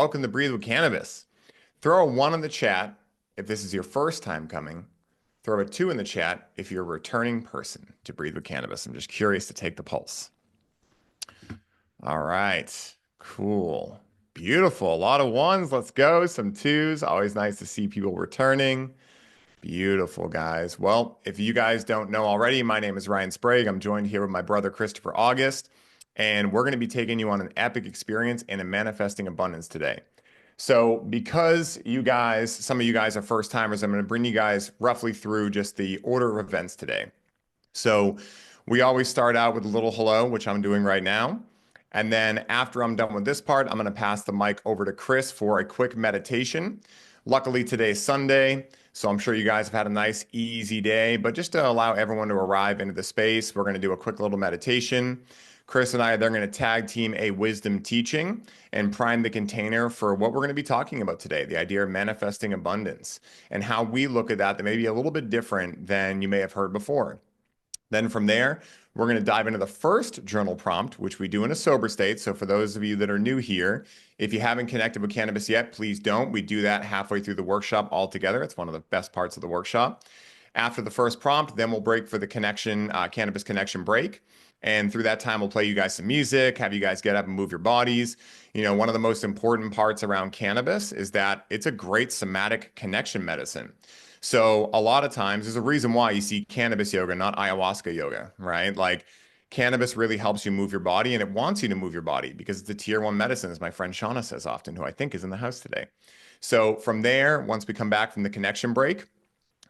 welcome to Breathe with Cannabis. Throw a one in the chat if this is your first time coming. Throw a two in the chat if you're a returning person to Breathe with Cannabis. I'm just curious to take the pulse. All right, cool. Beautiful. A lot of ones. Let's go. Some twos. Always nice to see people returning. Beautiful, guys. Well, if you guys don't know already, my name is Ryan Sprague. I'm joined here with my brother, Christopher August, and we're going to be taking you on an epic experience in a manifesting abundance today. So because you guys, some of you guys are first timers, I'm going to bring you guys roughly through just the order of events today. So we always start out with a little hello, which I'm doing right now. And then after I'm done with this part, I'm going to pass the mic over to Chris for a quick meditation. Luckily, today's Sunday, so I'm sure you guys have had a nice, easy day. But just to allow everyone to arrive into the space, we're going to do a quick little meditation. Chris and I, they're going to tag team a wisdom teaching and prime the container for what we're going to be talking about today, the idea of manifesting abundance and how we look at that may be a little bit different than you may have heard before. Then from there, we're going to dive into the first journal prompt, which we do in a sober state. So for those of you that are new here, if you haven't connected with cannabis yet, please don't. We do that halfway through the workshop altogether. It's one of the best parts of the workshop. After the first prompt, then we'll break for the connection, cannabis connection break. And through that time, we'll play you guys some music, have you guys get up and move your bodies. You know, one of the most important parts around cannabis is that it's a great somatic connection medicine. So a lot of times there's a reason why you see cannabis yoga, not ayahuasca yoga, right? Like cannabis really helps you move your body and it wants you to move your body because it's a tier one medicine, as my friend Shauna says often, who I think is in the house today. So from there, once we come back from the connection break,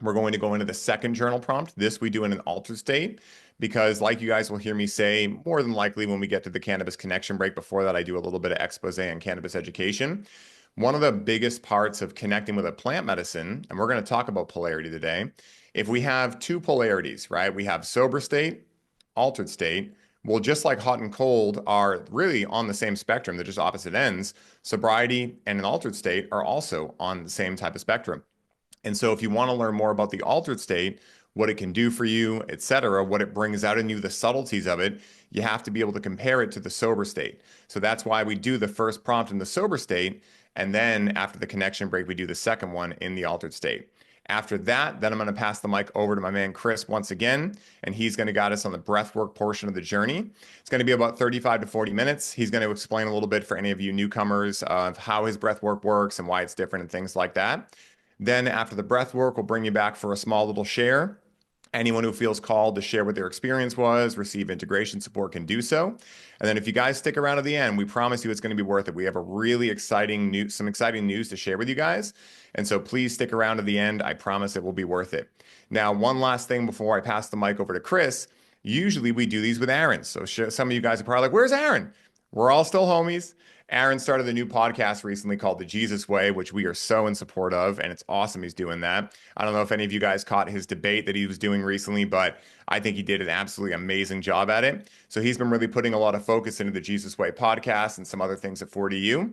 we're going to go into the second journal prompt. This we do in an altered state because like you guys will hear me say, more than likely when we get to the cannabis connection break, before that I do a little bit of expose on cannabis education. One of the biggest parts of connecting with a plant medicine, and we're going to talk about polarity today, if we have two polarities, right? We have sober state, altered state. Well, just like hot and cold are really on the same spectrum, they're just opposite ends. Sobriety and an altered state are also on the same type of spectrum. And so if you want to learn more about the altered state, what it can do for you, etc., what it brings out in you, the subtleties of it, you have to be able to compare it to the sober state. So that's why we do the first prompt in the sober state. And then after the connection break, we do the second one in the altered state. After that, then I'm going to pass the mic over to my man Chris once again, and he's going to guide us on the breathwork portion of the journey. It's going to be about 35 to 40 minutes. He's going to explain a little bit for any of you newcomers of how his breathwork works and why it's different and things like that. Then after the breathwork, we'll bring you back for a small little share. Anyone who feels called to share what their experience was, receive integration support, can do so. And then if you guys stick around to the end, we promise you it's going to be worth it. We have a really exciting news, some exciting news to share with you guys. And so please stick around to the end. I promise it will be worth it. Now, one last thing before I pass the mic over to Chris. Usually we do these with Aaron. So some of you guys are probably like, where's Aaron? We're all still homies. Aaron started a new podcast recently called The Jesus Way, which we are so in support of, and it's awesome he's doing that. I don't know if any of you guys caught his debate that he was doing recently, but I think he did an absolutely amazing job at it. So he's been really putting a lot of focus into the Jesus Way podcast and some other things at 4DU.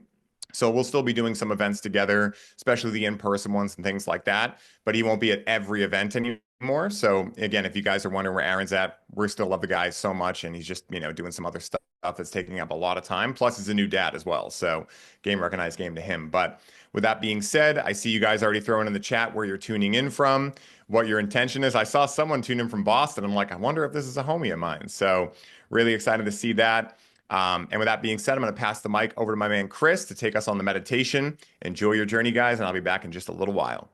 So we'll still be doing some events together, especially the in-person ones and things like that, but he won't be at every event anymore. So again, if you guys are wondering where Aaron's at, we still love the guy so much, and he's just, doing some other stuff that's taking up a lot of time. Plus, he's a new dad as well. So game recognized game to him. But with that being said, I see you guys already throwing in the chat where you're tuning in from, what your intention is. I saw someone tune in from Boston. I'm like, I wonder if this is a homie of mine. So really excited to see that. And with that being said, I'm going to pass the mic over to my man Chris to take us on the meditation. Enjoy your journey, guys, and I'll be back in just a little while.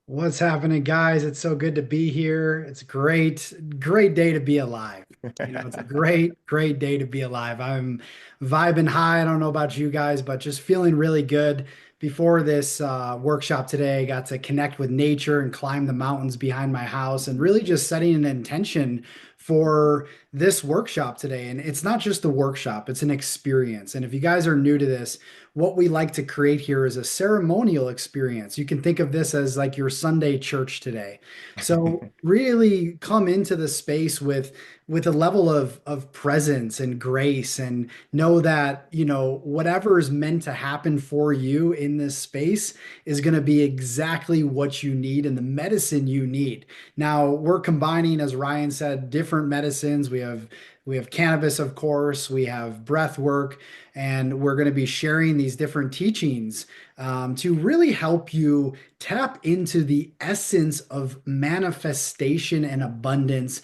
What's happening, guys? It's so good to be here. It's a great day to be alive. It's a great day to be alive. I'm vibing high. I don't know about you guys, but just feeling really good. Before this workshop today, I got to connect with nature and climb the mountains behind my house and really just setting an intention for this workshop today. And it's not just the workshop, it's an experience. And if you guys are new to this, what we like to create here is a ceremonial experience. You can think of this as like your Sunday church today. So really come into the space with with a level of presence and grace, and know that, whatever is meant to happen for you in this space is going to be exactly what you need and the medicine you need. Now, we're combining, as Ryan said, different medicines. We have cannabis, of course, we have breath work, and we're going to be sharing these different teachings to really help you tap into the essence of manifestation and abundance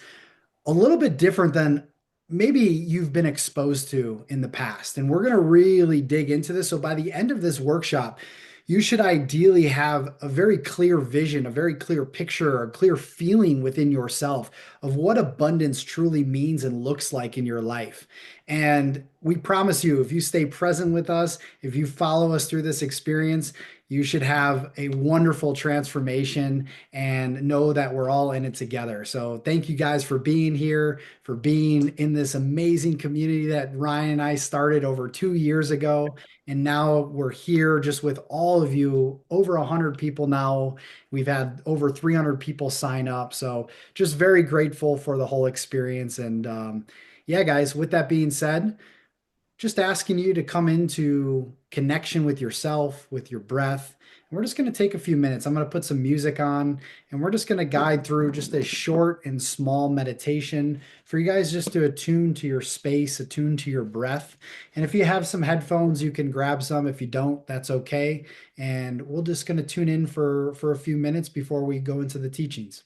a little bit different than maybe you've been exposed to in the past. And we're going to really dig into this. So by the end of this workshop, you should ideally have a very clear vision, a very clear picture, a clear feeling within yourself of what abundance truly means and looks like in your life. And we promise you, if you stay present with us, if you follow us through this experience, you should have a wonderful transformation and know that we're all in it together. So thank you guys for being here, for being in this amazing community that Ryan and I started over 2 years ago. And now we're here just with all of you, over 100 people now. We've had over 300 people sign up. So just very grateful for the whole experience. And yeah, guys, with that being said, just asking you to come into connection with yourself, with your breath. And we're just going to take a few minutes. I'm going to put some music on and we're just going to guide through just a short and small meditation for you guys just to attune to your space, attune to your breath. And if you have some headphones, you can grab some. If you don't, that's okay. And we're just going to tune in for a few minutes before we go into the teachings.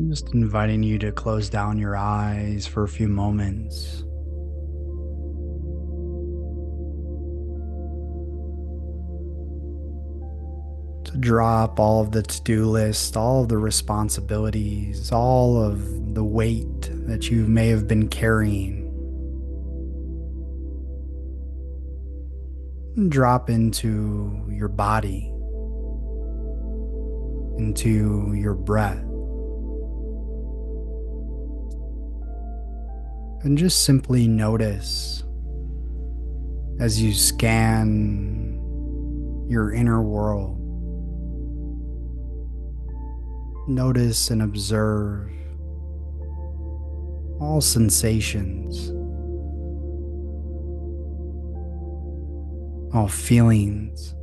Just inviting you to close down your eyes for a few moments. To drop all of the to-do list, all of the responsibilities, all of the weight that you may have been carrying. And drop into your body, into your breath. And just simply notice as you scan your inner world. Notice and observe all sensations, all feelings.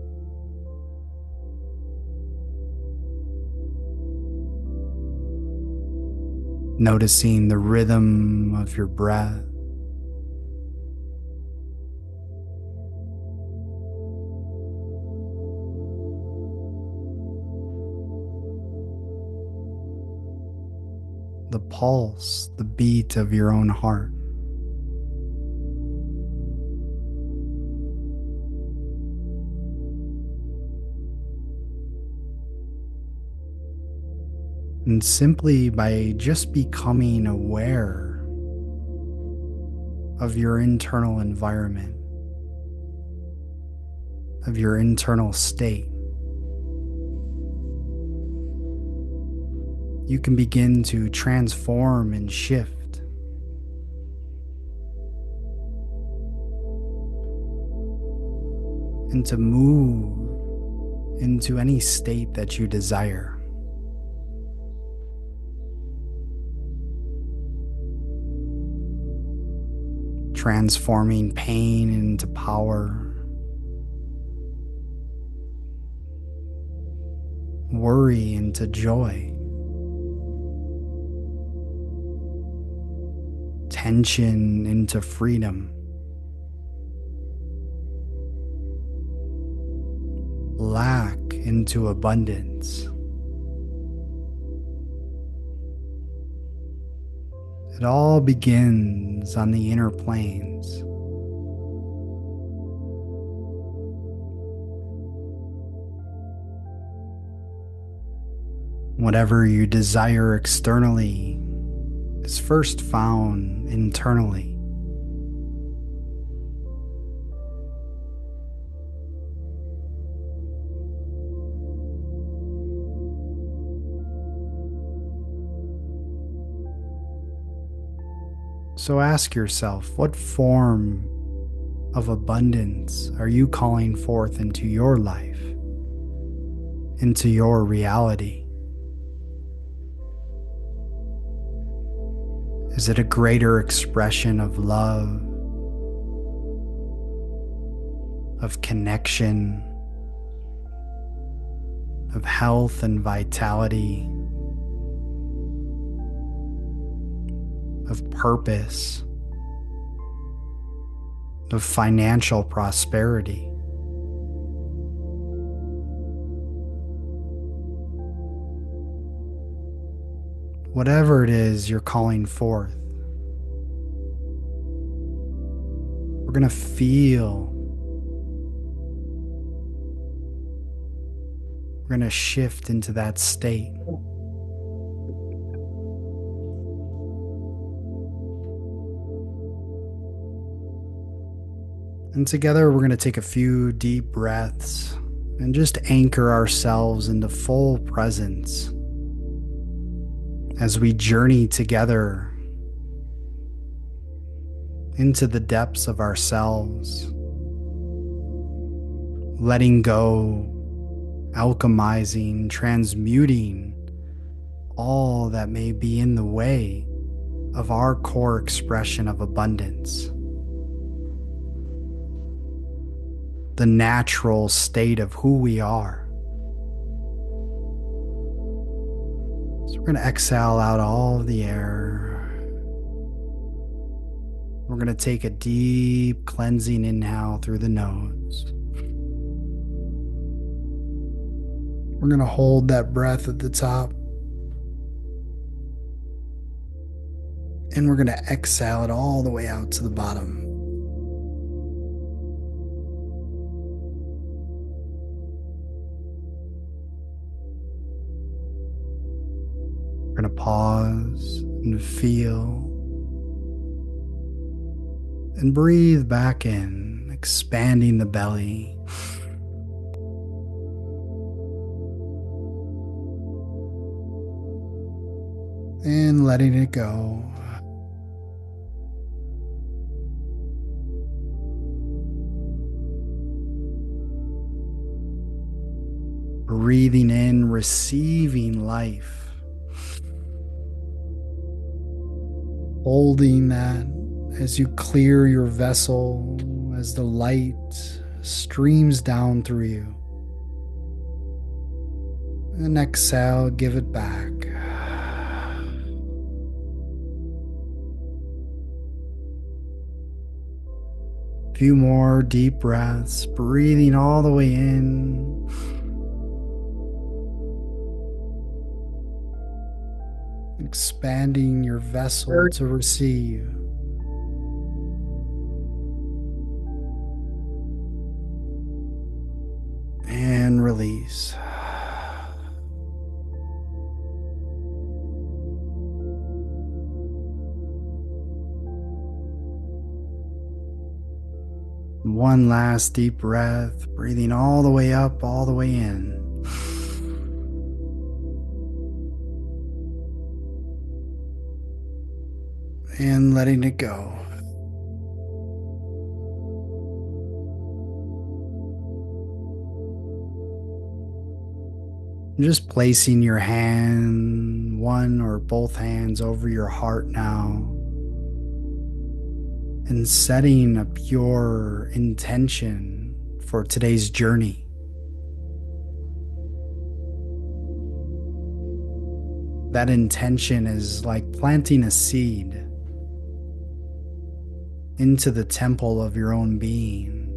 Noticing the rhythm of your breath. The pulse, the beat of your own heart. And simply by just becoming aware of your internal environment, of your internal state, you can begin to transform and shift. And to move into any state that you desire. Transforming pain into power, worry into joy, tension into freedom, lack into abundance. It all begins on the inner planes. Whatever you desire externally is first found internally. So ask yourself, what form of abundance are you calling forth into your life, into your reality? Is it a greater expression of love, of connection, of health and vitality, of purpose, of financial prosperity? Whatever it is you're calling forth, we're going to feel, we're going to shift into that state. And together we're going to take a few deep breaths and just anchor ourselves into full presence as we journey together into the depths of ourselves, letting go, alchemizing, transmuting all that may be in the way of our core expression of abundance, the natural state of who we are. So we're going to exhale out all of the air. We're going to take a deep cleansing inhale through the nose. We're going to hold that breath at the top. And we're going to exhale it all the way out to the bottom. We're going to pause and feel and breathe back in, expanding the belly. And letting it go. Breathing in, receiving life. Holding that as you clear your vessel, as the light streams down through you. And exhale, give it back. A few more deep breaths, breathing all the way in. Expanding your vessel to receive. And release. One last deep breath, breathing all the way up, all the way in. And letting it go. Just placing your hand, one or both hands over your heart now, and setting a pure intention for today's journey. That intention is like planting a seed into the temple of your own being.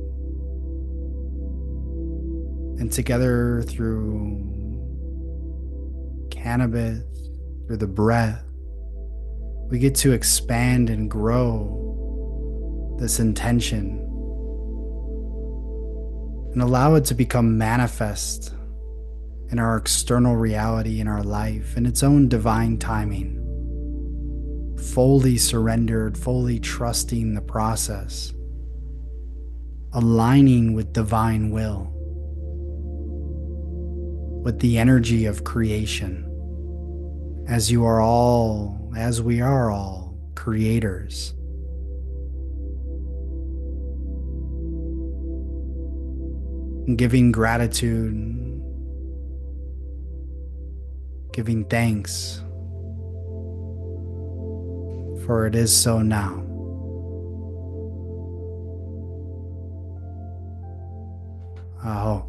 And together through cannabis, through the breath, we get to expand and grow this intention and allow it to become manifest and our external reality in our life in its own divine timing, fully surrendered, fully trusting the process, aligning with divine will, with the energy of creation, as we are all creators. And giving gratitude, giving thanks, for it is so now. Aho.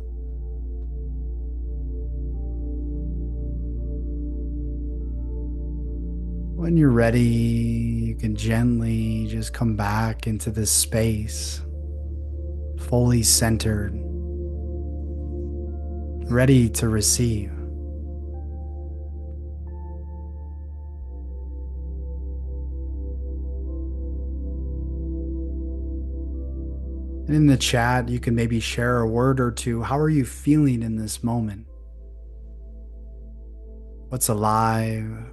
When you're ready, you can gently just come back into this space, fully centered, ready to receive. And in the chat, you can maybe share a word or two. How are you feeling in this moment? What's alive?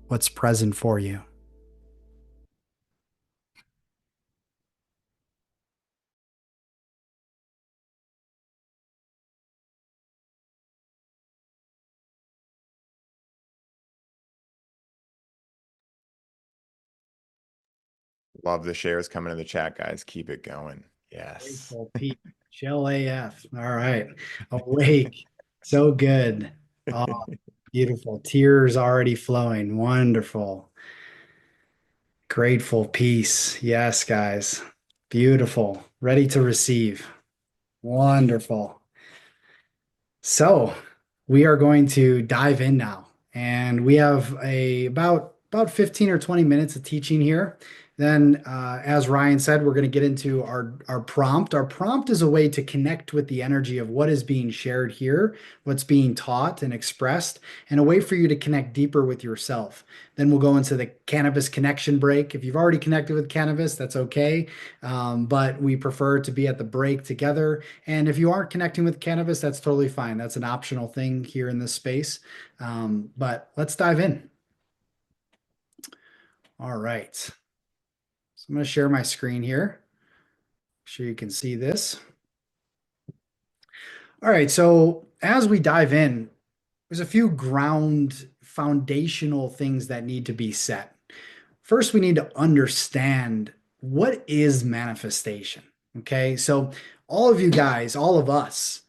What's present for you? Love the shares coming in the chat, guys. Keep it going. Yes. Grateful, Pete. Chill AF. All right. Awake. So good. Oh, beautiful. Tears already flowing. Wonderful. Grateful peace. Yes, guys. Beautiful. Ready to receive. Wonderful. So we are going to dive in now, and we have about 15 or 20 minutes of teaching here. Then, as Ryan said, we're going to get into our prompt. Our prompt is a way to connect with the energy of what is being shared here, what's being taught and expressed, and a way for you to connect deeper with yourself. Then we'll go into the cannabis connection break. If you've already connected with cannabis, that's okay. But we prefer to be at the break together. And if you aren't connecting with cannabis, that's totally fine. That's an optional thing here in this space. But let's dive in. All right. So I'm going to share my screen here. Make sure you can see this. All right. So as we dive in, there's a few ground foundational things that need to be set. First, we need to understand what is manifestation. Okay. So all of you guys, all of us,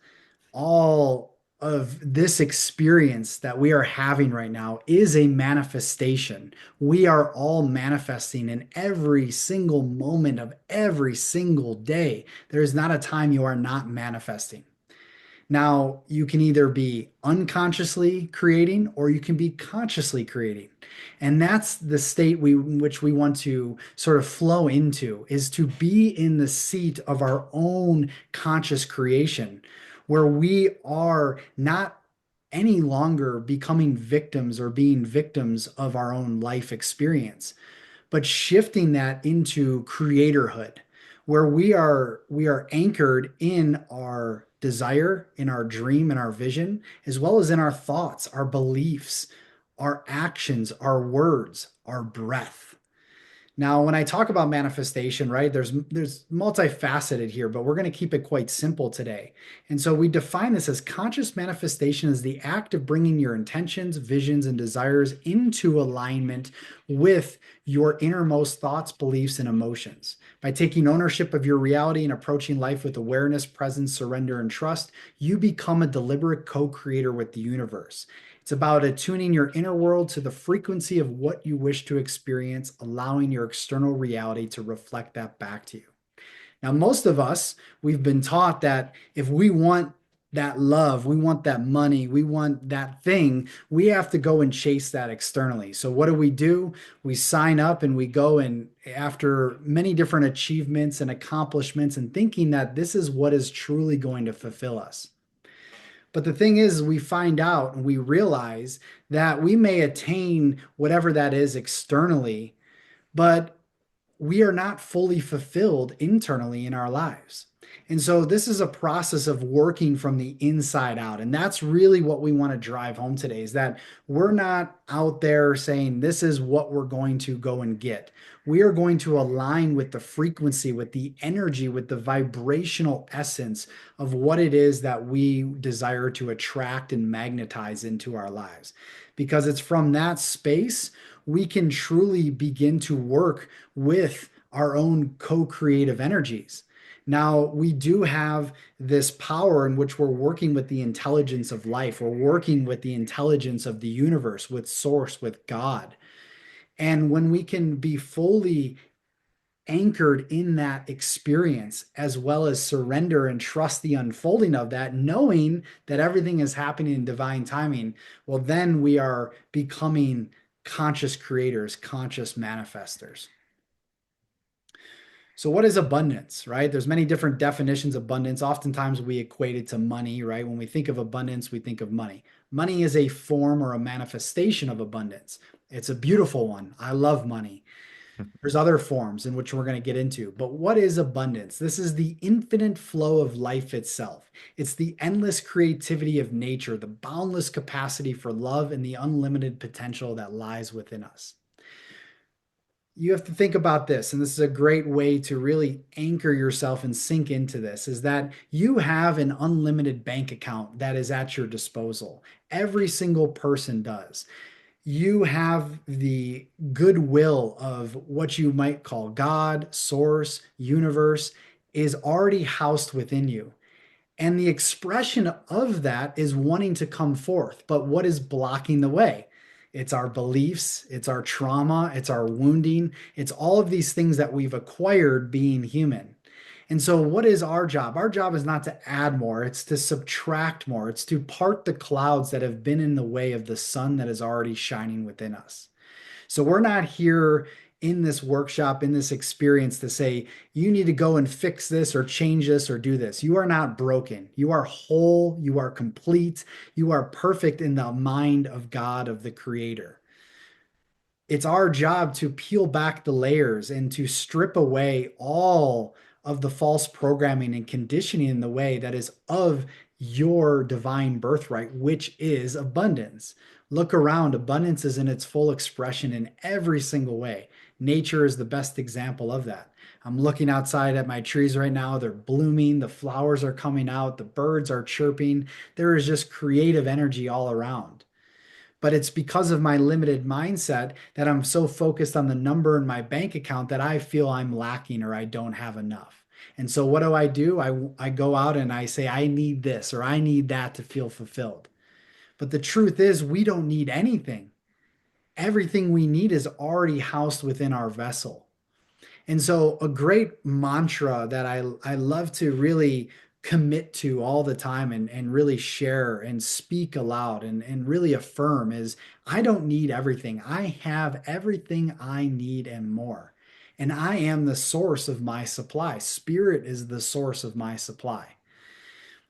all of this experience that we are having right now is a manifestation. We are all manifesting in every single moment of every single day. There is not a time you are not manifesting. Now, you can either be unconsciously creating or you can be consciously creating. And that's the state which we want to sort of flow into, is to be in the seat of our own conscious creation, where we are not any longer becoming victims or being victims of our own life experience, but shifting that into creatorhood, where we are anchored in our desire, in our dream, in our vision, as well as in our thoughts, our beliefs, our actions, our words, our breath. Now, when I talk about manifestation, right, there's multifaceted here, but we're going to keep it quite simple today. And so we define this as conscious manifestation as the act of bringing your intentions, visions, and desires into alignment with your innermost thoughts, beliefs, and emotions. By taking ownership of your reality and approaching life with awareness, presence, surrender, and trust, you become a deliberate co-creator with the universe. It's about attuning your inner world to the frequency of what you wish to experience, allowing your external reality to reflect that back to you. Now, most of us, we've been taught that if we want that love, we want that money, we want that thing, we have to go and chase that externally. So, what do? We sign up and we go, and after many different achievements and accomplishments, and thinking that this is what is truly going to fulfill us. But the thing is, we find out and we realize that we may attain whatever that is externally, but we are not fully fulfilled internally in our lives. And so this is a process of working from the inside out. And that's really what we want to drive home today is that we're not out there saying this is what we're going to go and get. We are going to align with the frequency, with the energy, with the vibrational essence of what it is that we desire to attract and magnetize into our lives. Because it's from that space we can truly begin to work with our own co-creative energies. Now, we do have this power in which we're working with the intelligence of life. We're working with the intelligence of the universe, with source, with God. And when we can be fully anchored in that experience, as well as surrender and trust the unfolding of that, knowing that everything is happening in divine timing, well, then we are becoming conscious creators, conscious manifestors. So what is abundance, right? There's many different definitions of abundance. Oftentimes we equate it to money, right? When we think of abundance, we think of money. Money is a form or a manifestation of abundance. It's a beautiful one. I love money. There's other forms in which we're going to get into. But what is abundance? This is the infinite flow of life itself. It's the endless creativity of nature, the boundless capacity for love, and the unlimited potential that lies within us. You have to think about this, and this is a great way to really anchor yourself and sink into this, is that you have an unlimited bank account that is at your disposal. Every single person does. You have the goodwill of what you might call God, source, universe is already housed within you. And the expression of that is wanting to come forth. But what is blocking the way? It's our beliefs, it's our trauma, it's our wounding, it's all of these things that we've acquired being human. And so, what is our job? Our job is not to add more, it's to subtract more, it's to part the clouds that have been in the way of the sun that is already shining within us. So we're not here in this workshop, in this experience to say, you need to go and fix this or change this or do this. You are not broken. You are whole. You are complete. You are perfect in the mind of God, of the Creator. It's our job to peel back the layers and to strip away all of the false programming and conditioning in the way that is of your divine birthright, which is abundance. Look around, abundance is in its full expression in every single way. Nature is the best example of that. I'm looking outside at my trees right now. They're blooming, the flowers are coming out, the birds are chirping. There is just creative energy all around. But it's because of my limited mindset that I'm so focused on the number in my bank account that I feel I'm lacking or I don't have enough. And so what do? I go out and I say, I need this or I need that to feel fulfilled. But the truth is, we don't need anything. Everything we need is already housed within our vessel. And so a great mantra that I love to really commit to all the time and really share and speak aloud and really affirm is I don't need everything. I have everything I need and more. And I am the source of my supply. Spirit is the source of my supply.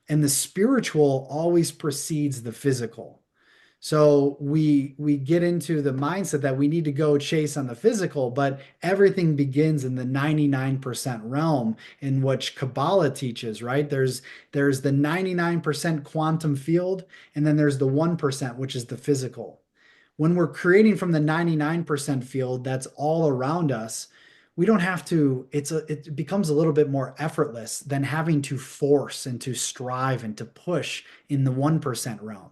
And the spiritual always precedes the physical. So we get into the mindset that we need to go chase on the physical, but everything begins in the 99% realm in which Kabbalah teaches, right? There's the 99% quantum field, and then there's the 1%, which is the physical. When we're creating from the 99% field that's all around us, we don't have to, it becomes a little bit more effortless than having to force and to strive and to push in the 1% realm.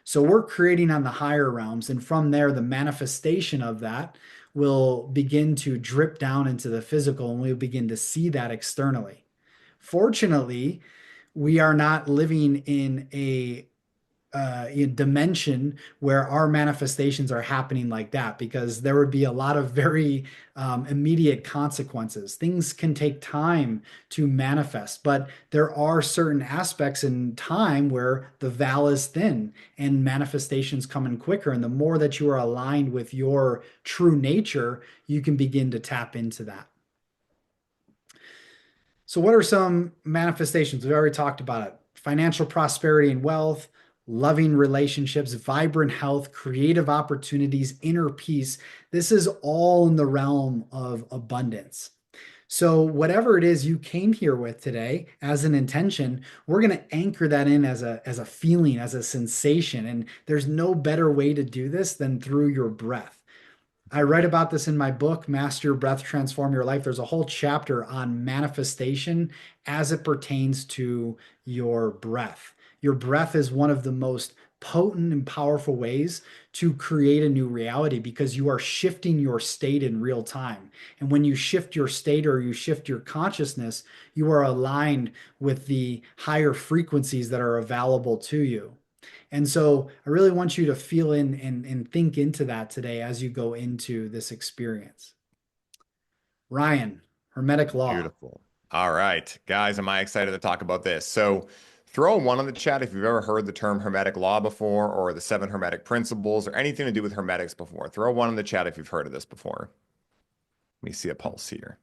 So we're creating on the higher realms, and from there, the manifestation of that will begin to drip down into the physical, and we'll begin to see that externally. Fortunately, we are not living in dimension where our manifestations are happening like that, because there would be a lot of very immediate consequences. Things can take time to manifest, but there are certain aspects in time where the veil is thin and manifestations come in quicker. And the more that you are aligned with your true nature, you can begin to tap into that. So, what are some manifestations? We already talked about it: financial prosperity and wealth, loving relationships, vibrant health, creative opportunities, inner peace. This is all in the realm of abundance. So, whatever it is you came here with today as an intention, we're going to anchor that in as a feeling, as a sensation. And there's no better way to do this than through your breath. I write about this in my book, Master Your Breath, Transform Your Life. There's a whole chapter on manifestation as it pertains to your breath. Your breath is one of the most potent and powerful ways to create a new reality because you are shifting your state in real time. And when you shift your state or you shift your consciousness, you are aligned with the higher frequencies that are available to you. And so I really want you to feel in and think into that today as you go into this experience. Ryan, Hermetic Law. Beautiful. All right, guys, am I excited to talk about this? So throw a one in the chat if you've ever heard the term Hermetic Law before or the seven Hermetic principles or anything to do with Hermetics before. Throw one in the chat if you've heard of this before. Let me see a pulse here.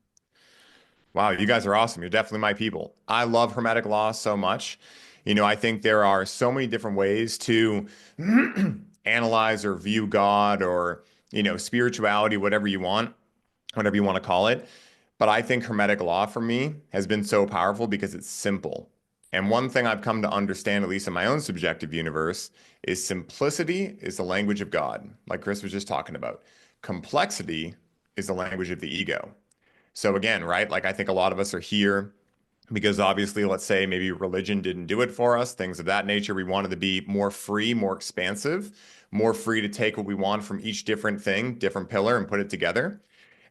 Wow, you guys are awesome. You're definitely my people. I love Hermetic Law so much. I think there are so many different ways to analyze or view God or, spirituality, whatever you want to call it. But I think Hermetic Law for me has been so powerful because it's simple. And one thing I've come to understand, at least in my own subjective universe, is simplicity is the language of God, like Chris was just talking about. Complexity is the language of the ego. So again, right? Like I think a lot of us are here because obviously, let's say maybe religion didn't do it for us, things of that nature. We wanted to be more free, more expansive, more free to take what we want from each different thing, different pillar, and put it together.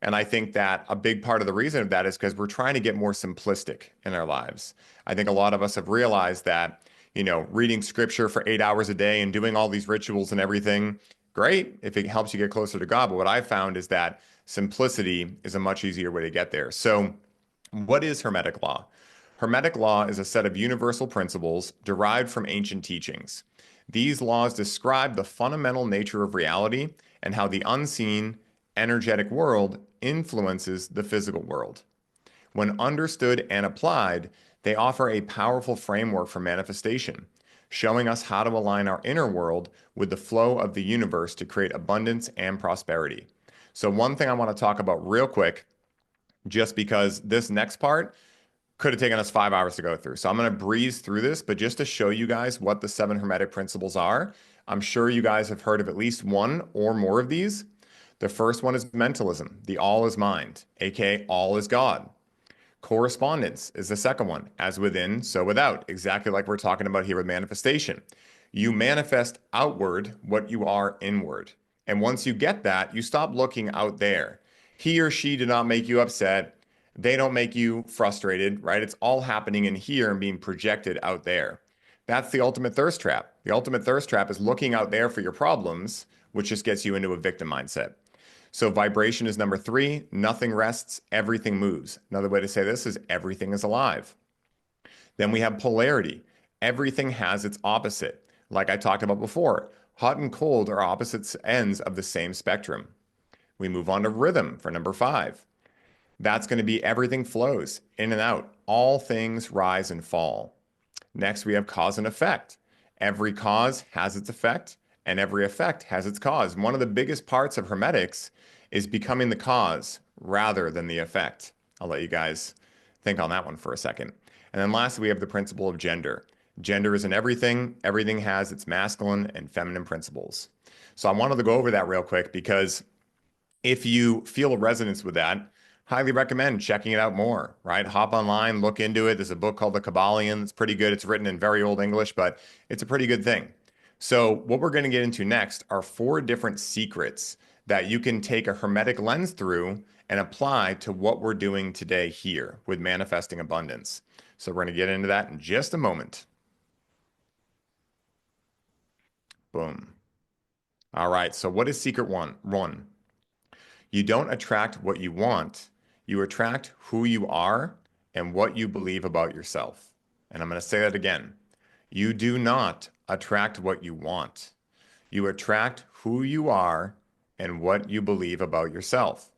And I think that a big part of the reason of that is because we're trying to get more simplistic in our lives. I think a lot of us have realized that, reading scripture for 8 hours a day and doing all these rituals and everything, great if it helps you get closer to God. But what I've found is that simplicity is a much easier way to get there. So, what is Hermetic Law? Hermetic Law is a set of universal principles derived from ancient teachings. These laws describe the fundamental nature of reality and how the unseen, energetic world influences the physical world. When understood and applied, they offer a powerful framework for manifestation, showing us how to align our inner world with the flow of the universe to create abundance and prosperity. So, one thing I want to talk about real quick, just because this next part could have taken us 5 hours to go through. So, I'm going to breeze through this, but just to show you guys what the seven Hermetic principles are, I'm sure you guys have heard of at least one or more of these. The first one is mentalism, the all is mind, aka all is God. Correspondence is the second one, as within, so without, exactly like we're talking about here with manifestation. You manifest outward what you are inward. And once you get that, you stop looking out there. He or she did not make you upset. They don't make you frustrated, right? It's all happening in here and being projected out there. That's the ultimate thirst trap. The ultimate thirst trap is looking out there for your problems, which just gets you into a victim mindset. So vibration is number three. Nothing rests, everything moves. Another way to say this is everything is alive. Then we have polarity. Everything has its opposite. Like I talked about before, hot and cold are opposite ends of the same spectrum. We move on to rhythm for number five. That's going to be everything flows in and out. All things rise and fall. Next, we have cause and effect. Every cause has its effect, and every effect has its cause. One of the biggest parts of Hermetics is becoming the cause rather than the effect. I'll let you guys think on that one for a second. And then lastly, we have the principle of gender. Gender is in everything. Everything has its masculine and feminine principles. So I wanted to go over that real quick because if you feel a resonance with that, highly recommend checking it out more, right? Hop online, look into it. There's a book called The Kabbalion. It's pretty good. It's written in very old English, but it's a pretty good thing. So what we're going to get into next are 4 different secrets that you can take a hermetic lens through and apply to what we're doing today here with manifesting abundance. So we're going to get into that in just a moment. Boom. All right. So what is secret one? One, you don't attract what you want. You attract who you are and what you believe about yourself. And I'm going to say that again. You do not attract what you want. You attract who you are and what you believe about yourself.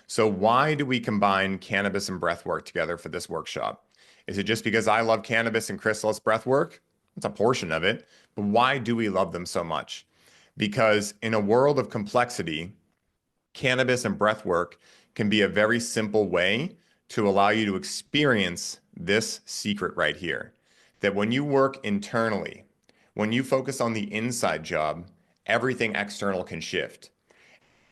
So why do we combine cannabis and breath work together for this workshop? Is it just because I love cannabis and Chris loves breath work? It's a portion of it. But why do we love them so much? Because in a world of complexity, cannabis and breath work can be a very simple way to allow you to experience this secret right here. That when you work internally, when you focus on the inside job, everything external can shift.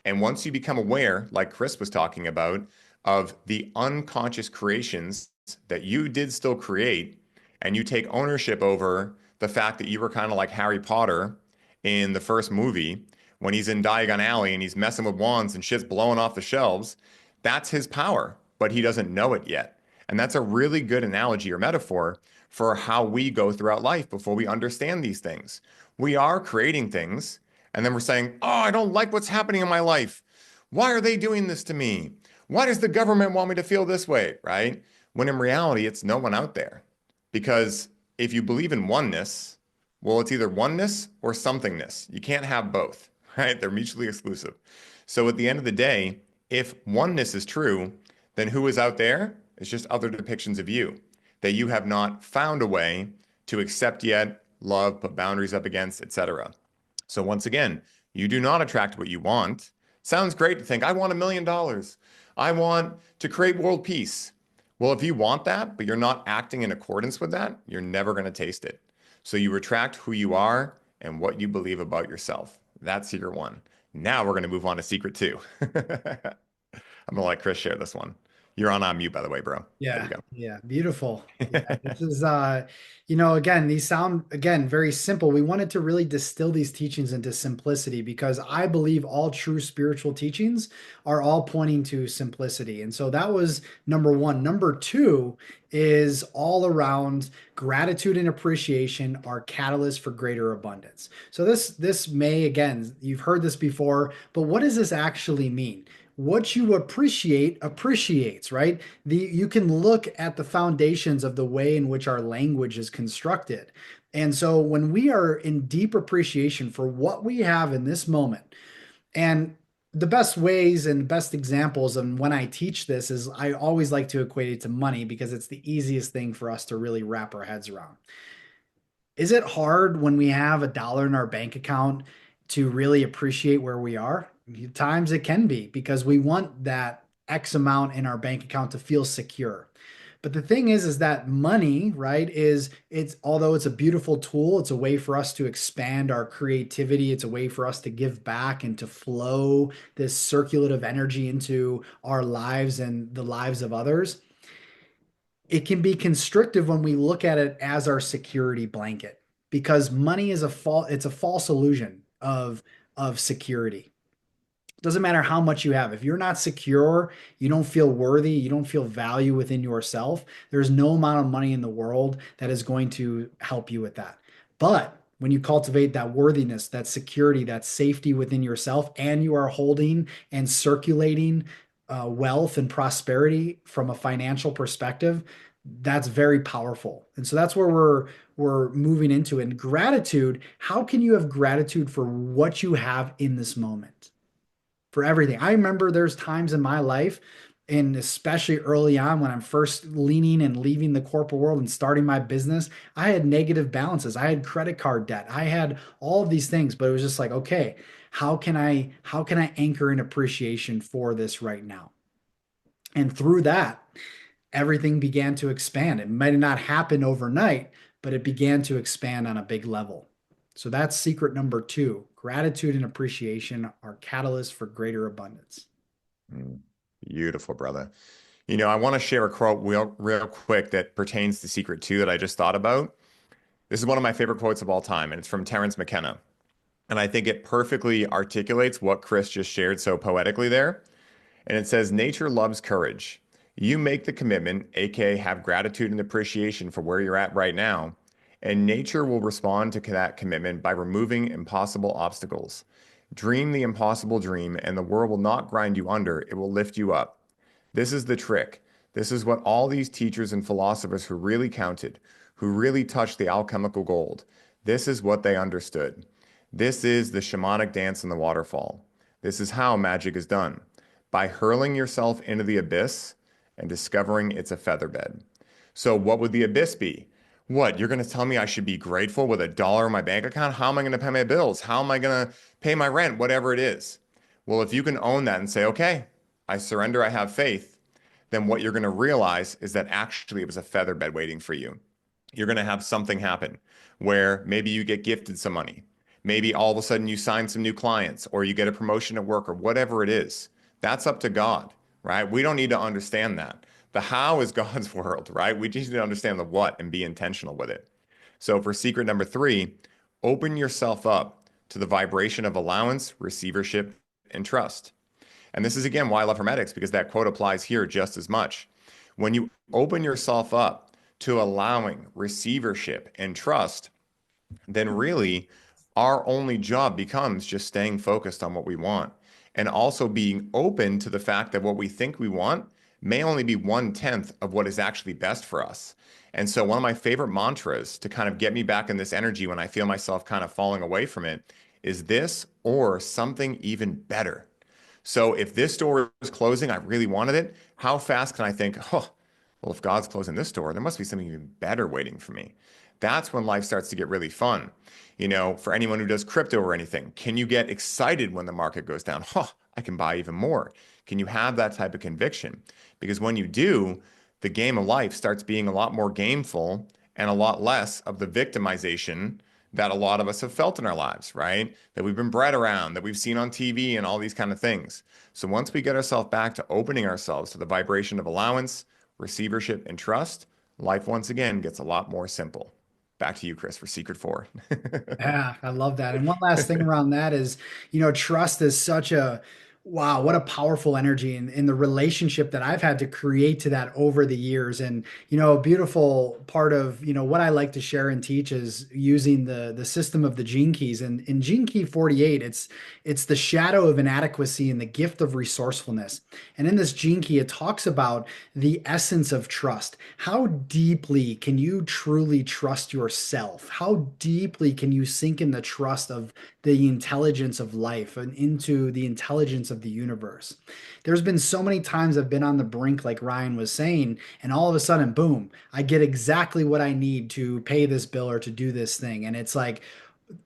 And once you become aware, like Chris was talking about, of the unconscious creations that you did still create, and you take ownership over the fact that you were kind of like Harry Potter in the first movie when he's in Diagon Alley and he's messing with wands and shit's blowing off the shelves, that's his power, but he doesn't know it yet. And that's a really good analogy or metaphor for how we go throughout life before we understand these things. We are creating things, and then we're saying, oh, I don't like what's happening in my life. Why are they doing this to me? Why does the government want me to feel this way? Right? When in reality, it's no one out there. Because if you believe in oneness, well, it's either oneness or somethingness. You can't have both, right? They're mutually exclusive. So at the end of the day, if oneness is true, then who is out there? It's just other depictions of you that you have not found a way to accept yet, love, put boundaries up against, etc. So once again, you do not attract what you want. Sounds great to think, I want $1 million. I want to create world peace. Well, if you want that, but you're not acting in accordance with that, you're never going to taste it. So you retract who you are and what you believe about yourself. That's secret one. Now we're going to move on to secret two. I'm going to let Chris share this one. You're on mute, by the way, bro. There you Yeah, go. yeah, beautiful. Yeah, this is again, these sound again very simple. We wanted to really distill these teachings into simplicity because I believe all true spiritual teachings are all pointing to simplicity. And so that was number one. Number two is all around gratitude and appreciation are catalysts for greater abundance. So this may again, you've heard this before, but what does this actually mean? What you appreciate appreciates, right? You can look at the foundations of the way in which our language is constructed. And so when we are in deep appreciation for what we have in this moment, and the best ways and best examples and when I teach this is I always like to equate it to money because it's the easiest thing for us to really wrap our heads around. Is it hard when we have $1 in our bank account to really appreciate where we are? Times it can be because we want that X amount in our bank account to feel secure. But the thing is that money, right, is it's although it's a beautiful tool, it's a way for us to expand our creativity. It's a way for us to give back and to flow this circulative energy into our lives and the lives of others. It can be constrictive when we look at it as our security blanket because money is it's a false illusion of security. Doesn't matter how much you have. If you're not secure, you don't feel worthy, you don't feel value within yourself, there's no amount of money in the world that is going to help you with that. But when you cultivate that worthiness, that security, that safety within yourself, and you are holding and circulating wealth and prosperity from a financial perspective, that's very powerful. And so that's where we're moving into. And gratitude, how can you have gratitude for what you have in this moment? For everything. I remember there's times in my life, and especially early on when I'm first leaning and leaving the corporate world and starting my business, I had negative balances. I had credit card debt. I had all of these things, but it was just like, okay, how can I anchor in appreciation for this right now? And through that, everything began to expand. It might not happen overnight, but it began to expand on a big level. So that's secret number two. Gratitude and appreciation are catalysts for greater abundance. Mm, beautiful, brother. I want to share a quote real quick that pertains to secret two that I just thought about. This is one of my favorite quotes of all time, and it's from Terence McKenna. And I think it perfectly articulates what Chris just shared so poetically there. And it says, nature loves courage. You make the commitment, aka have gratitude and appreciation for where you're at right now, and nature will respond to that commitment by removing impossible obstacles. Dream the impossible dream, and the world will not grind you under, it will lift you up. This is the trick. This is what all these teachers and philosophers who really counted, who really touched the alchemical gold, this is what they understood. This is the shamanic dance in the waterfall. This is how magic is done, by hurling yourself into the abyss and discovering it's a featherbed. So what would the abyss be? What? You're going to tell me I should be grateful with $1 in my bank account? How am I going to pay my bills? How am I going to pay my rent? Whatever it is. Well, if you can own that and say, okay, I surrender, I have faith, then what you're going to realize is that actually it was a feather bed waiting for you. You're going to have something happen where maybe you get gifted some money. Maybe all of a sudden you sign some new clients or you get a promotion at work or whatever it is. That's up to God, right? We don't need to understand that. The how is God's world, right? We just need to understand the what and be intentional with it. So for secret number three, open yourself up to the vibration of allowance, receivership, and trust. And this is again why I love Hermetics, because that quote applies here just as much. When you open yourself up to allowing receivership and trust, then really our only job becomes just staying focused on what we want and also being open to the fact that what we think we want may only be 1/10 of what is actually best for us. And so, one of my favorite mantras to kind of get me back in this energy when I feel myself kind of falling away from it is this or something even better. So, if this door is closing, I really wanted it. How fast can I think, oh, well, if God's closing this door, there must be something even better waiting for me. That's when life starts to get really fun. You know, for anyone who does crypto or anything, can you get excited when the market goes down? Oh, I can buy even more. Can you have that type of conviction? Because when you do, the game of life starts being a lot more gameful and a lot less of the victimization that a lot of us have felt in our lives, right? That we've been bred around, that we've seen on TV and all these kind of things. So once we get ourselves back to opening ourselves to the vibration of allowance, receivership, and trust, life once again gets a lot more simple. Back to you, Chris, for Secret Four. Yeah, I love that. And one last thing around that is, trust is such a wow, what a powerful energy in the relationship that I've had to create to that over the years. And, a beautiful part of, what I like to share and teach is using the system of the gene keys. And in Gene Key 48, it's the shadow of inadequacy and the gift of resourcefulness. And in this gene key, it talks about the essence of trust. How deeply can you truly trust yourself? How deeply can you sink in the trust of the intelligence of life and into the intelligence of the universe? There's been so many times I've been on the brink, like Ryan was saying, and all of a sudden, boom, I get exactly what I need to pay this bill or to do this thing. And it's like,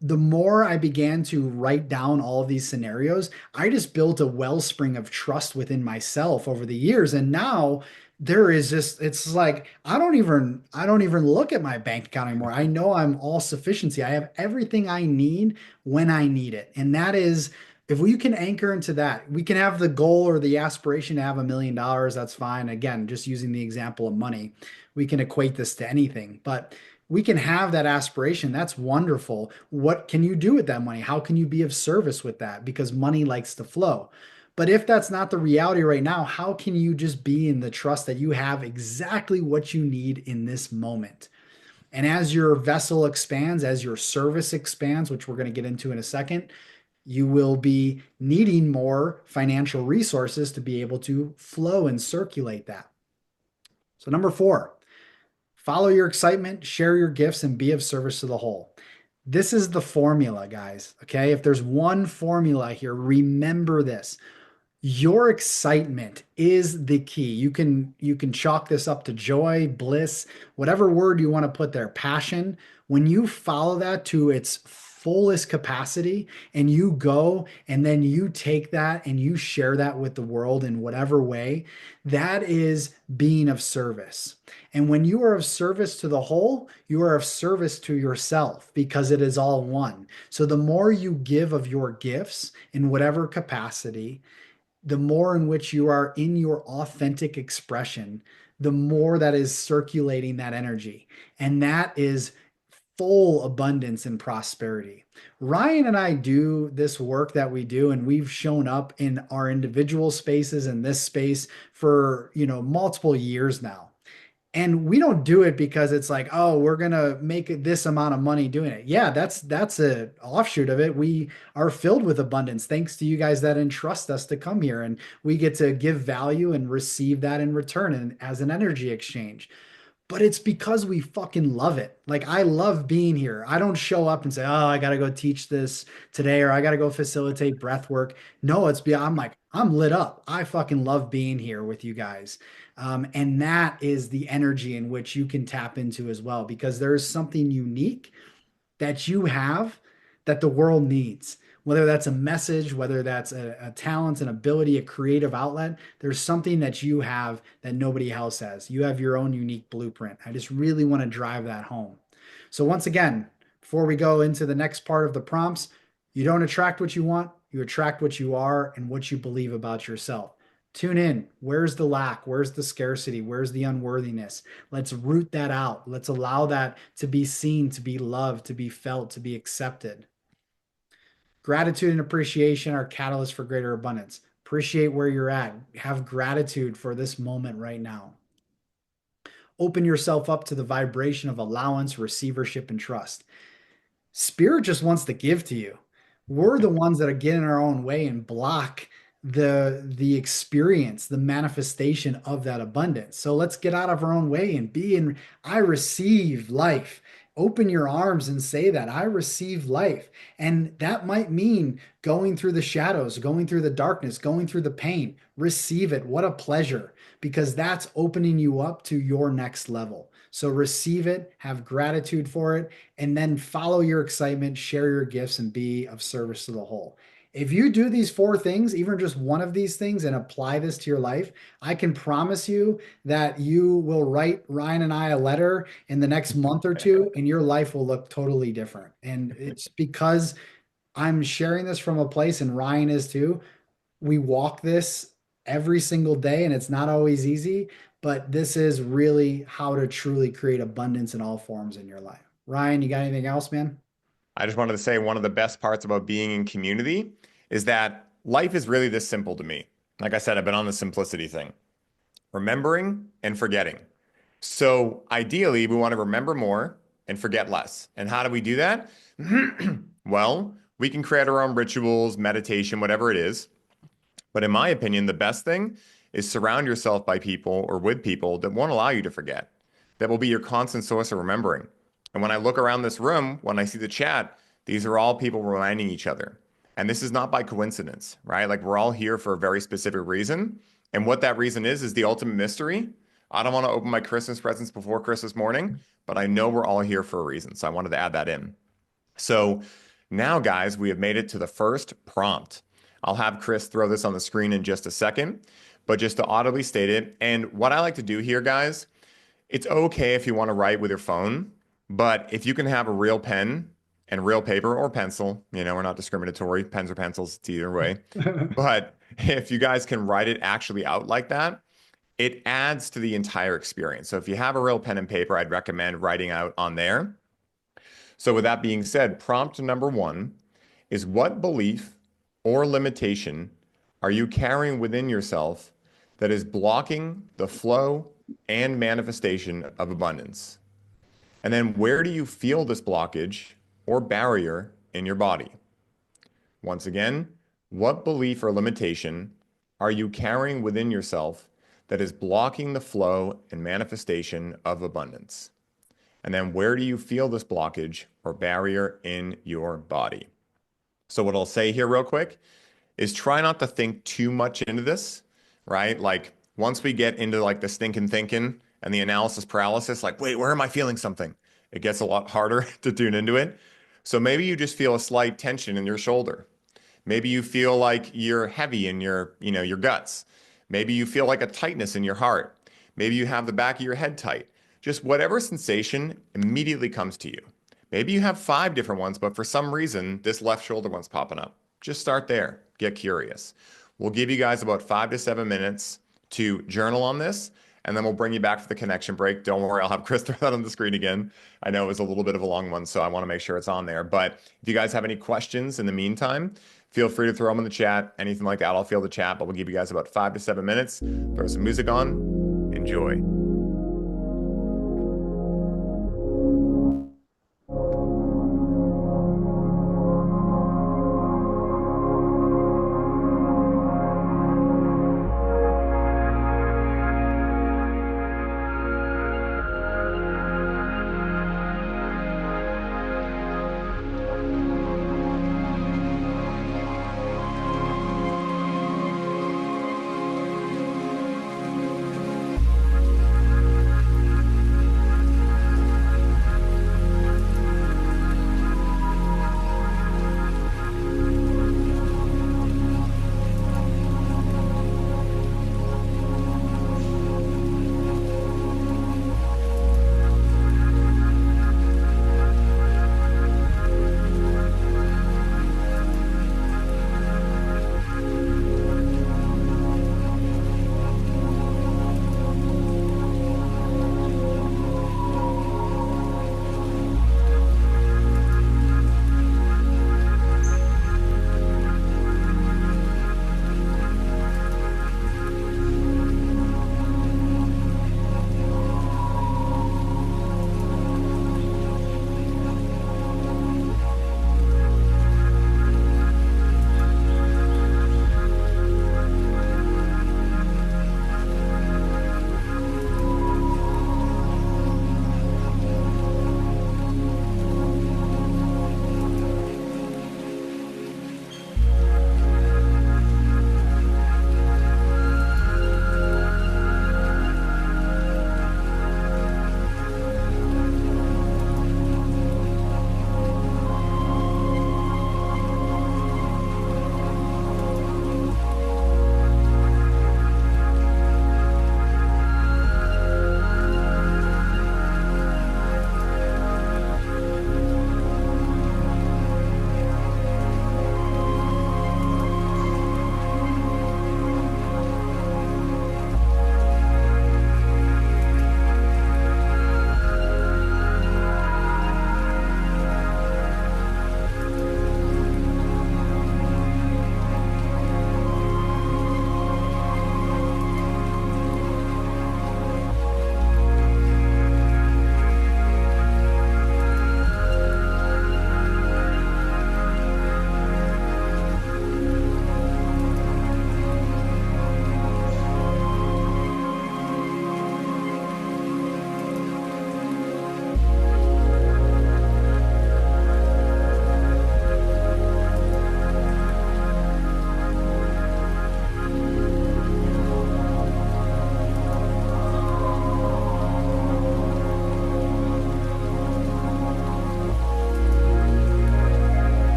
the more I began to write down all of these scenarios, I just built a wellspring of trust within myself over the years. And now there is just, it's like, I don't even look at my bank account anymore. I know I'm all sufficiency. I have everything I need when I need it. And that is, if we can anchor into that, we can have the goal or the aspiration to have $1 million. That's fine. Again, just using the example of money, we can equate this to anything, but we can have that aspiration. That's wonderful. What can you do with that money? How can you be of service with that? Because money likes to flow. But if that's not the reality right now, how can you just be in the trust that you have exactly what you need in this moment? And as your vessel expands, as your service expands, which we're going to get into in a second, you will be needing more financial resources to be able to flow and circulate that. So, number four, follow your excitement, share your gifts, and be of service to the whole. This is the formula, guys. Okay. If there's one formula here, remember this. Your excitement is the key. You can chalk this up to joy, bliss, whatever word you want to put there, passion. When you follow that to its fullest capacity and you go and then you take that and you share that with the world in whatever way, that is being of service. And when you are of service to the whole, you are of service to yourself because it is all one. So the more you give of your gifts in whatever capacity, the more in which you are in your authentic expression, the more that is circulating that energy. And that is full abundance and prosperity. Ryan and I do this work that we do, and we've shown up in our individual spaces in this space for, multiple years now. And we don't do it because it's like, oh, we're gonna make this amount of money doing it. Yeah, that's a offshoot of it. We are filled with abundance thanks to you guys that entrust us to come here, and we get to give value and receive that in return and as an energy exchange. but it's because we fucking love it. Like I love being here. I don't show up and say, "Oh, I got to go teach this today," or "I got to go facilitate breath work." No, I'm like, I'm lit up. I fucking love being here with you guys. And that is the energy in which you can tap into as well, because there is something unique that you have that the world needs. Whether that's a message, whether that's a talent, an ability, a creative outlet, there's something that you have that nobody else has. You have your own unique blueprint. I just really want to drive that home. So, once again, before we go into the next part of the prompts, you don't attract what you want, you attract what you are and what you believe about yourself. Tune in. Where's the lack? Where's the scarcity? Where's the unworthiness? Let's root that out. Let's allow that to be seen, to be loved, to be felt, to be accepted. Gratitude and appreciation are catalysts for greater abundance. Appreciate where you're at. Have gratitude for this moment right now. Open yourself up to the vibration of allowance, receivership, and trust. Spirit just wants to give to you. We're the ones that are getting our own way and block the experience, the manifestation of that abundance. So let's get out of our own way and be in I receive life. Open your arms and say that I receive life. And that might mean going through the shadows, going through the darkness, going through the pain. Receive it. What a pleasure, because that's opening you up to your next level. So receive it, have gratitude for it, and then follow your excitement, share your gifts, and be of service to the whole. If you do these four things, even just one of these things, and apply this to your life, I can promise you that you will write Ryan and I a letter in the next month or two, and your life will look totally different. And it's because I'm sharing this from a place, and Ryan is too. We walk this every single day, and it's not always easy, but this is really how to truly create abundance in all forms in your life. Ryan, you got anything else, man? I just wanted to say one of the best parts about being in community is that life is really this simple to me. Like I said, I've been on the simplicity thing, remembering and forgetting. So ideally, we want to remember more and forget less. And how do we do that? Well, we can create our own rituals, meditation, whatever it is. But in my opinion, the best thing is surround yourself by people or with people that won't allow you to forget, that will be your constant source of remembering. And when I look around this room, when I see the chat, these are all people reminding each other. And this is not by coincidence, right? Like we're all here for a very specific reason. And what that reason is the ultimate mystery. I don't want to open my Christmas presents before Christmas morning, but I know we're all here for a reason. So I wanted to add that in. So now, guys, we have made it to the first prompt. I'll have Chris throw this on the screen in just a second, but just to audibly state it. And what I like to do here, guys, it's okay if you want to write with your phone, but if you can have a real pen and real paper or pencil, we're not discriminatory, pens or pencils, it's either way. But if you guys can write it actually out like that, it adds to the entire experience. So if you have a real pen and paper, I'd recommend writing out on there. So with that being said, prompt number one is what belief or limitation are you carrying within yourself that is blocking the flow and manifestation of abundance? And then where do you feel this blockage or barrier in your body? Once again, what belief or limitation are you carrying within yourself that is blocking the flow and manifestation of abundance? And then where do you feel this blockage or barrier in your body? So what I'll say here real quick is try not to think too much into this, right? Like once we get into like the stinking thinking and the analysis paralysis, like, wait, where am I feeling something? It gets a lot harder to tune into it. So maybe you just feel a slight tension in your shoulder. Maybe you feel like you're heavy in your guts. Maybe you feel like a tightness in your heart. Maybe you have the back of your head tight. Just whatever sensation immediately comes to you. Maybe you have 5 different ones, but for some reason, this left shoulder one's popping up. Just start there. Get curious. We'll give you guys about 5 to 7 minutes to journal on this, and then we'll bring you back for the connection break. Don't worry, I'll have Chris throw that on the screen again. I know it was a little bit of a long one, so I want to make sure it's on there. But if you guys have any questions in the meantime, feel free to throw them in the chat. Anything like that, I'll field the chat, but we'll give you guys about 5 to 7 minutes. Throw some music on. Enjoy.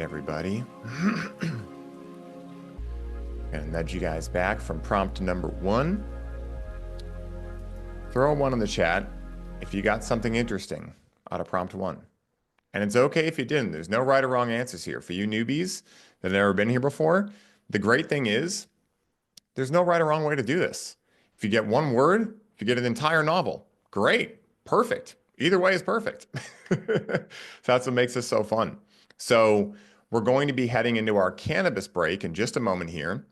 everybody. Gonna nudge you guys back from prompt number 1. Throw a 1 in the chat if you got something interesting out of prompt 1. And it's okay if you didn't. There's no right or wrong answers here. For you newbies that have never been here before, the great thing is there's no right or wrong way to do this. If you get one word, if you get an entire novel, great, perfect. Either way is perfect. That's what makes this so fun. So we're going to be heading into our cannabis break in just a moment here.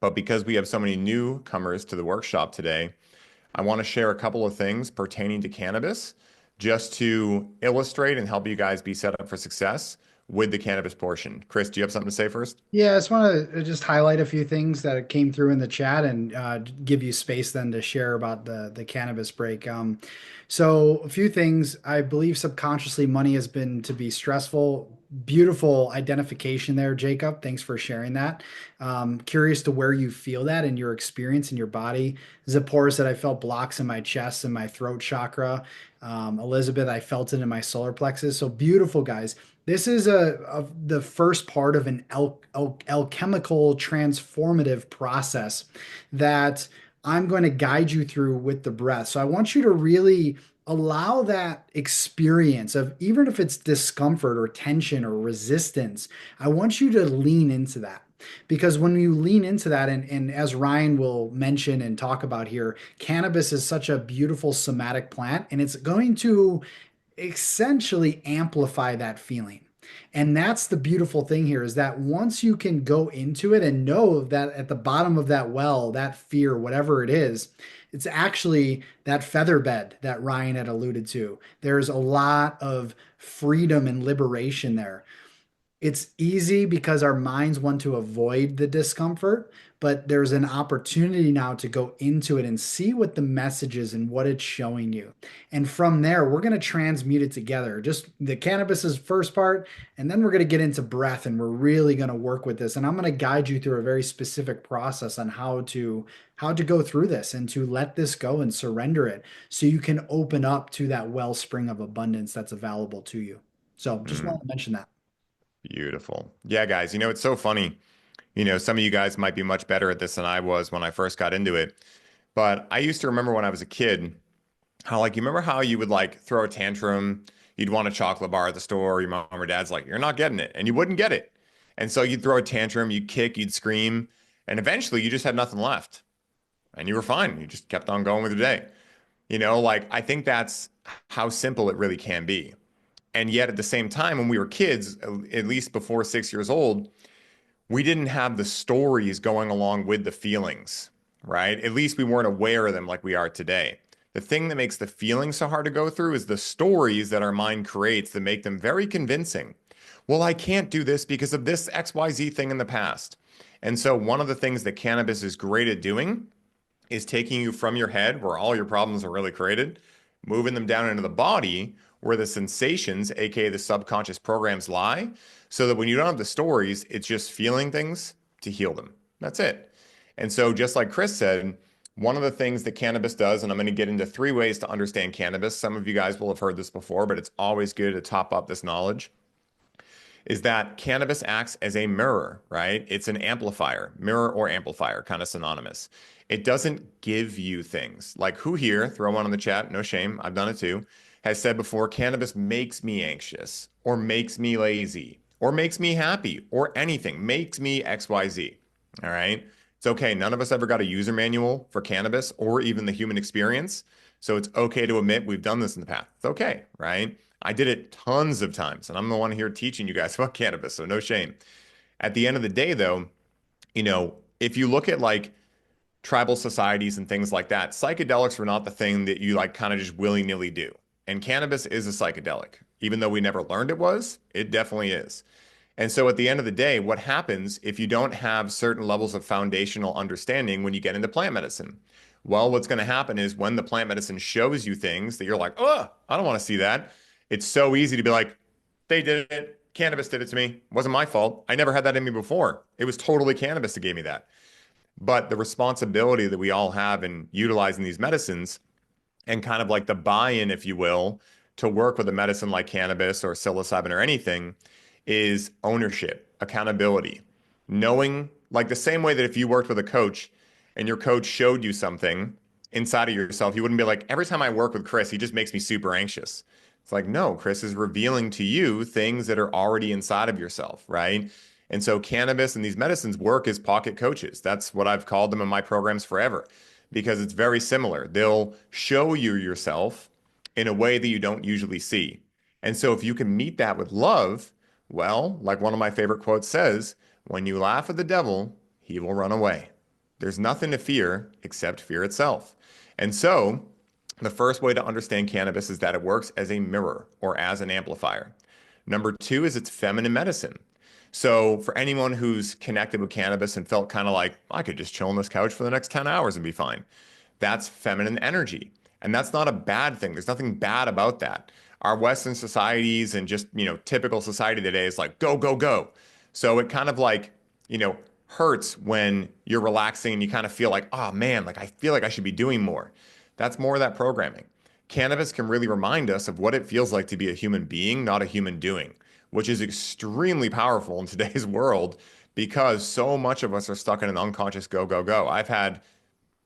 But because we have so many newcomers to the workshop today, I want to share a couple of things pertaining to cannabis just to illustrate and help you guys be set up for success with the cannabis portion. Chris, do you have something to say first? Yeah, I just want to just highlight a few things that came through in the chat and give you space then to share about the cannabis break. So a few things. I believe subconsciously money has been to be stressful. Beautiful identification there, Jacob. Thanks for sharing that. Curious to where you feel that in your experience in your body. Zipporah said I felt blocks in my chest and my throat chakra. Elizabeth, I felt it in my solar plexus. So beautiful, guys. This is the first part of an alchemical transformative process that I'm going to guide you through with the breath. So I want you to really allow that experience of, even if it's discomfort or tension or resistance, I want you to lean into that. Because when you lean into that, and as Ryan will mention and talk about here, cannabis is such a beautiful somatic plant, and it's going to essentially amplify that feeling. And that's the beautiful thing here, is that once you can go into it and know that at the bottom of that well, that fear, whatever it is, it's actually that feather bed that Ryan had alluded to. There's a lot of freedom and liberation there. It's easy because our minds want to avoid the discomfort, but there's an opportunity now to go into it and see what the message is and what it's showing you. And from there, we're going to transmute it together. Just the cannabis is first part, and then we're going to get into breath, and we're really going to work with this. And I'm going to guide you through a very specific process on how to go through this and to let this go and surrender it so you can open up to that wellspring of abundance that's available to you. So just Mm, want to mention that. beautiful. Yeah, guys, it's so funny. Some of you guys might be much better at this than I was when I first got into it. But I used to remember when I was a kid, how you remember how you would throw a tantrum, you'd want a chocolate bar at the store, your mom or dad's like, you're not getting it, and you wouldn't get it. And so you'd throw a tantrum, you'd kick, you'd scream, and eventually you just had nothing left. And you were fine. You just kept on going with the day. I think that's how simple it really can be. And yet at the same time, when we were kids, at least before 6 years old, we didn't have the stories going along with the feelings, right? At least we weren't aware of them like we are today. The thing that makes the feelings so hard to go through is the stories that our mind creates that make them very convincing. Well, I can't do this because of this XYZ thing in the past. And so one of the things that cannabis is great at doing is taking you from your head, where all your problems are really created, moving them down into the body, where the sensations, aka the subconscious programs, lie, so that when you don't have the stories, it's just feeling things to heal them. That's it. And so, just like Chris said, one of the things that cannabis does, and I'm going to get into 3 ways to understand cannabis. Some of you guys will have heard this before, but it's always good to top up this knowledge, is that cannabis acts as a mirror, right? It's an amplifier, mirror or amplifier, kind of synonymous. It doesn't give you things. Like, who here, throw one in the chat, no shame, I've done it too, has said before, cannabis makes me anxious or makes me lazy or makes me happy or anything, makes me XYZ. All right. It's okay. None of us ever got a user manual for cannabis or even the human experience. So it's okay to admit we've done this in the past. It's okay, right? I did it tons of times, and I'm the one here teaching you guys about cannabis, so no shame. At the end of the day, though, if you look at tribal societies and things like that, psychedelics were not the thing that you kind of just willy-nilly do. And cannabis is a psychedelic. Even though we never learned it was, it definitely is. And so at the end of the day, what happens if you don't have certain levels of foundational understanding when you get into plant medicine? Well, what's going to happen is when the plant medicine shows you things that you're like, oh, I don't want to see that. It's so easy to be like, they did it. Cannabis did it to me. It wasn't my fault. I never had that in me before. It was totally cannabis that gave me that. But the responsibility that we all have in utilizing these medicines and kind of the buy-in, if you will, to work with a medicine like cannabis or psilocybin or anything is ownership, accountability, knowing like the same way that if you worked with a coach and your coach showed you something inside of yourself, you wouldn't be like, every time I work with Chris, he just makes me super anxious. It's like, no, Chris is revealing to you things that are already inside of yourself, right? And so cannabis and these medicines work as pocket coaches. That's what I've called them in my programs forever because it's very similar. They'll show you yourself in a way that you don't usually see. And so if you can meet that with love, well, like one of my favorite quotes says, when you laugh at the devil, he will run away. There's nothing to fear except fear itself. And so the first way to understand cannabis is that it works as a mirror or as an amplifier. Number two is it's feminine medicine. So for anyone who's connected with cannabis and felt kind of like, I could just chill on this couch for the next 10 hours and be fine. That's feminine energy. And that's not a bad thing. There's nothing bad about that. Our Western societies and just, typical society today is like, go, go, go. So it kind of like, hurts when you're relaxing and you kind of feel like, oh man, like I feel like I should be doing more. That's more of that programming. Cannabis can really remind us of what it feels like to be a human being, not a human doing, which is extremely powerful in today's world because so much of us are stuck in an unconscious go, go, go. I've had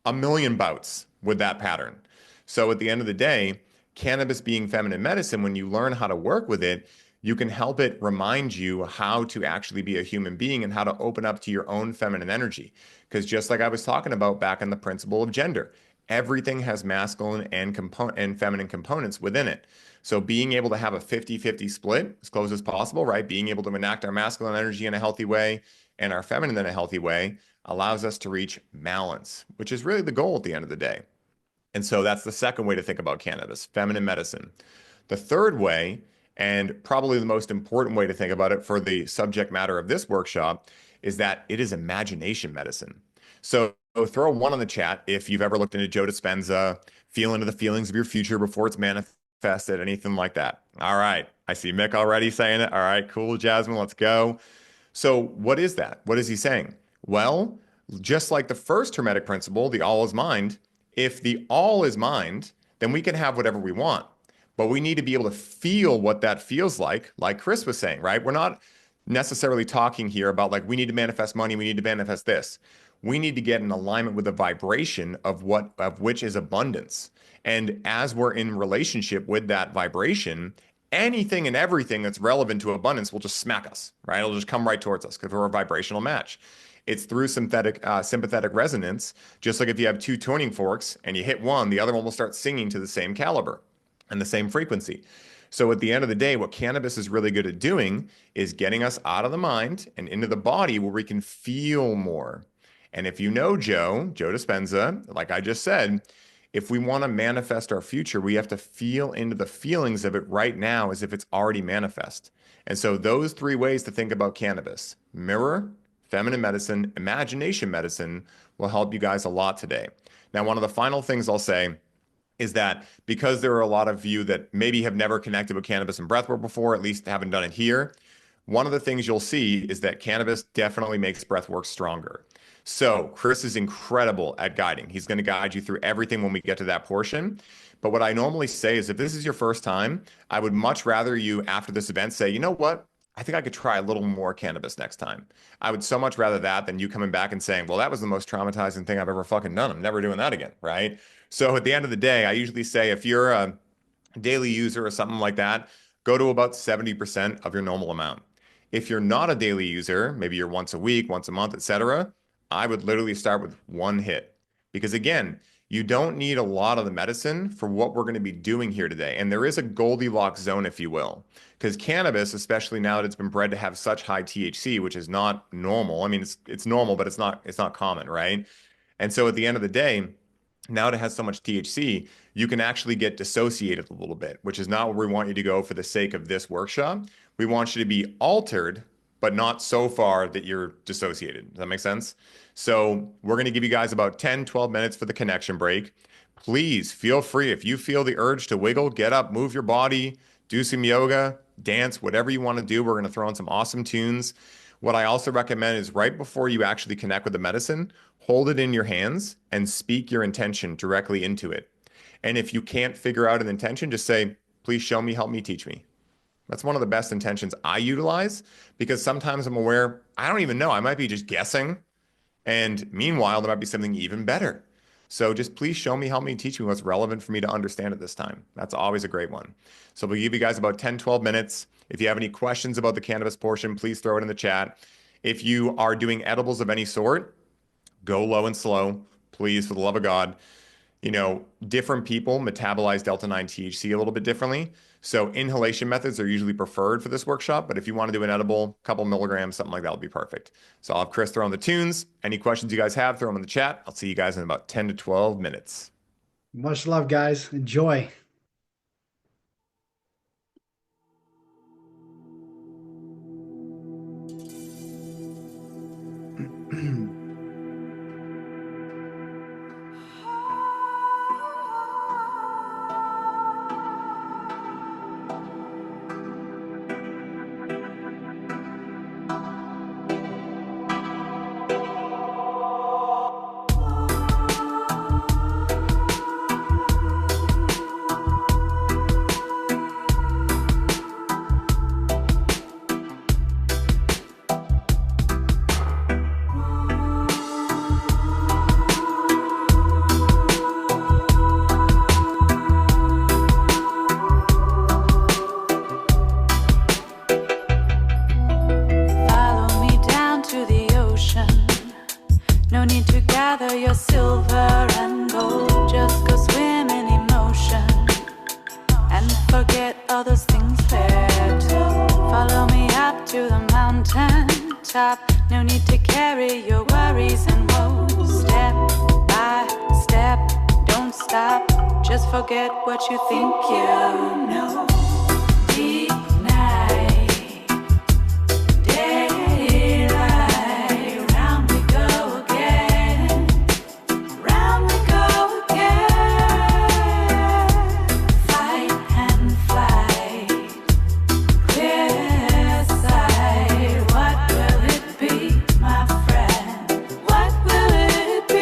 a million bouts with that pattern. So at the end of the day, cannabis being feminine medicine, when you learn how to work with it, you can help it remind you how to actually be a human being and how to open up to your own feminine energy. Because just like I was talking about back in the principle of gender, everything has masculine and feminine components within it. So being able to have a 50-50 split as close as possible, right? Being able to enact our masculine energy in a healthy way and our feminine in a healthy way allows us to reach balance, which is really the goal at the end of the day. And so that's the second way to think about cannabis, feminine medicine. The third way, and probably the most important way to think about it for the subject matter of this workshop, is that it is imagination medicine. So throw one on the chat if you've ever looked into Joe Dispenza, feel into the feelings of your future before it's manifested, anything like that. All right. I see Mick already saying it. All right, cool, Jasmine, let's go. So, what is that? What is he saying? Well, just like the first Hermetic principle, the all is mind, if the all is mind, then we can have whatever we want. But we need to be able to feel what that feels like Chris was saying, right? We're not necessarily talking here about like we need to manifest money, we need to manifest this. We need to get in alignment with the vibration of which is abundance. And as we're in relationship with that vibration, anything and everything that's relevant to abundance will just smack us, right? It'll just come right towards us because we're a vibrational match. It's through sympathetic resonance. Just like if you have two tuning forks and you hit one, the other one will start singing to the same caliber and the same frequency. So at the end of the day, what cannabis is really good at doing is getting us out of the mind and into the body where we can feel more. And if you know Joe Dispenza, like I just said, if we want to manifest our future, we have to feel into the feelings of it right now as if it's already manifest. And so those three ways to think about cannabis, mirror, feminine medicine, imagination medicine, will help you guys a lot today. Now, one of the final things I'll say is that because there are a lot of you that maybe have never connected with cannabis and breathwork before, at least haven't done it here, one of the things you'll see is that cannabis definitely makes breathwork stronger. So Chris is incredible at guiding. He's going to guide you through everything when we get to that portion. But what I normally say is if this is your first time, I would much rather you after this event say, you know what? I think I could try a little more cannabis next time. I would so much rather that than you coming back and saying, well, that was the most traumatizing thing I've ever fucking done. I'm never doing that again, right? So at the end of the day, I usually say if you're a daily user or something like that, go to about 70% of your normal amount. If you're not a daily user, maybe you're once a week, once a month, etc., I would literally start with one hit. Because again, you don't need a lot of the medicine for what we're going to be doing here today. And there is a Goldilocks zone, if you will. Because cannabis, especially now that it's been bred to have such high THC, which is not normal. I mean, it's normal, but it's not common, right? And so at the end of the day, now that it has so much THC, you can actually get dissociated a little bit, which is not where we want you to go for the sake of this workshop. We want you to be altered, but not so far that you're dissociated. Does that make sense? So we're going to give you guys about 10, 12 minutes for the connection break. Please feel free. If you feel the urge to wiggle, get up, move your body, do some yoga, dance, whatever you want to do. We're going to throw in some awesome tunes. What I also recommend is right before you actually connect with the medicine, hold it in your hands and speak your intention directly into it. And if you can't figure out an intention, just say, please show me, help me, teach me. That's one of the best intentions I utilize because sometimes I'm aware, I don't even know, I might be just guessing. And meanwhile, there might be something even better. So just please show me, help me, teach me what's relevant for me to understand at this time. That's always a great one. So we'll give you guys about 10, 12 minutes. If you have any questions about the cannabis portion, please throw it in the chat. If you are doing edibles of any sort, go low and slow, please, for the love of God. You know, different people metabolize delta-9 THC a little bit differently. So inhalation methods are usually preferred for this workshop, but if you want to do an edible, couple milligrams, something like that would be perfect. So I'll have Chris throw on the tunes. Any questions you guys have, throw them in the chat. I'll see you guys in about 10 to 12 minutes. Much love, guys. Enjoy. No need to gather your silver and gold. Just go swim in emotion and forget all those things there too. Follow me up to the mountain top. No need to carry your worries and woes. Step by step, don't stop. Just forget what you think you know. Deep night, daylight, round we go again. Round we go again. Fight and flight, clear sight. What will it be, my friend? What will it be?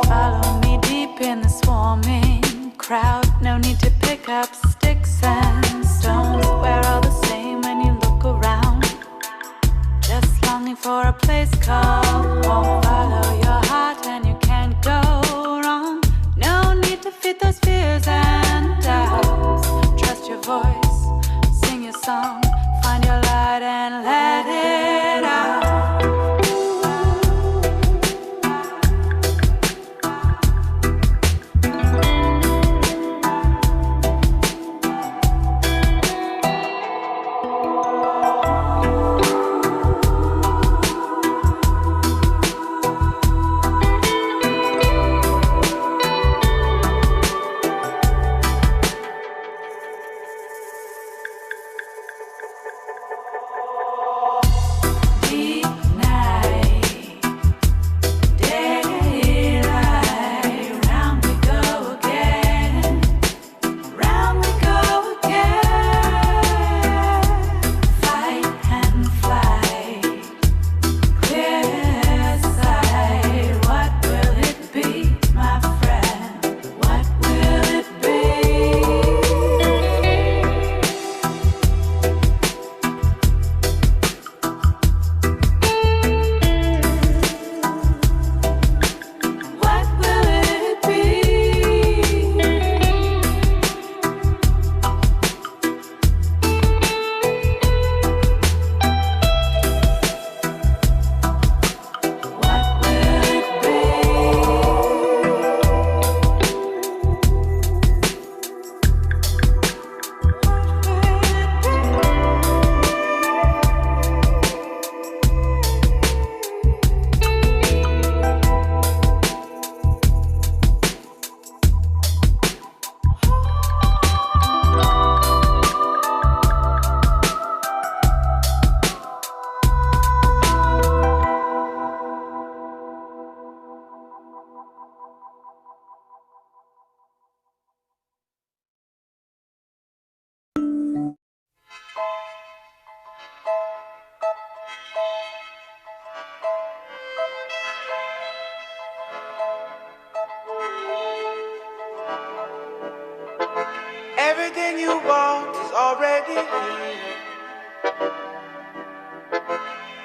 Follow me deep in the swarming crowd. No need to pick up sticks and stones. We're all the same when you look around. Just longing for a place called home. Follow your heart and you can't go wrong. No need to feed those fears and doubts. Trust your voice, sing your song. Find your light and let it out. Everything you want is already here.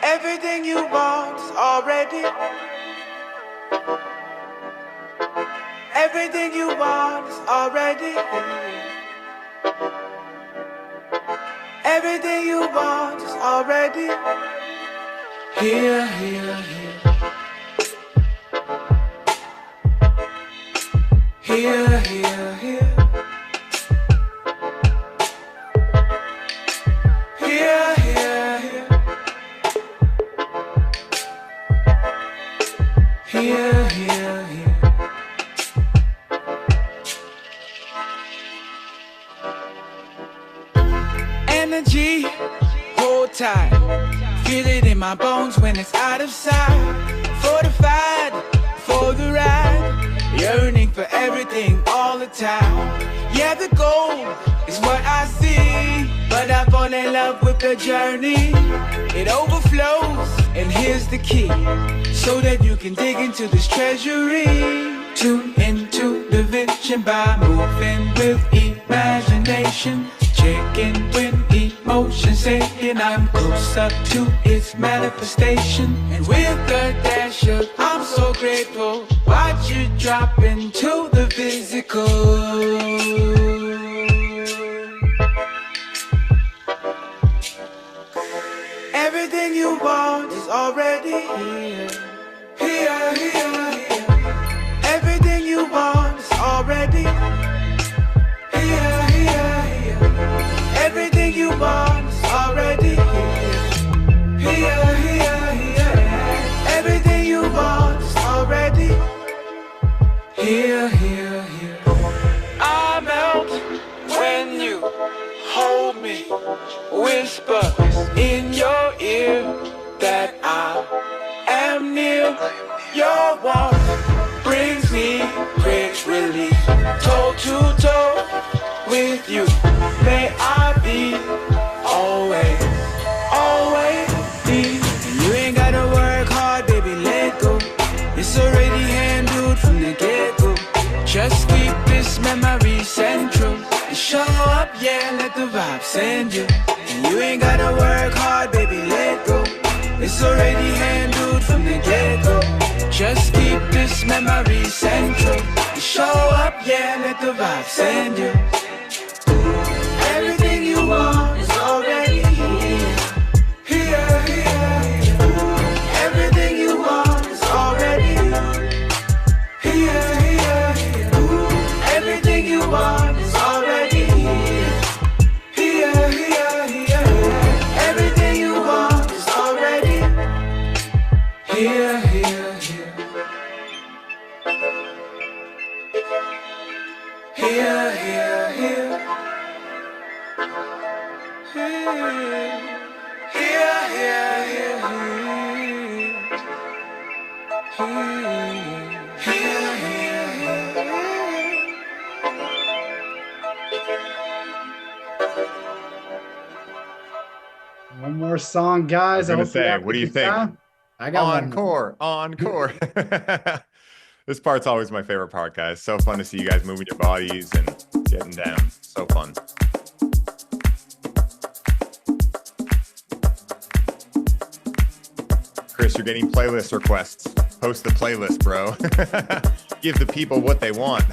Everything you want is already. Everything you want is already here. Everything you want is already here, here, here. Here, here, here. Here, here, here. Here, here, here. Energy, hold tight. Feel it in my bones when it's out of sight. Fortified for the ride. Yearning for everything all the time. Yeah, the goal is what I see, but I fall in love with the journey. It overflows, and here's the key, so that you can dig into this treasury. Tune into the vision by moving with imagination. Checking when emotions saying I'm closer to its manifestation. And with the dash of I'm so grateful, watch you drop into the physical. Everything you want is already here. Here, here, here. Everything you want is already here, here, here. Everything you want is already here. Here, here, here. Everything you want is already here, here, here. I melt when you hold me. Whisper in your ear that I am near. Your warmth brings me great relief. Toe to toe with you, may I be always, always be. And you ain't gotta work hard, baby, let go. It's already handled from the get-go. Just keep this memory central and show up, yeah, let the vibe send you. And you ain't gotta work hard, baby, let go. It's already handled from the get-go. Just keep this memory central and show up, yeah, let the vibe send you. Everything you want is already here. Here, here, here. Everything you want is already here, here, here. Everything you want is already here. Here, here, here. Everything you want is already here, here, here. Here, here, here. Here, here, here, here. Here, here, here. One more song, guys. I was hope gonna say, have a what do you good think? time. I got one more. Encore. This part's always my favorite part, guys. So fun to see you guys moving your bodies and getting down. So fun. Chris, you're getting playlist requests. Post the playlist, bro. Give the people what they want.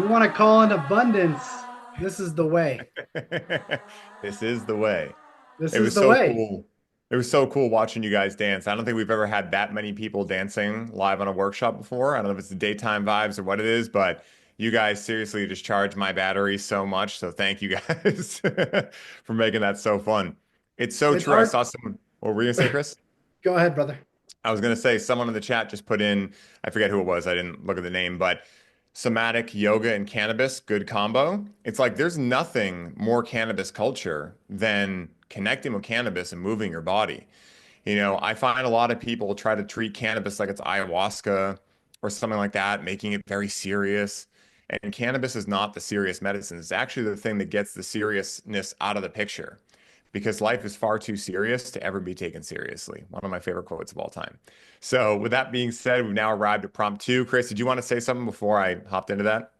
want to call in abundance, this is the way. This is the way. This It is was the so way. cool. It was so cool watching you guys dance. I don't think we've ever had that many people dancing live on a workshop before. I don't know if it's the daytime vibes or what it is, but you guys seriously just charged my battery so much. So thank you guys for making that so fun. It's so It's true. I art. saw someone. What were you gonna say, Chris? Go ahead, brother. I was gonna say someone in the chat just put in, I forget who it was, I didn't look at the name, but somatic yoga and cannabis, good combo. It's like there's nothing more cannabis culture than connecting with cannabis and moving your body. I find a lot of people try to treat cannabis like it's ayahuasca or something like that, making it very serious. And cannabis is not the serious medicine. It's actually the thing that gets the seriousness out of the picture because life is far too serious to ever be taken seriously. One of my favorite quotes of all time. So, with that being said, we've now arrived at prompt two. Chris, did you want to say something before I hopped into that?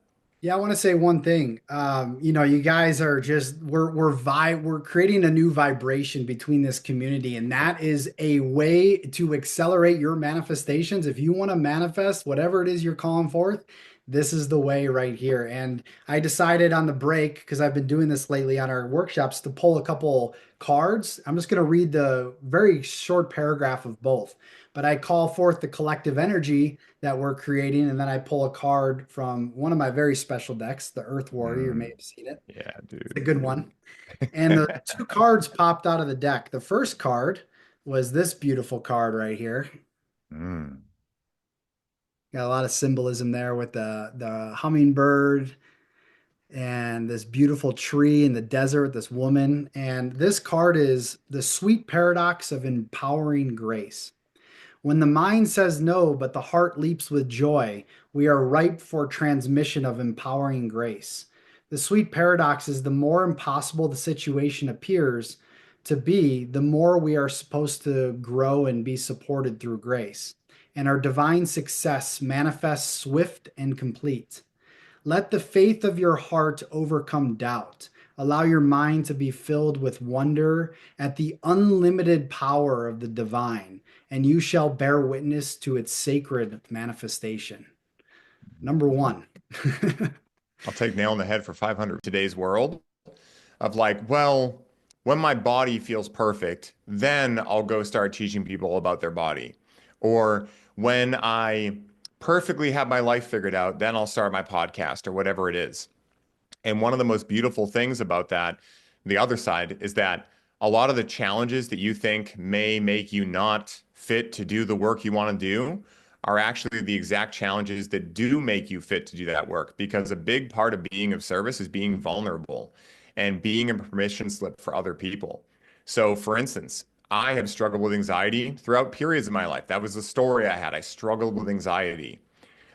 Yeah, I want to say one thing. You guys are just we're creating a new vibration between this community, and that is a way to accelerate your manifestations. If you want to manifest whatever it is you're calling forth, this is the way right here. And I decided on the break, because I've been doing this lately on our workshops, to pull a couple cards. I'm just going to read the very short paragraph of both, but I call forth the collective energy that we're creating. And then I pull a card from one of my very special decks, the Earth Warrior. You may Mm, have seen it. yeah, It's a dude. good one. And the two cards popped out of the deck. The first card was this beautiful card right here. Mm. Got a lot of symbolism there with the hummingbird and this beautiful tree in the desert, this woman. And this card is the sweet paradox of empowering grace. When the mind says no, but the heart leaps with joy, we are ripe for transmission of empowering grace. The sweet paradox is the more impossible the situation appears to be, the more we are supposed to grow and be supported through grace. And our divine success manifests swift and complete. Let the faith of your heart overcome doubt. Allow your mind to be filled with wonder at the unlimited power of the divine, and you shall bear witness to its sacred manifestation. Number one. I'll take nail on the head for 500 today's world of like, well, when my body feels perfect, then I'll go start teaching people about their body. Or when I perfectly have my life figured out, then I'll start my podcast or whatever it is. And one of the most beautiful things about that, the other side, is that a lot of the challenges that you think may make you not fit to do the work you want to do are actually the exact challenges that do make you fit to do that work. Because a big part of being of service is being vulnerable and being a permission slip for other people. So, for instance, I have struggled with anxiety throughout periods of my life. That was the story I had. I struggled with anxiety.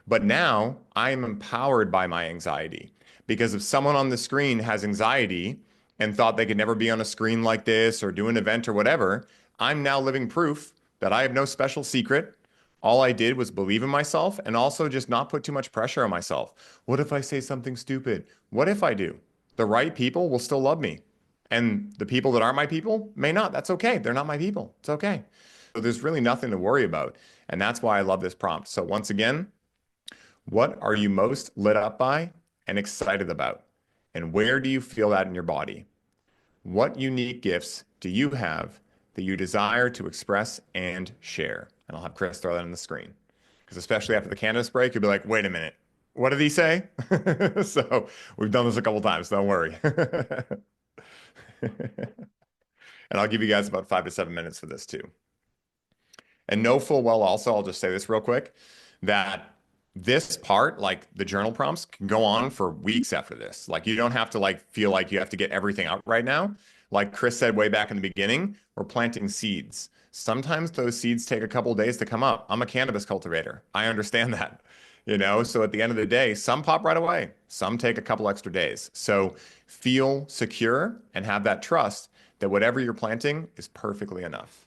But now I am empowered by my anxiety because if someone on the screen has anxiety and thought they could never be on a screen like this or do an event or whatever, I'm now living proof that I have no special secret. All I did was believe in myself and also just not put too much pressure on myself. What if I say something stupid? What if I do? The right people will still love me. And the people that aren't my people may not. That's okay. They're not my people. It's okay. So there's really nothing to worry about. And that's why I love this prompt. So once again, what are you most lit up by and excited about? And where do you feel that in your body? What unique gifts do you have that you desire to express and share? And I'll have Chris throw that on the screen. Because especially after the cannabis break, you'll be like, wait a minute, what did he say? So we've done this a couple times, don't worry. And I'll give you guys about 5 to 7 minutes for this too. And know full well also, I'll just say this real quick, that this part, like the journal prompts, can go on for weeks after this. Like you don't have to like feel like you have to get everything out right now. Like Chris said way back in the beginning, we're planting seeds. Sometimes those seeds take a couple of days to come up. I'm a cannabis cultivator. I understand that, so at the end of the day, some pop right away. Some take a couple extra days. So feel secure and have that trust that whatever you're planting is perfectly enough.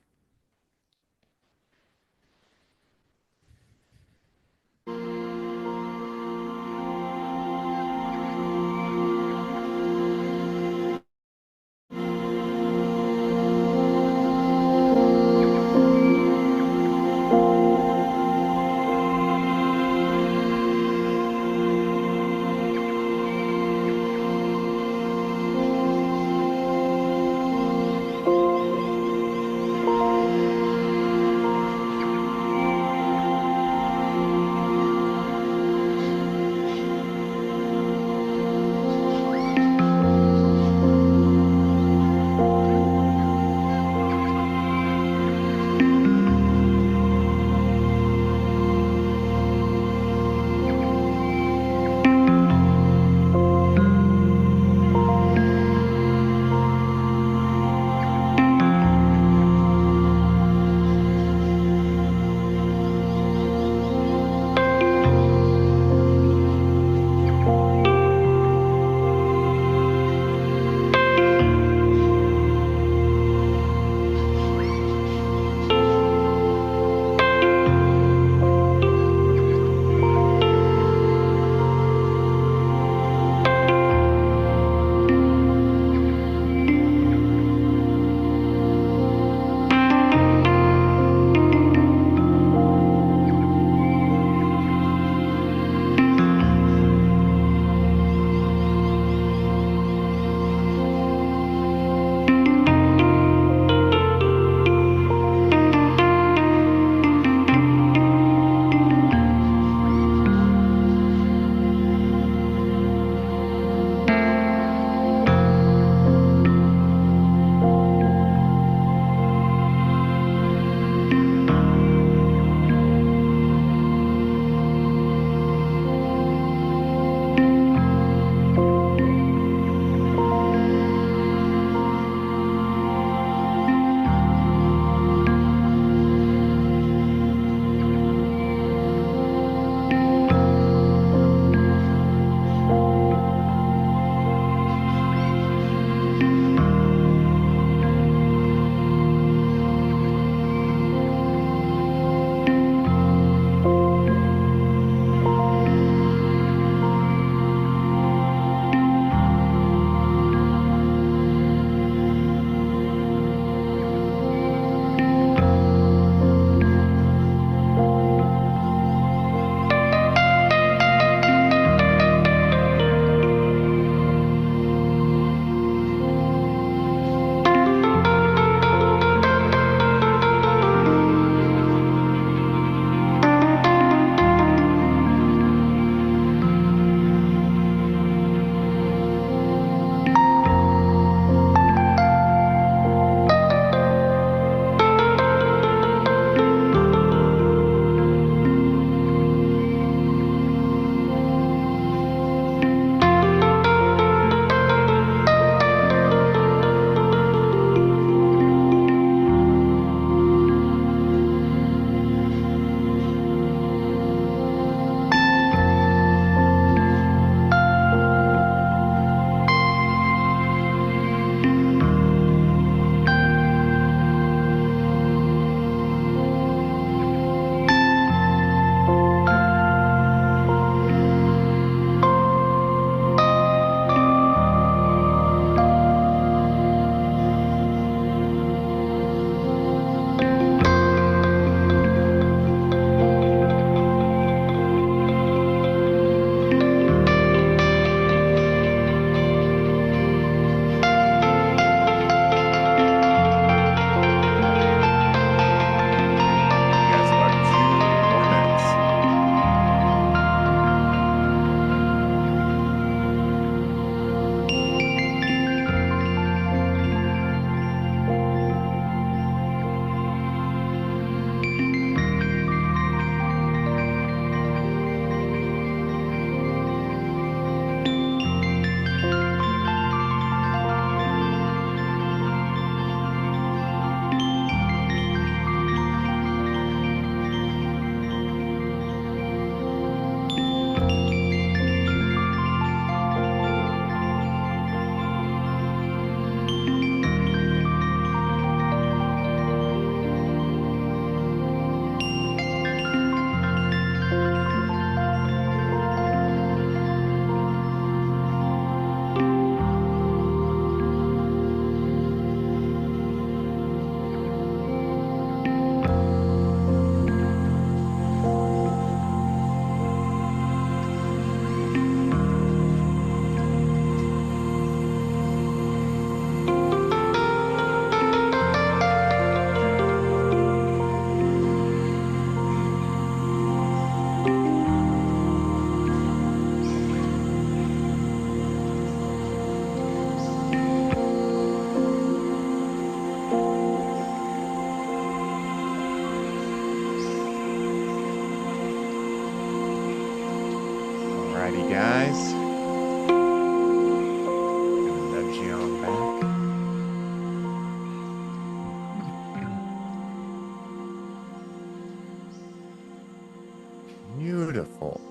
Beautiful.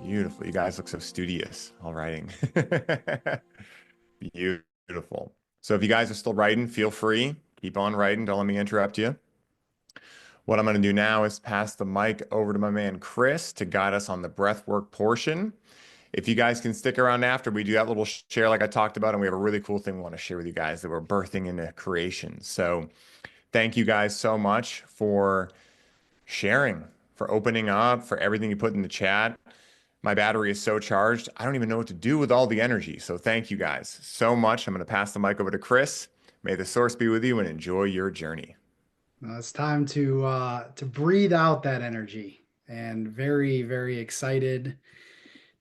Beautiful. You guys look so studious while writing. Beautiful. So if you guys are still writing, feel free. Keep on writing. Don't let me interrupt you. What I'm going to do now is pass the mic over to my man Chris to guide us on the breathwork portion. If you guys can stick around after, we do that little share like I talked about, and we have a really cool thing we want to share with you guys that we're birthing into creation. So thank you guys so much for sharing, for opening up, for everything you put in the chat. My battery is so charged, I don't even know what to do with all the energy. So thank you guys so much. I'm going to pass the mic over to Chris. May the source be with you and enjoy your journey. It's time to breathe out that energy, and very, very excited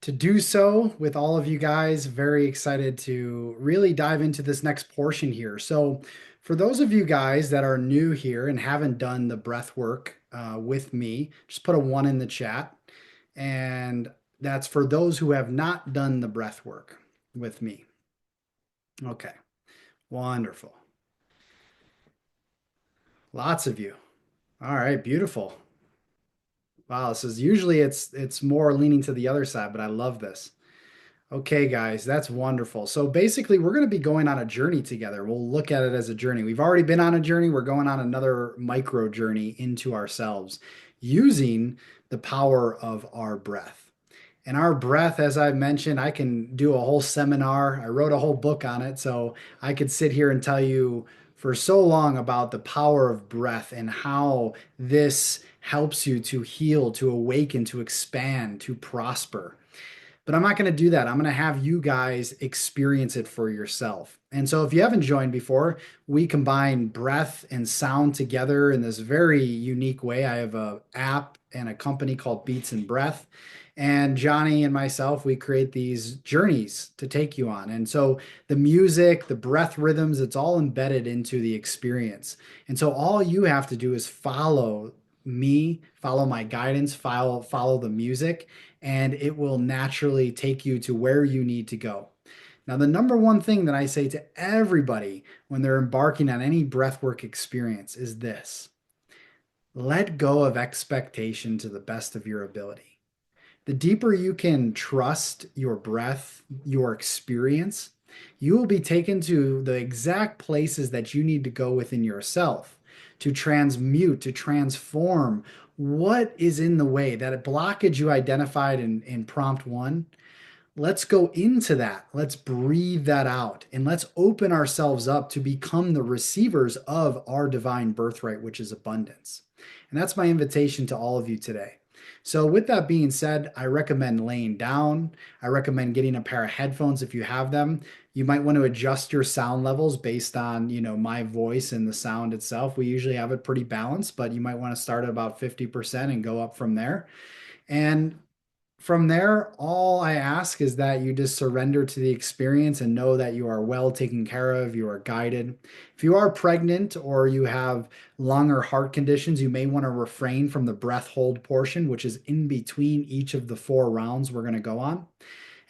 to do so with all of you guys. Very excited to really dive into this next portion here. So, for those of you guys that are new here and haven't done the breath work with me, just put a one in the chat. And that's for those who have not done the breath work with me. Okay, wonderful. Lots of you. All right, beautiful. Wow, this is usually it's more leaning to the other side, but I love this. Okay, guys, that's wonderful. So basically, we're going to be going on a journey together. We'll look at it as a journey. We've already been on a journey. We're going on another micro journey into ourselves using the power of our breath. And our breath, as I mentioned, I can do a whole seminar. I wrote a whole book on it. So I could sit here and tell you for so long about the power of breath and how this helps you to heal, to awaken, to expand, to prosper. But I'm not going to do that. I'm going to have you guys experience it for yourself. And so, if you haven't joined before, we combine breath and sound together in this very unique way. I have an app and a company called Beats and Breath. And Johnny and myself, we create these journeys to take you on. And so, the music, the breath rhythms, it's all embedded into the experience. And so, all you have to do is follow me, follow my guidance, follow the music, and it will naturally take you to where you need to go. Now, the number one thing that I say to everybody when they're embarking on any breathwork experience is this: let go of expectation to the best of your ability. The deeper you can trust your breath, your experience, you will be taken to the exact places that you need to go within yourself to transmute, to transform what is in the way, that blockage you identified in prompt one. Let's go into that. Let's breathe that out and let's open ourselves up to become the receivers of our divine birthright, which is abundance. And that's my invitation to all of you today. So, with that being said, I recommend laying down. I recommend getting a pair of headphones if you have them. You might want to adjust your sound levels based on, my voice and the sound itself. We usually have it pretty balanced, but you might want to start at about 50% and go up from there. And from there, all I ask is that you just surrender to the experience and know that you are well taken care of, you are guided. If you are pregnant or you have lung or heart conditions, you may want to refrain from the breath hold portion, which is in between each of the 4 rounds we're going to go on.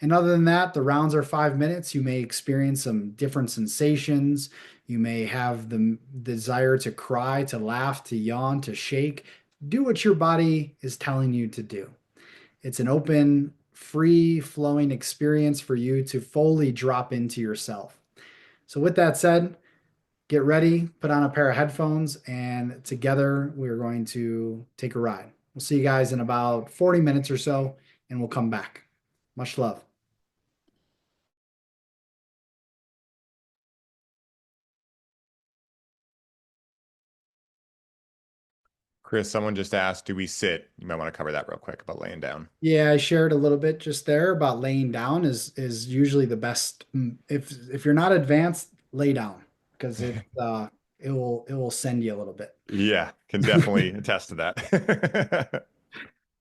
And other than that, the rounds are 5 minutes. You may experience some different sensations. You may have the desire to cry, to laugh, to yawn, to shake. Do what your body is telling you to do. It's an open, free flowing experience for you to fully drop into yourself. So, with that said, get ready, put on a pair of headphones, and together we're going to take a ride. We'll see you guys in about 40 minutes or so, and we'll come back. Much love. Chris, someone just asked, do we sit? You might want to cover that real quick about laying down. Yeah, I shared a little bit just there about laying down is usually the best. If you're not advanced, lay down because it will send you a little bit. Yeah, can definitely attest to that.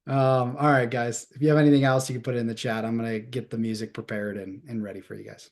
All right, guys. If you have anything else, you can put it in the chat. I'm gonna get the music prepared and ready for you guys.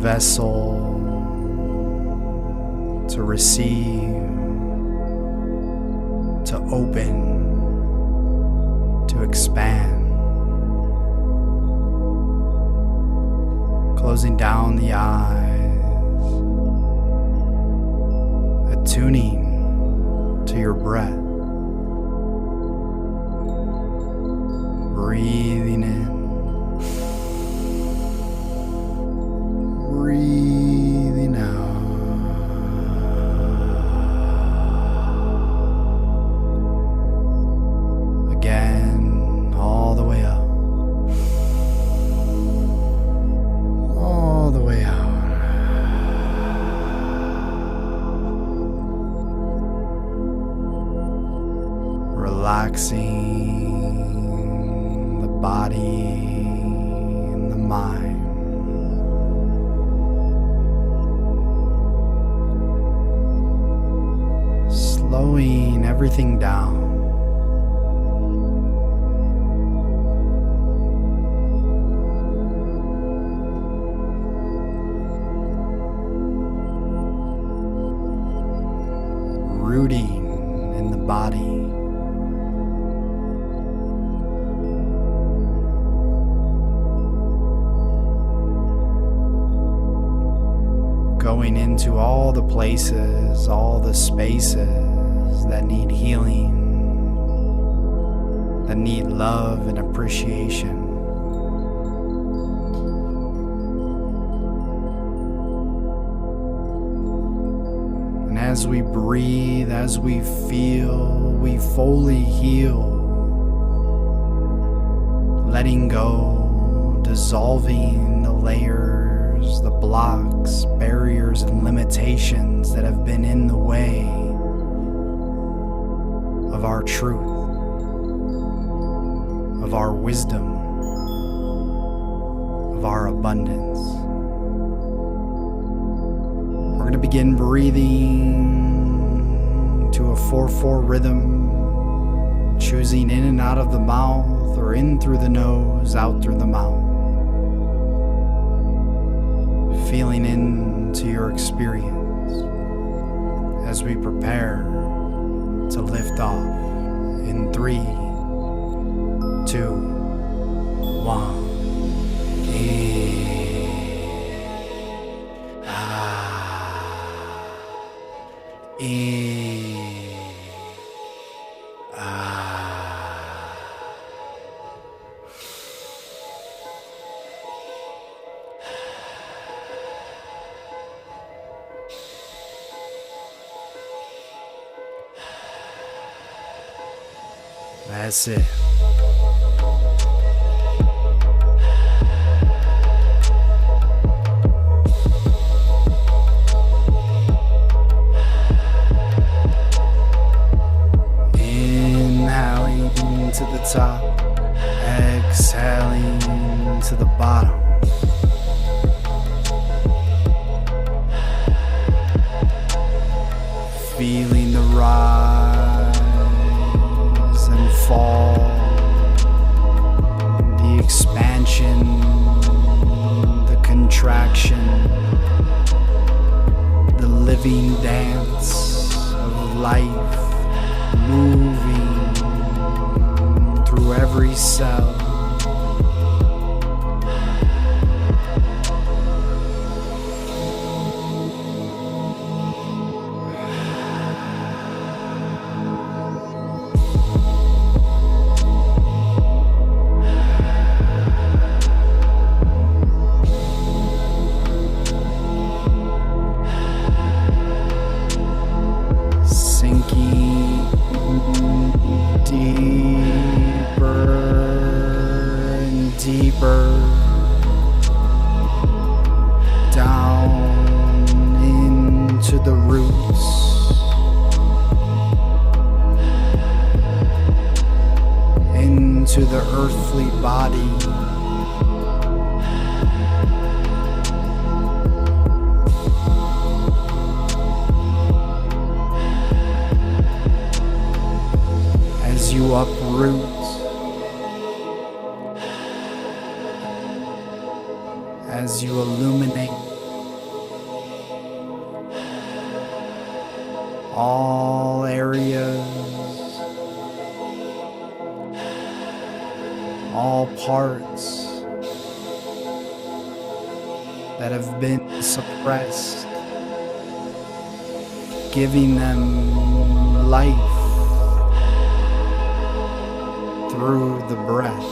vessel to receive, to open, to expand. Closing down the eyes, attuning to your breath. Breathing in, breathing out. Again, all the way up, all the way out. Relaxing the body and the mind. Slowing everything down. Rooting in the body. Going into all the places, all the spaces that need healing, that need love and appreciation. And as we breathe, as we feel, we fully heal, letting go, dissolving the layers, the blocks, barriers, and limitations that have been in the way of our truth, of our wisdom, of our abundance. We're going to begin breathing to a 4/4 rhythm, choosing in and out of the mouth or in through the nose, out through the mouth. Feeling into your experience as we prepare to lift off in 3, 2, 1. That's it. Inhaling to the top, exhaling to the bottom. Feeling the rise and fall, the expansion, the contraction, the living dance of life moving through every cell. Deeper down into the roots, into the earthly body, as you uproot, as you illuminate, all areas, all parts that have been suppressed, giving them life through the breath.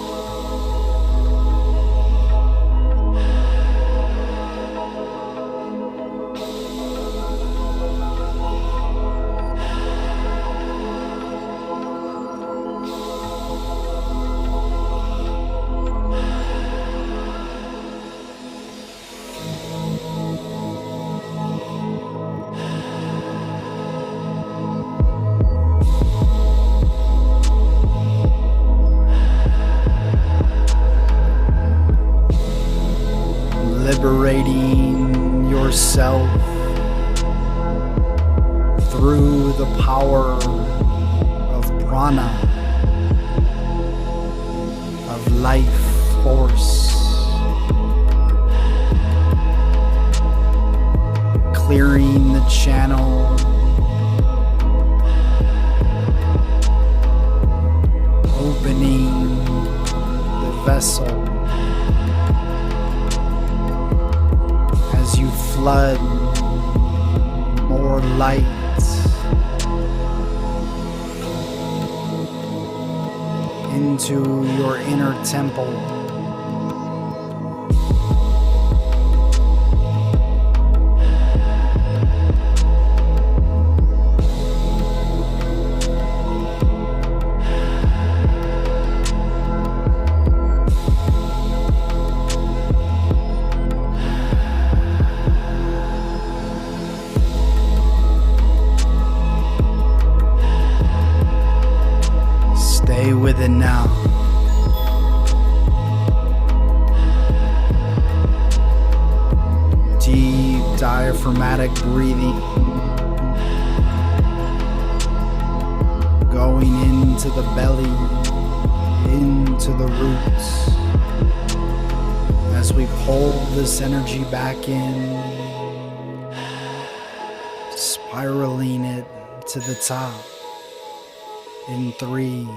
Liberating yourself through the power of prana, of life force, clearing the channel, opening the vessel as you flood more light into your inner temple. Stay with it now. Deep diaphragmatic breathing, going into the belly, into the roots, as we pull this energy back in, spiraling it to the top. In 3,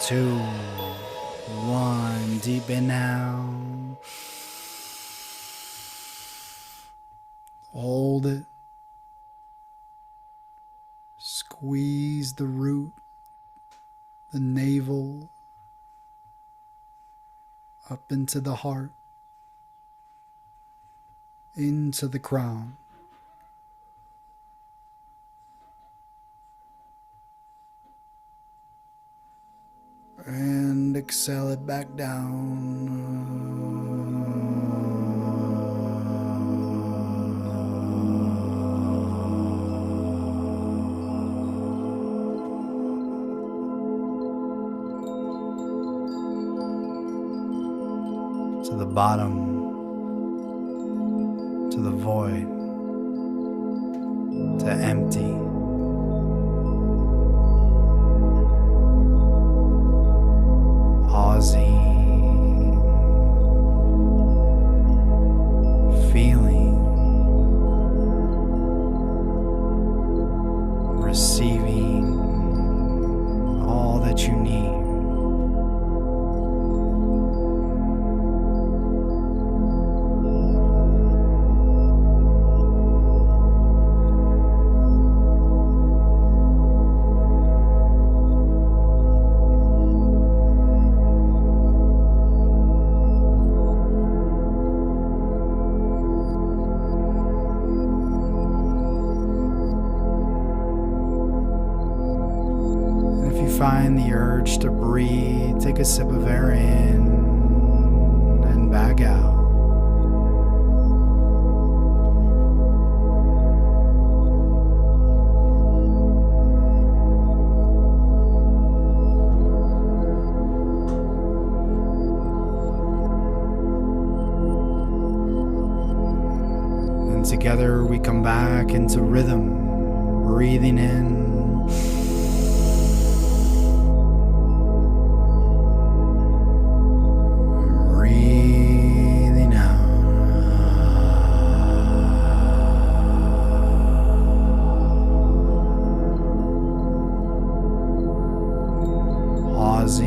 2, 1, deep inhale. Hold it. Squeeze the root, the navel, up into the heart, into the crown. And exhale it back down to the bottom, to the void, to empty. Pausing, feeling, receiving all that you need. Find the urge to breathe, take a sip of air in and back out. And together we come back into rhythm, breathing in.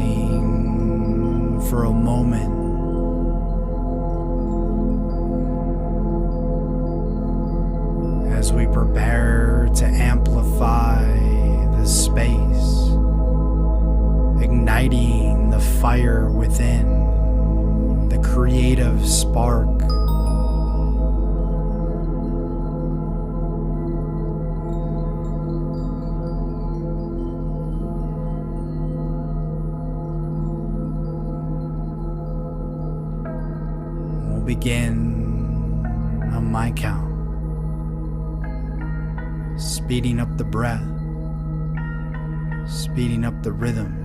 pausing for a moment. As we prepare to amplify the space, igniting the fire within, the creative spark. We'll begin on my count, speeding up the breath, speeding up the rhythm,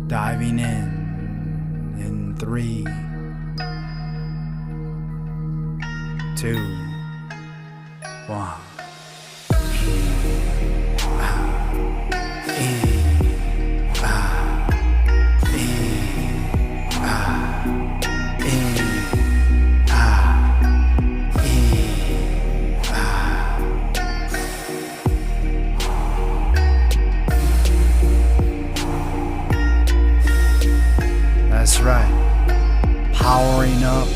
diving in 3, 2, 1. That's right. Powering up,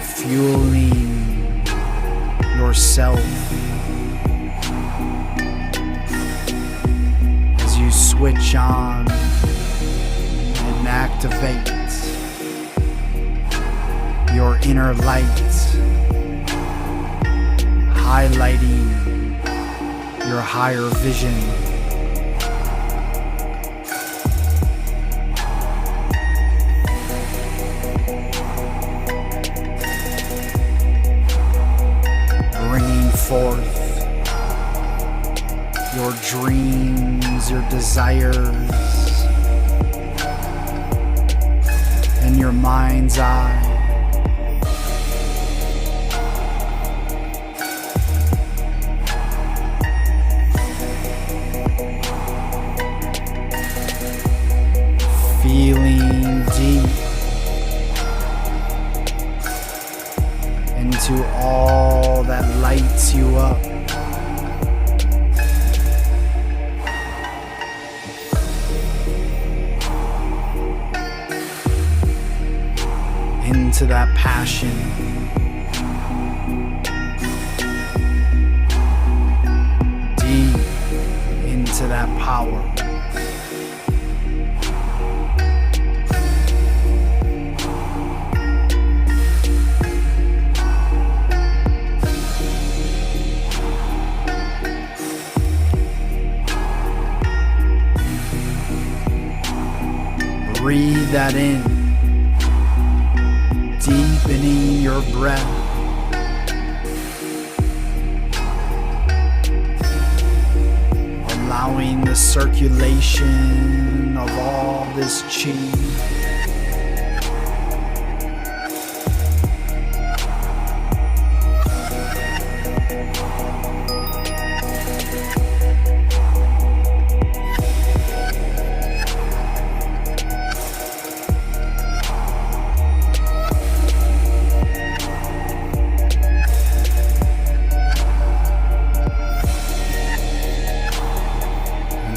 fueling yourself as you switch on and activate your inner light, highlighting your higher vision. Forth your dreams, your desires, in your mind's eye. Feeling deep into all that lights you up. Into that passion. Deep into that power. Breathe that in, deepening your breath. Allowing the circulation of all this chi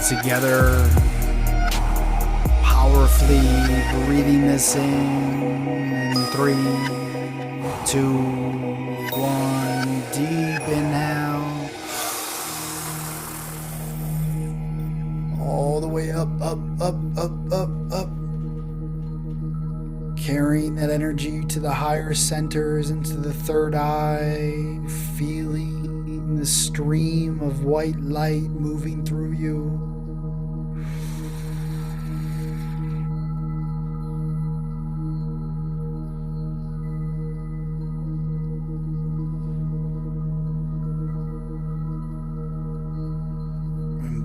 together, powerfully breathing this in 3, 2, 1, deep inhale, all the way up, up, up, up, up, up, carrying that energy to the higher centers, into the third eye, feeling the stream of white light moving through you.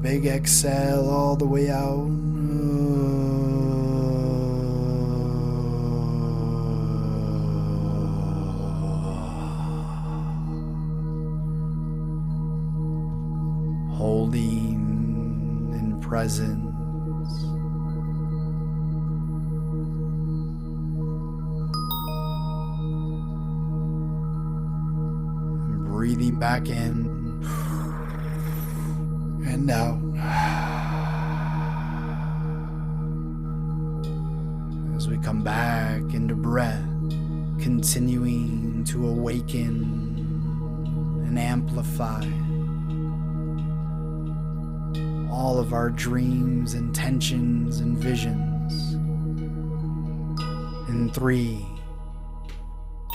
Big exhale all the way out. Holding in presence. And breathing back in and out. we come back into breath, continuing to awaken and amplify all of our dreams, intentions, and visions. In 3,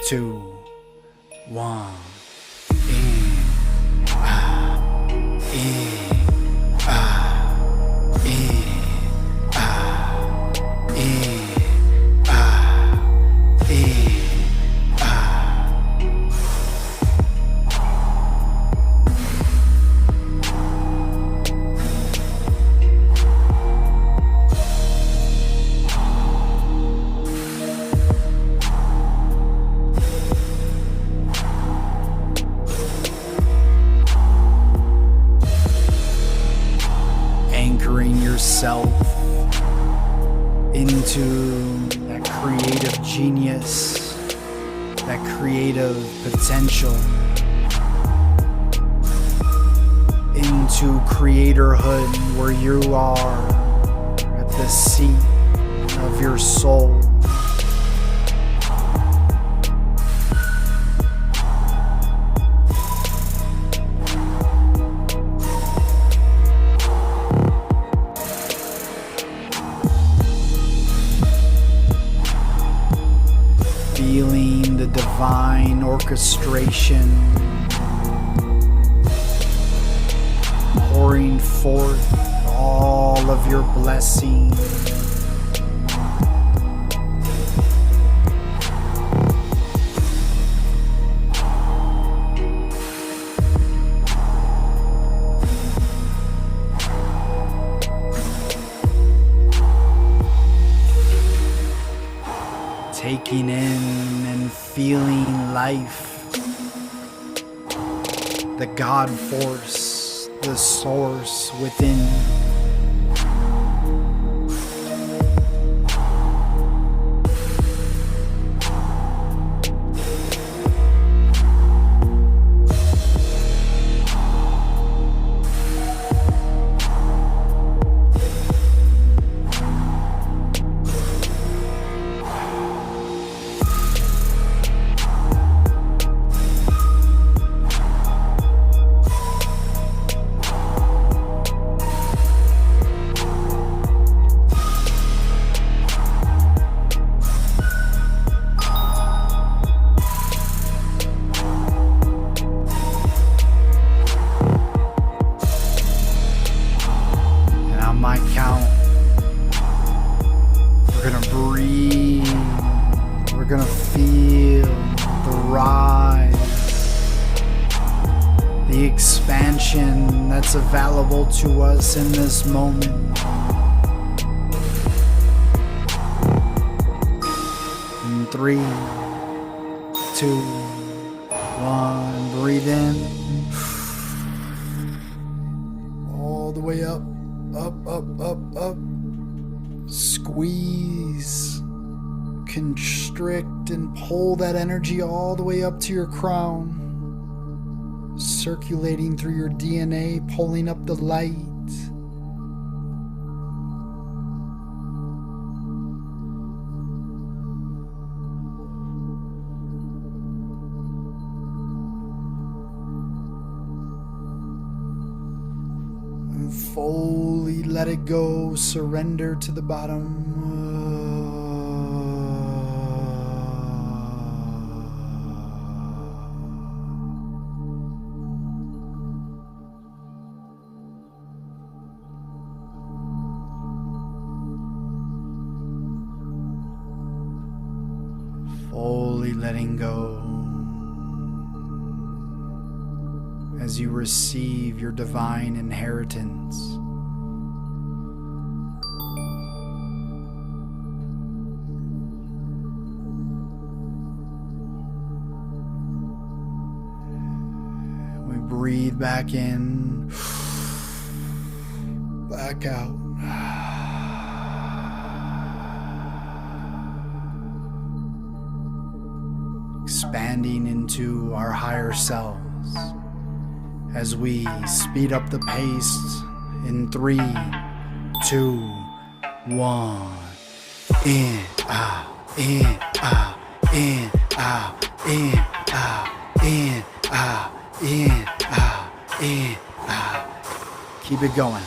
2, 1. In, ah, in. Anchoring yourself into that creative genius, that creative potential, into creatorhood where you are at the seat of your soul. Feeling the divine orchestration pouring forth all of your blessings. Taking in and feeling life, the God force, the source within. My count, we're gonna breathe, we're gonna feel the rise, the expansion that's available to us in this moment. In 3, 2, 1, breathe in, all the way up. Up, up, up, up. Squeeze, constrict, and pull that energy all the way up to your crown, circulating through your DNA, pulling up the light. Fully let it go, surrender to the bottom. Fully letting go as you receive your divine inheritance. We breathe back in, back out. Expanding into our higher selves as we speed up the pace in 3, 2, 1. In, out, in, out, in, out, in, out, in, out, in, out, in, out. Keep it going.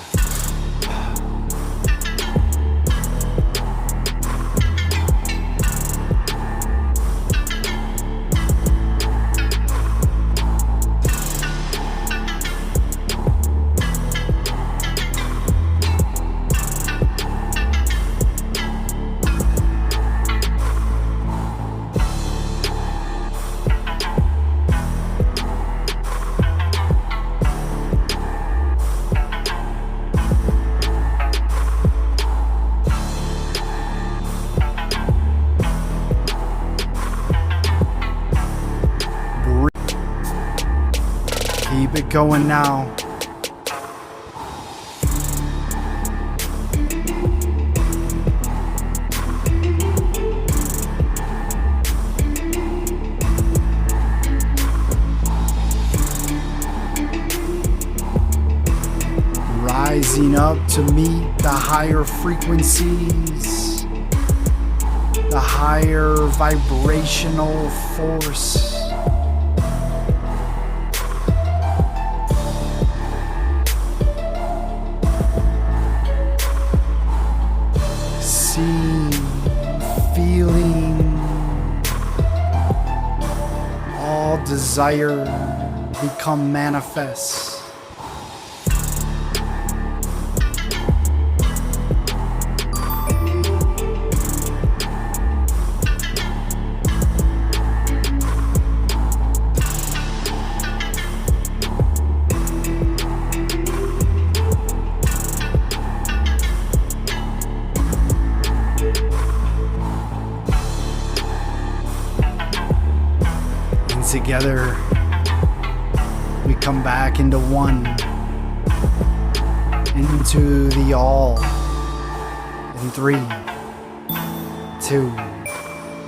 Keep it going now. Rising up to meet the higher frequencies, the higher vibrational force. Seeing, feeling all desire become manifest. Together, we come back into one, into the all. In 3, 2,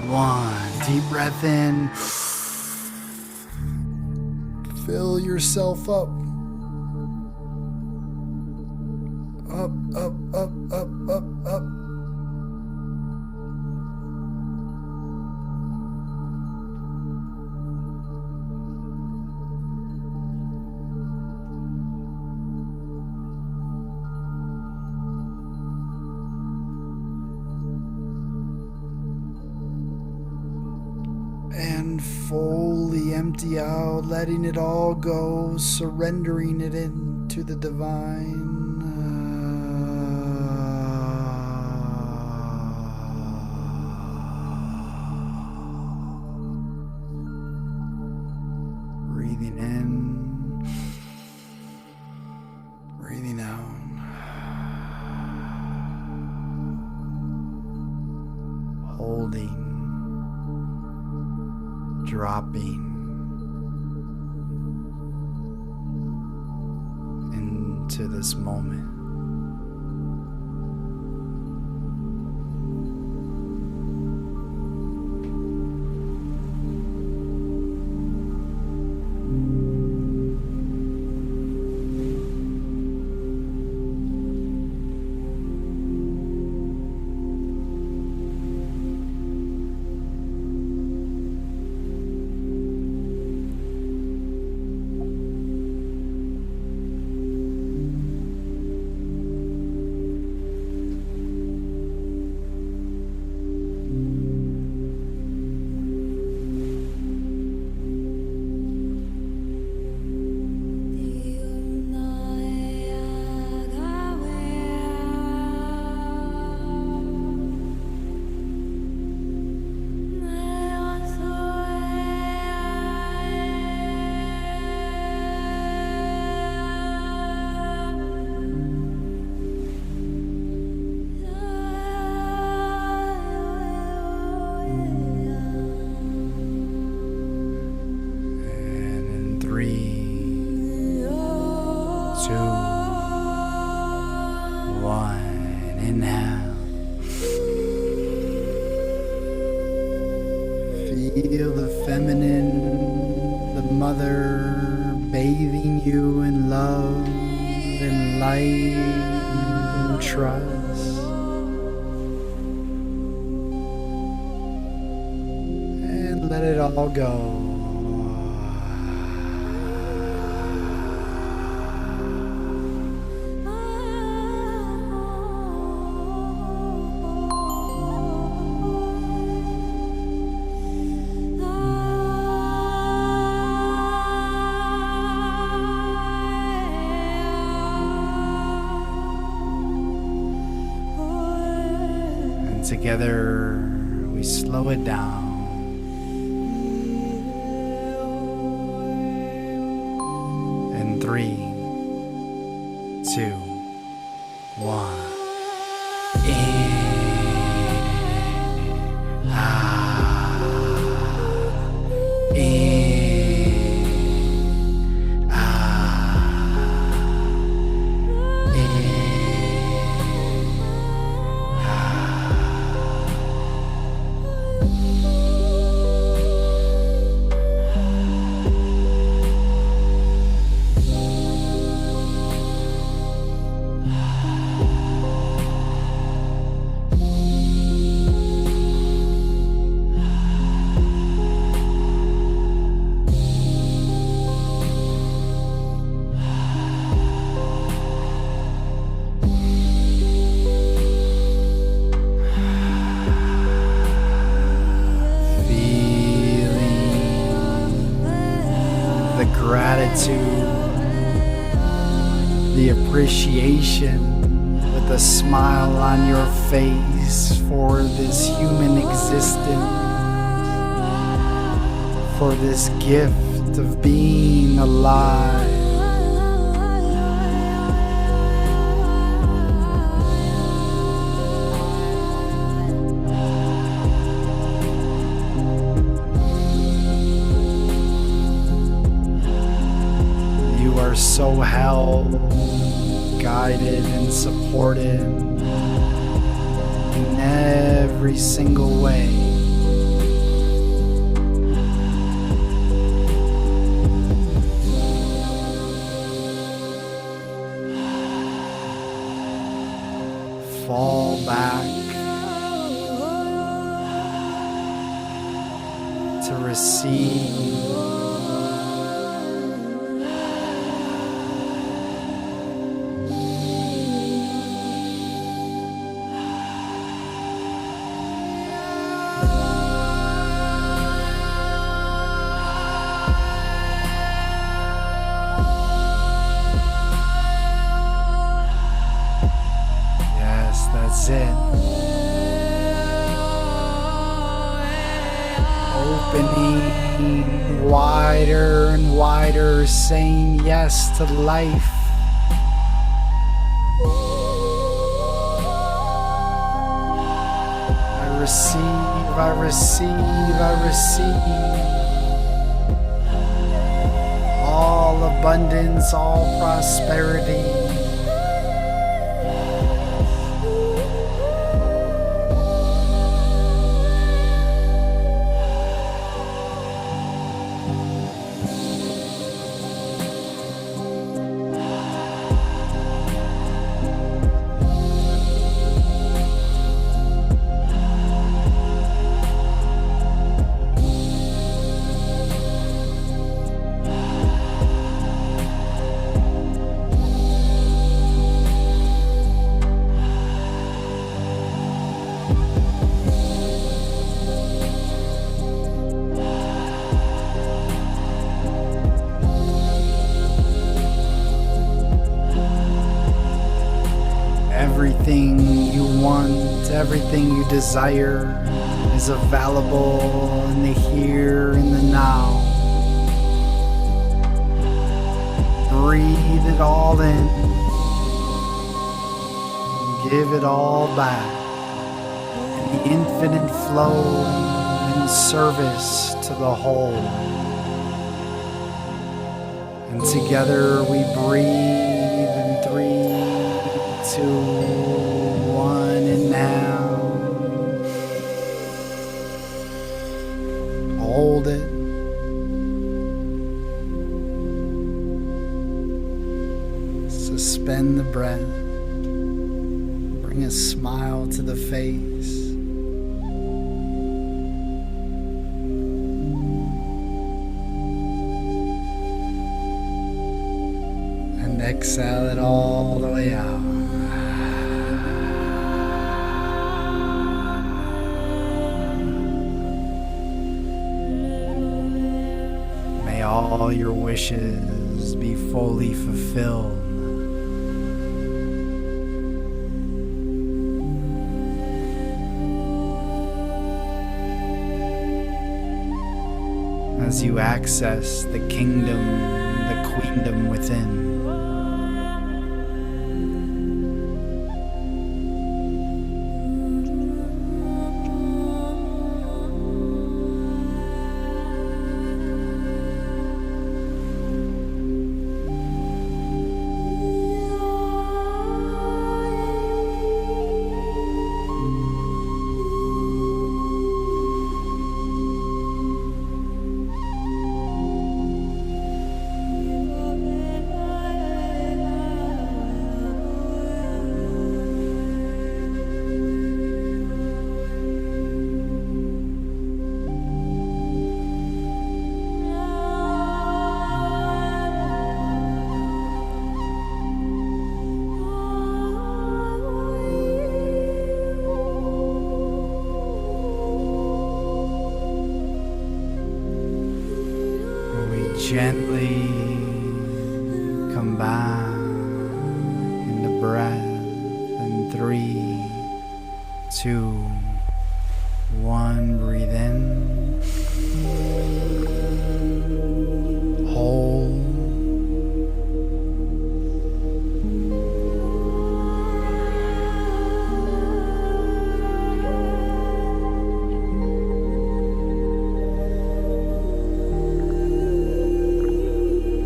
1. Deep breath in. Fill yourself up. Up, up, up, up, up, up. And fully empty out, letting it all go, surrendering it into the divine. Breathing in, breathing out. Holding. Dropping into this moment. Feel the feminine, the mother bathing you in love and light and trust. all go. And together we slow it down. In 3, 2, 1. In, out, in, out, in, the gratitude, the appreciation with a smile on your face for this human existence, for this gift of being alive. You are so held, guided, and supported in every single way. Fall back to receive. Yes, that's it. Opening wider and wider, saying yes to life. I receive, I receive, I receive. All abundance, all prosperity. Everything you want, everything you desire is available in the here and the now. Breathe it all in. Give it all back. In the infinite flow and service to the whole. And together we breathe in 3, 2, 1, and now hold it. Suspend the breath. Bring a smile to the face. all the way out. May all your wishes be fully fulfilled. As you access the kingdom, the queendom within. Gently come back into breath in 3, 2, 1. Breathe in, hold,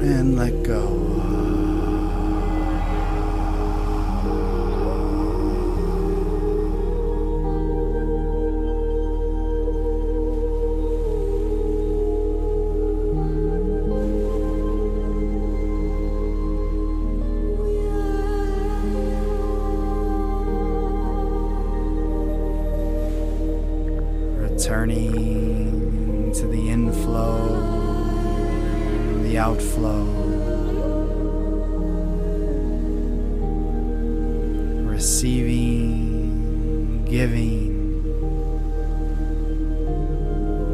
and let go. Returning to the inflow, the outflow, receiving, giving,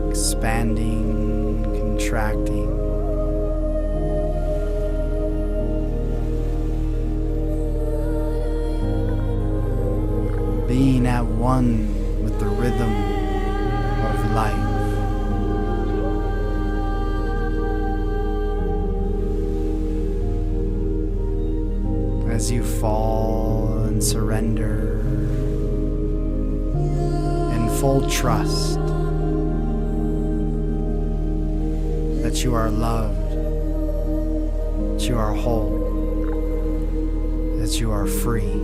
expanding, contracting. Being at one with the rhythm of life. As you fall and surrender in full trust that you are loved, that you are whole, that you are free.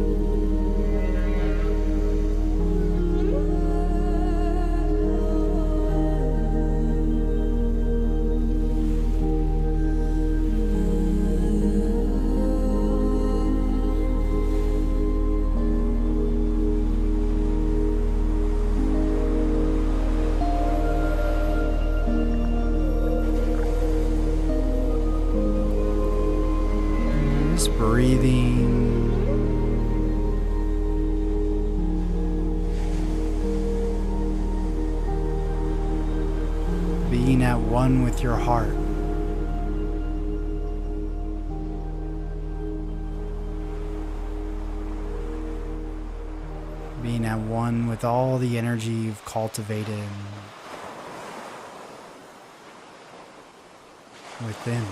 Breathing, being at one with your heart, being at one with all the energy you've cultivated within.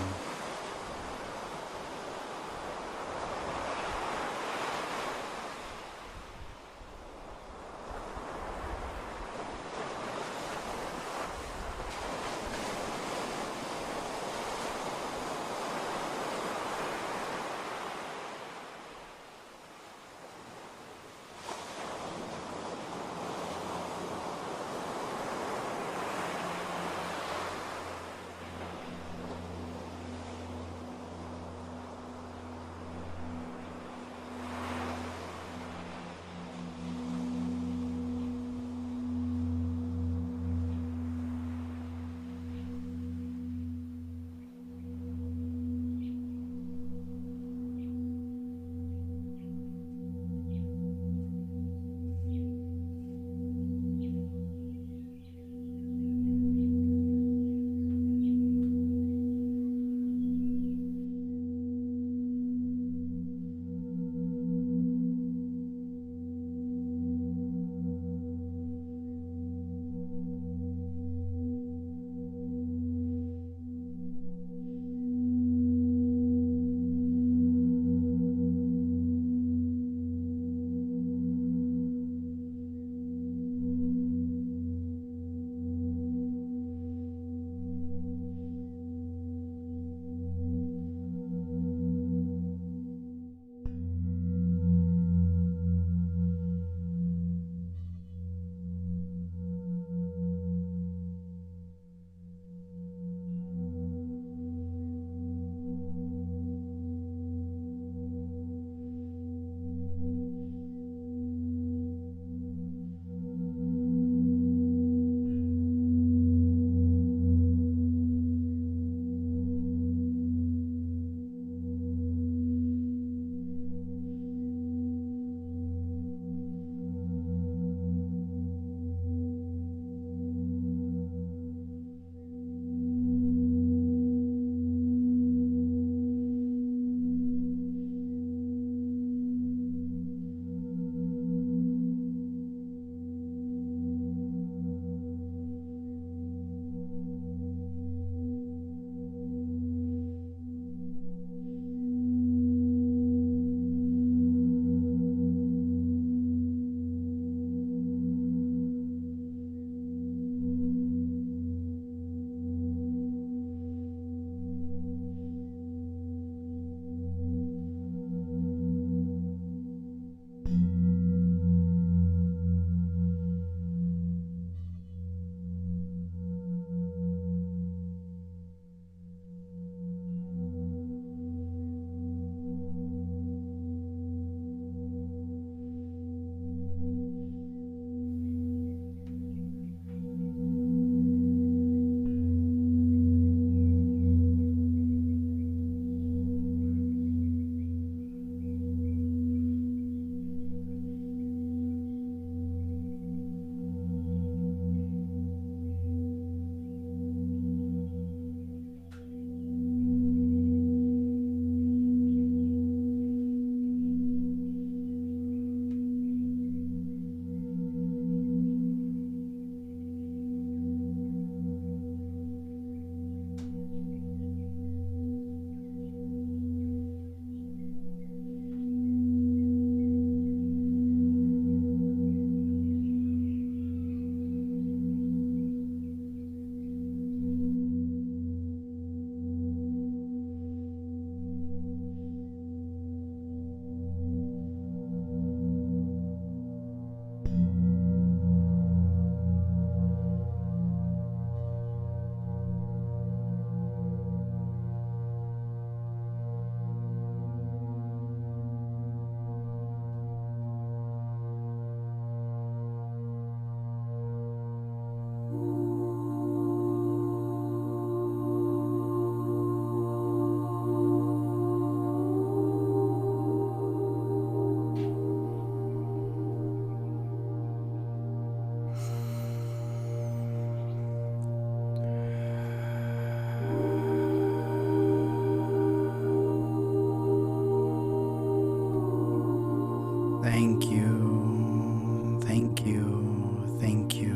Thank you. Thank you. Thank you.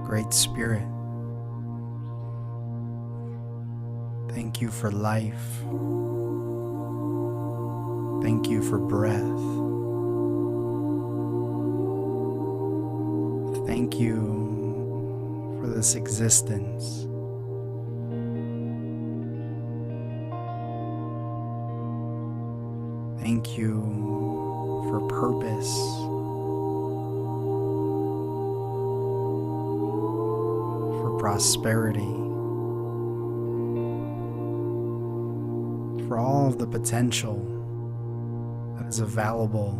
Great Spirit. Thank you for life. Thank you for breath. Thank you for this existence. Thank you for purpose. For prosperity. For all of the potential that is available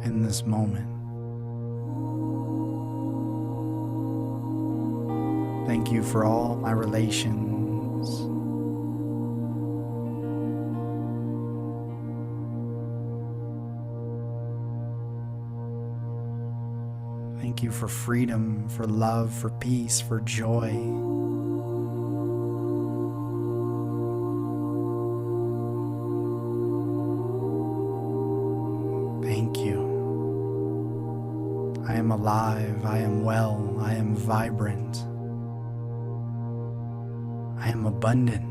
in this moment. Thank you for all my relations. Thank you for freedom, for love, for peace, for joy. Thank you. I am alive, I am well, I am vibrant. I am abundant.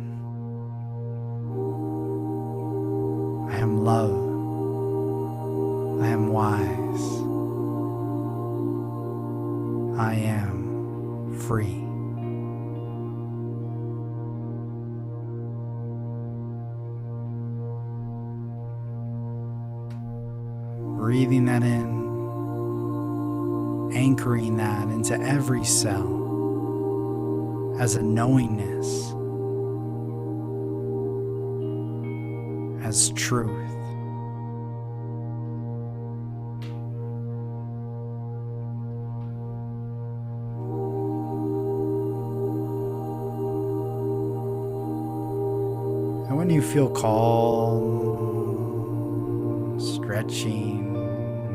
I am love. I am wise. I am free. Breathing that in, anchoring that into every cell as a knowingness, as truth. And when you feel calm, stretching,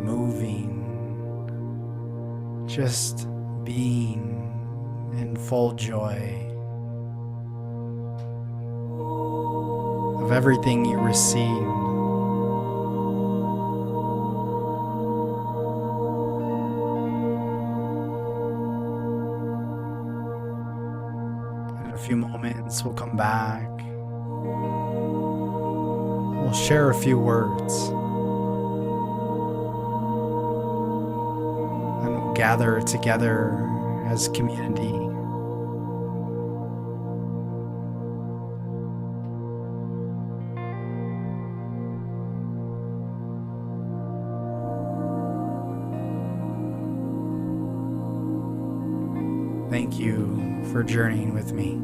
moving, just being in full joy of everything you received. In a few moments, we'll come back. We'll share a few words. And we'll gather together as community. Thank you for journeying with me.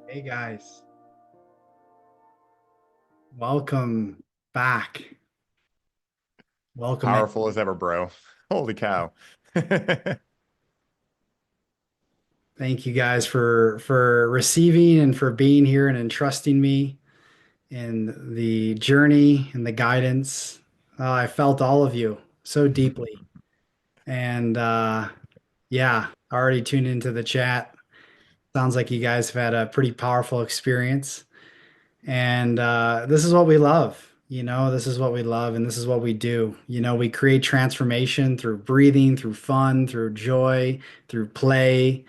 Hey guys, welcome back. Welcome. Powerful as ever, bro. Holy cow. Thank you guys for receiving and for being here and entrusting me in the journey and the guidance. I felt all of you so deeply. And yeah, already tuned into the chat. Sounds like you guys have had a pretty powerful experience. And this is what we love. This is what we love and this is what we do. We create transformation through breathing, through fun, through joy, through play.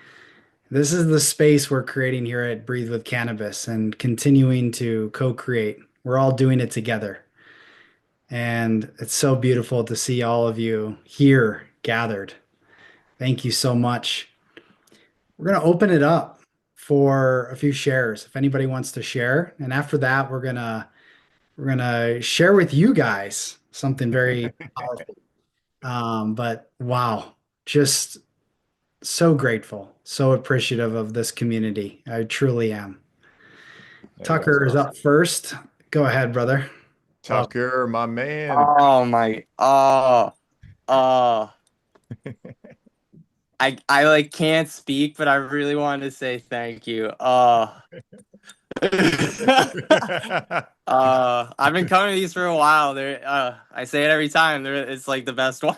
This is the space we're creating here at Breathe with Cannabis and continuing to co-create. We're all doing it together. And it's so beautiful to see all of you here gathered. Thank you so much. We're going to open it up for a few shares if anybody wants to share. And after that, we're gonna share with you guys something very powerful. But wow, just so grateful, so appreciative of this community. I truly am. There you go. Tucker is up first. Go ahead, brother. Love. Tucker, my man. Oh my, uh, I like can't speak, but I really wanted to say thank you. I've been coming to these for a while. I say it every time. It's like the best one.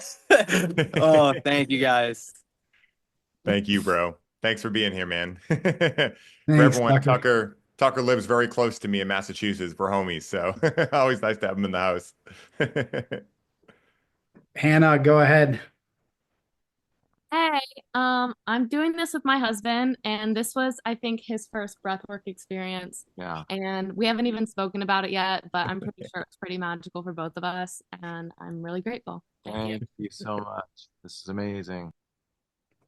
Oh, thank you guys. Thank you, bro. Thanks for being here, man. For Thanks, everyone, Tucker. Tucker lives very close to me in Massachusetts. We're homies, so always nice to have him in the house. Hannah, go ahead. Hey, I'm doing this with my husband, and this was, I think, his first breathwork experience. Yeah. And we haven't even spoken about it yet, but I'm pretty sure it's pretty magical for both of us, and I'm really grateful. Thank you so much. This is amazing.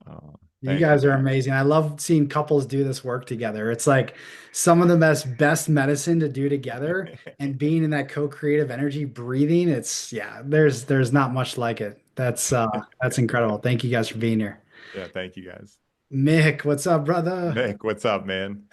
Oh, You thank guys are man. amazing. I love seeing couples do this work together. It's like some of the best medicine to do together, and being in that co-creative energy, breathing. It's yeah, there's not much like it. That's incredible. Thank you guys for being here. Yeah, thank you guys. Mick, what's up, brother? Nick, what's up, man?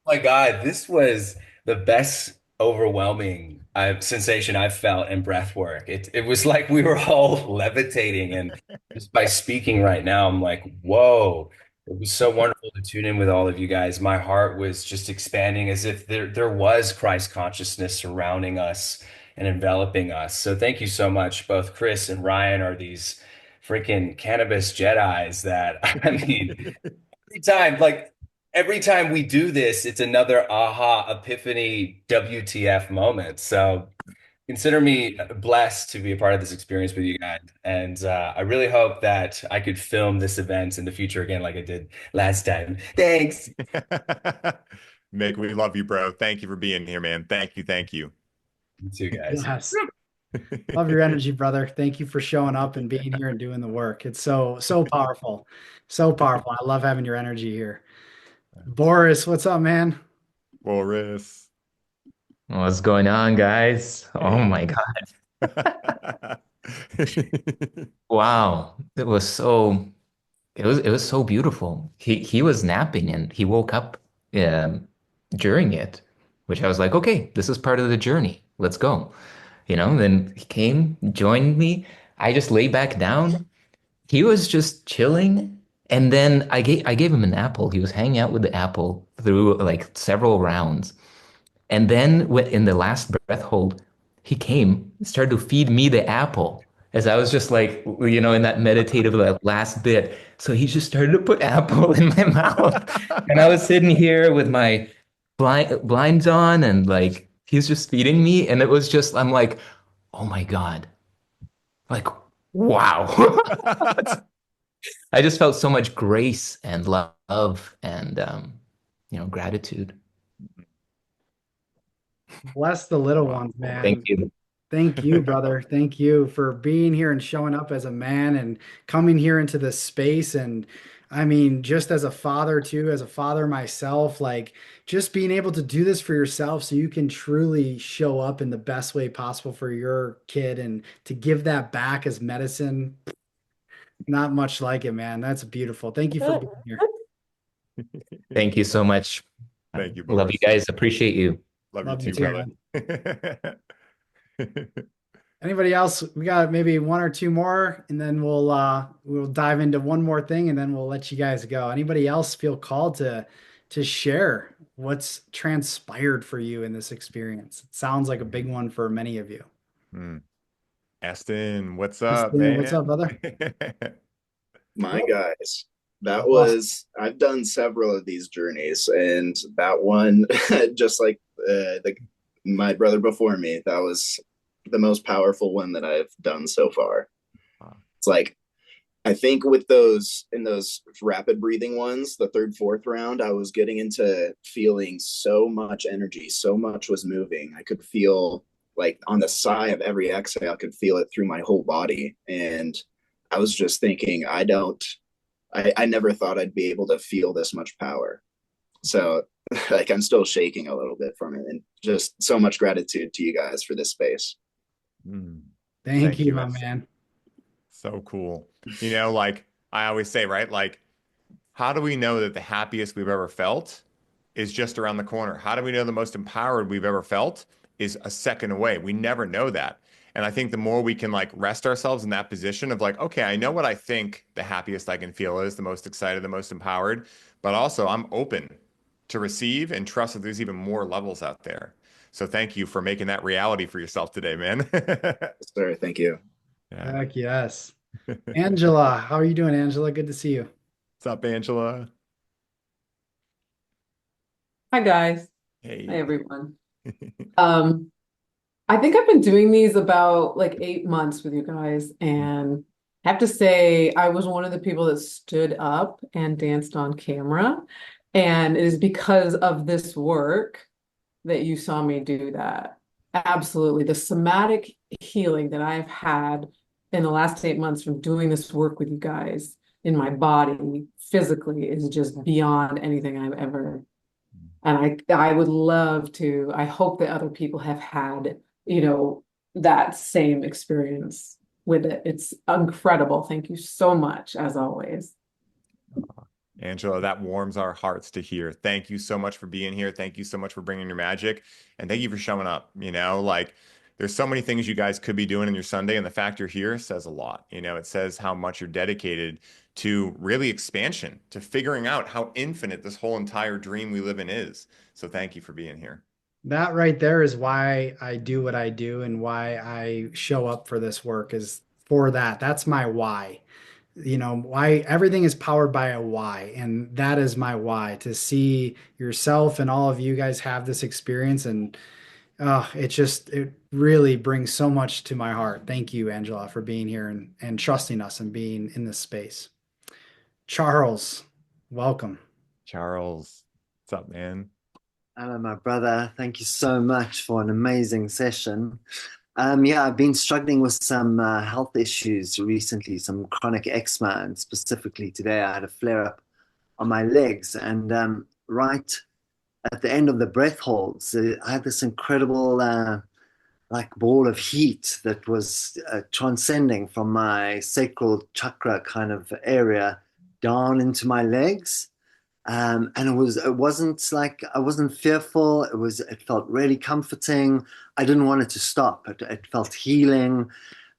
My God, this was the best overwhelming sensation I've felt in breath work. It was like we were all levitating, and just by speaking right now, I'm like, whoa. It was so wonderful to tune in with all of you guys. My heart was just expanding as if there was Christ consciousness surrounding us and enveloping us. So thank you so much. Both Chris and Ryan are these freaking cannabis Jedis that I mean every time we do this, it's another aha, epiphany, WTF moment. So consider me blessed to be a part of this experience with you guys. And I really hope that I could film this event in the future again, like I did last time. Thanks. Mick, we love you, bro. Thank you for being here, man. Thank you, thank you. You too, guys. Yes. Love your energy, brother. Thank you for showing up and being here and doing the work. It's so powerful. So powerful. I love having your energy here. Boris, what's up, man? Boris. What's going on, guys? Oh Hey. my God. Wow. It was so beautiful. He was napping and he woke up during it, which I was like, okay, this is part of the journey. Let's go. Then he came, joined me. I just lay back down. He was just chilling. And then I gave him an apple. He was hanging out with the apple through like several rounds. And then in the last breath hold, he came, started to feed me the apple as I was just like, in that meditative like, last bit. So he just started to put apple in my mouth. And I was sitting here with my blinds on and like he's just feeding me. And it was just, I'm like, oh my God. Like, wow. I just felt so much grace and love and, gratitude. Bless the little Wow. ones, man. Thank you. Thank you, brother. Thank you for being here and showing up as a man and coming here into this space. And I mean, just as a father, too, as a father myself, like just being able to do this for yourself so you can truly show up in the best way possible for your kid and to give that back as medicine. Not much like it, man. That's beautiful. Thank you for being here. Thank you so much. Thank you, Love you Boris. guys. Appreciate you. Love Love you you too, too, brother. Anybody else? We got maybe one or two more, and then we'll dive into one more thing, and then we'll let you guys go. Anybody else feel called to share what's transpired for you in this experience? It sounds like a big one for many of you. Aston, what's up, Justin, man? what's up, brother? My guys, that Awesome. was, I've done several of these journeys, and that one, just like my brother before me, that was the most powerful one that I've done so far. Wow. It's like, I think with those rapid breathing ones, the third, fourth round, I was getting into feeling so much energy, so much was moving. I could feel like on the sigh of every exhale, I could feel it through my whole body. And I was just thinking, I never thought I'd be able to feel this much power. So like I'm still shaking a little bit from it, and just so much gratitude to you guys for this space. Thank you, my Aston. man. So cool. Like I always say, right? Like how do we know that the happiest we've ever felt is just around the corner? How do we know the most empowered we've ever felt is a second away? We never know that. And I think the more we can like rest ourselves in that position of like, okay, I know what I think the happiest I can feel is, the most excited, the most empowered, but also I'm open to receive and trust that there's even more levels out there. So thank you for making that reality for yourself today, man. Sir, thank you. Yeah. Heck yes. Angela, how are you doing, Angela? Good to see you. What's up, Angela? Hi guys. Hey. Hi everyone. I think I've been doing these about like 8 months with you guys, and I have to say I was one of the people that stood up and danced on camera, and it is because of this work that you saw me do that. Absolutely. The somatic healing that I've had in the last 8 months from doing this work with you guys in my body physically is just beyond anything I've ever. And I would love to, I hope that other people have had, that same experience with it. It's incredible. Thank you so much, as always. Angela, that warms our hearts to hear. Thank you so much for being here. Thank you so much for bringing your magic. And thank you for showing up. Like there's so many things you guys could be doing in your Sunday, and the fact you're here says a lot. It says how much you're dedicated to really expansion, to figuring out how infinite this whole entire dream we live in is. So thank you for being here. That right there is why I do what I do and why I show up for this work is for that. That's my why. Why everything is powered by a why, and that is my why, to see yourself and all of you guys have this experience. And it really brings so much to my heart. Thank you, Angela, for being here and trusting us and being in this space. Charles, welcome. Charles, what's up, man? Hello, my brother. Thank you so much for an amazing session. Yeah, I've been struggling with some health issues recently, some chronic eczema, and specifically today I had a flare up on my legs. And right at the end of the breath holds, I had this incredible like ball of heat that was transcending from my sacral chakra kind of area down into my legs. And it wasn't like I wasn't fearful. It felt really comforting. I didn't want it to stop. It felt healing.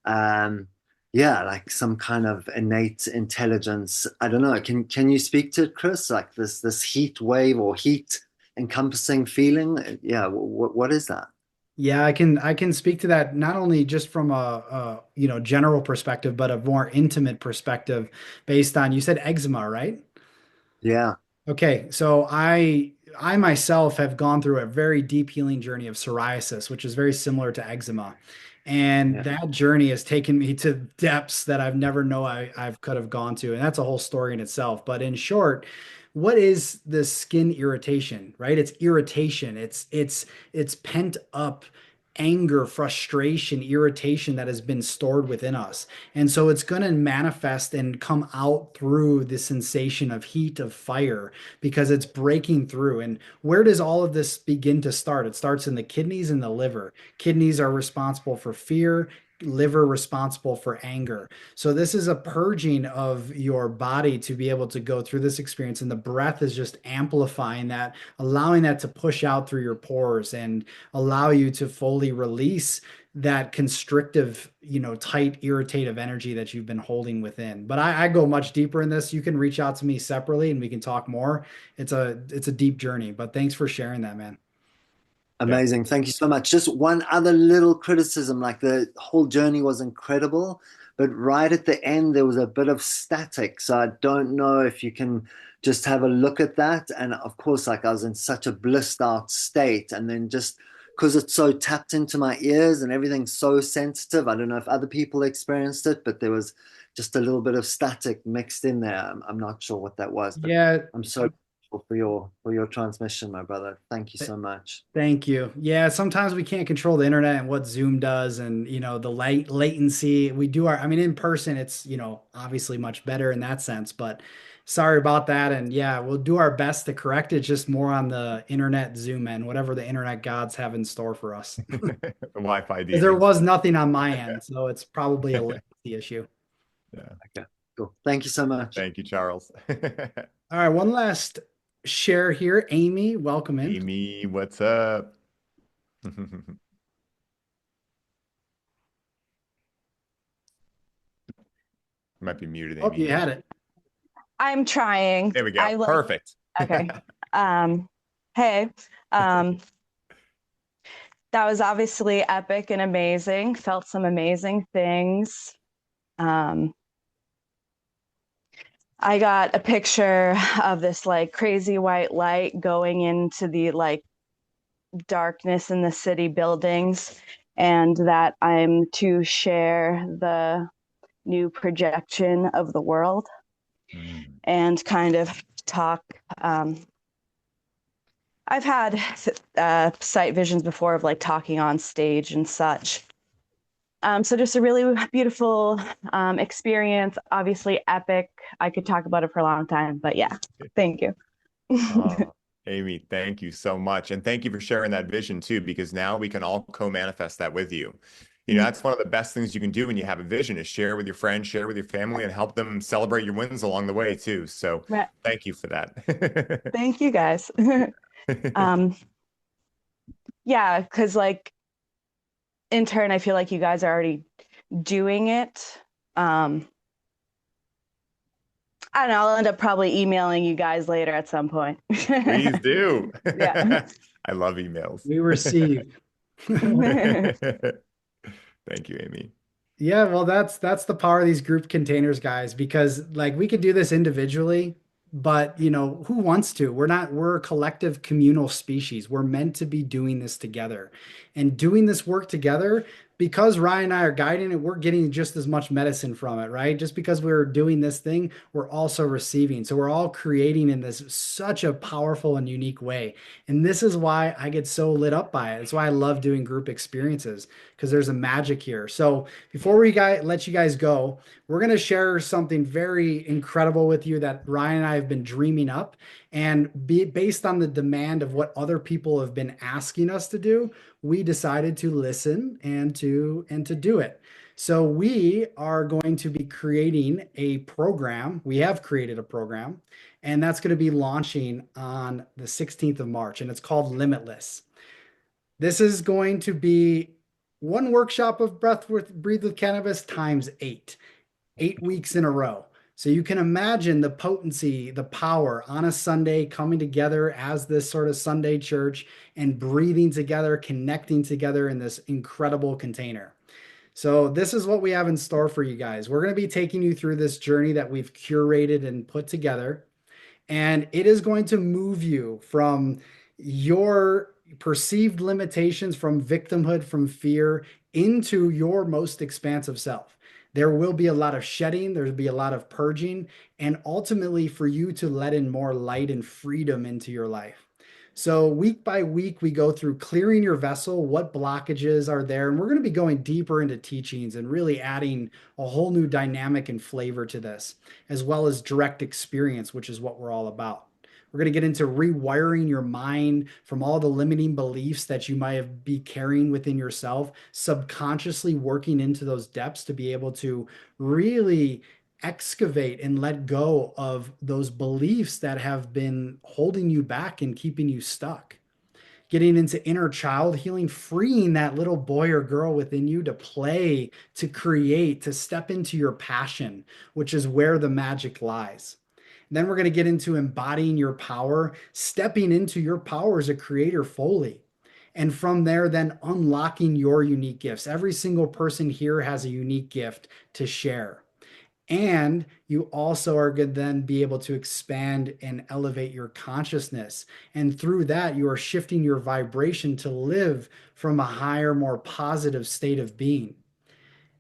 Yeah, like some kind of innate intelligence. I don't know. Can you speak to it, Chris? Like this heat wave or heat encompassing feeling? Yeah, what is that? Yeah, I can speak to that not only just from a general perspective, but a more intimate perspective based on, you said eczema, right? Yeah. Okay, so I myself have gone through a very deep healing journey of psoriasis, which is very similar to eczema. And Yeah. that journey has taken me to depths that I've never know I've could have gone to. And that's a whole story in itself. But in short, what is the skin irritation, right? It's irritation. It's pent up anger, frustration, irritation that has been stored within us. And so it's going to manifest and come out through the sensation of heat, of fire, because it's breaking through. And where does all of this begin to start? It starts in the kidneys and the liver. Kidneys are responsible for fear, liver responsible for anger. So this is a purging of your body to be able to go through this experience. And the breath is just amplifying that, allowing that to push out through your pores and allow you to fully release that constrictive, tight, irritative energy that you've been holding within. But I go much deeper in this. You can reach out to me separately and we can talk more. It's a deep journey, but thanks for sharing that, man. Amazing. Thank you so much. Just one other little criticism, like the whole journey was incredible, but right at the end, there was a bit of static. So I don't know if you can just have a look at that. And of course, like I was in such a blissed out state. And then just because it's so tapped into my ears and everything's so sensitive, I don't know if other people experienced it, but there was just a little bit of static mixed in there. I'm not sure what that was, but Yeah. I'm so grateful for your transmission, my brother. Thank you so much. Thank you. Yeah, sometimes we can't control the internet and what Zoom does and the latency. We do in person it's, obviously much better in that sense, but sorry about that. And yeah, we'll do our best to correct it, just more on the internet Zoom end, whatever the internet gods have in store for us. The Wi-Fi. There was nothing on my end, so it's probably a latency issue. Yeah. Okay, cool. Thank you so much. Thank you, Charles. All right, one last share here. Amy, welcome in. Amy, what's up? Might be muted, Oh, Amy. you had it. I'm trying. There we go. Perfect. Okay. Hey, um, that was obviously epic and amazing. Felt some amazing things. Um, I got a picture of this like crazy white light going into the like darkness in the city buildings, and that I'm to share the new projection of the world and kind of talk. I've had sight visions before of like talking on stage and such. So just a really beautiful experience, obviously epic. I could talk about it for a long time, but yeah, thank you. Oh, Amy, thank you so much. And thank you for sharing that vision too, because now we can all co-manifest that with you. You know, that's one of the best things you can do when you have a vision is share with your friends, share with your family, and help them celebrate your wins along the way too. So Right. thank you for that. Thank you guys. Yeah, because like in turn, I feel like you guys are already doing it. I don't know, I'll end up probably emailing you guys later at some point. Please do. Yeah. I love emails. We receive. Thank you, Amy. Yeah, well, that's the power of these group containers, guys, because like we could do this individually, but who wants to? We're a collective communal species. We're meant to be doing this together and doing this work together because Ryan and I are guiding it, we're getting just as much medicine from it, right? Just because we're doing this thing, we're also receiving. So we're all creating in this such a powerful and unique way. And this is why I get so lit up by it. It's why I love doing group experiences because there's a magic here. So before we let you guys go, we're going to share something very incredible with you that Ryan and I have been dreaming up. And based on the demand of what other people have been asking us to do, we decided to listen and to do it. So we are going to be creating a program. We have created a program, and that's going to be launching on the 16th of March, and it's called Limitless. This is going to be one workshop of Breathe with Cannabis times 8 weeks in a row. So you can imagine the potency, the power on a Sunday coming together as this sort of Sunday church and breathing together, connecting together in this incredible container. So this is what we have in store for you guys. We're going to be taking you through this journey that we've curated and put together. And it is going to move you from your perceived limitations, from victimhood, from fear, into your most expansive self. There will be a lot of shedding, there'll be a lot of purging, and ultimately for you to let in more light and freedom into your life. So week by week, we go through clearing your vessel, what blockages are there, and we're going to be going deeper into teachings and really adding a whole new dynamic and flavor to this, as well as direct experience, which is what we're all about. We're going to get into rewiring your mind from all the limiting beliefs that you might be carrying within yourself, subconsciously working into those depths to be able to really excavate and let go of those beliefs that have been holding you back and keeping you stuck. Getting into inner child healing, freeing that little boy or girl within you to play, to create, to step into your passion, which is where the magic lies. Then we're going to get into embodying your power, stepping into your power as a creator fully. And from there, then unlocking your unique gifts. Every single person here has a unique gift to share. And you also are going to then be able to expand and elevate your consciousness. And through that, you are shifting your vibration to live from a higher, more positive state of being.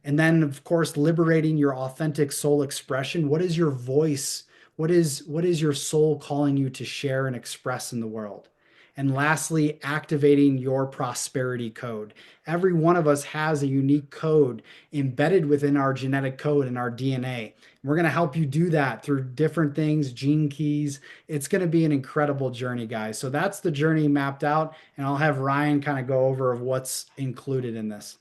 And then, of course, liberating your authentic soul expression. What is your voice? What is your soul calling you to share and express in the world? And lastly, activating your prosperity code. Every one of us has a unique code embedded within our genetic code and our DNA. We're going to help you do that through different things, gene keys. It's going to be an incredible journey, guys. So that's the journey mapped out. And I'll have Ryan kind of go over of what's included in this.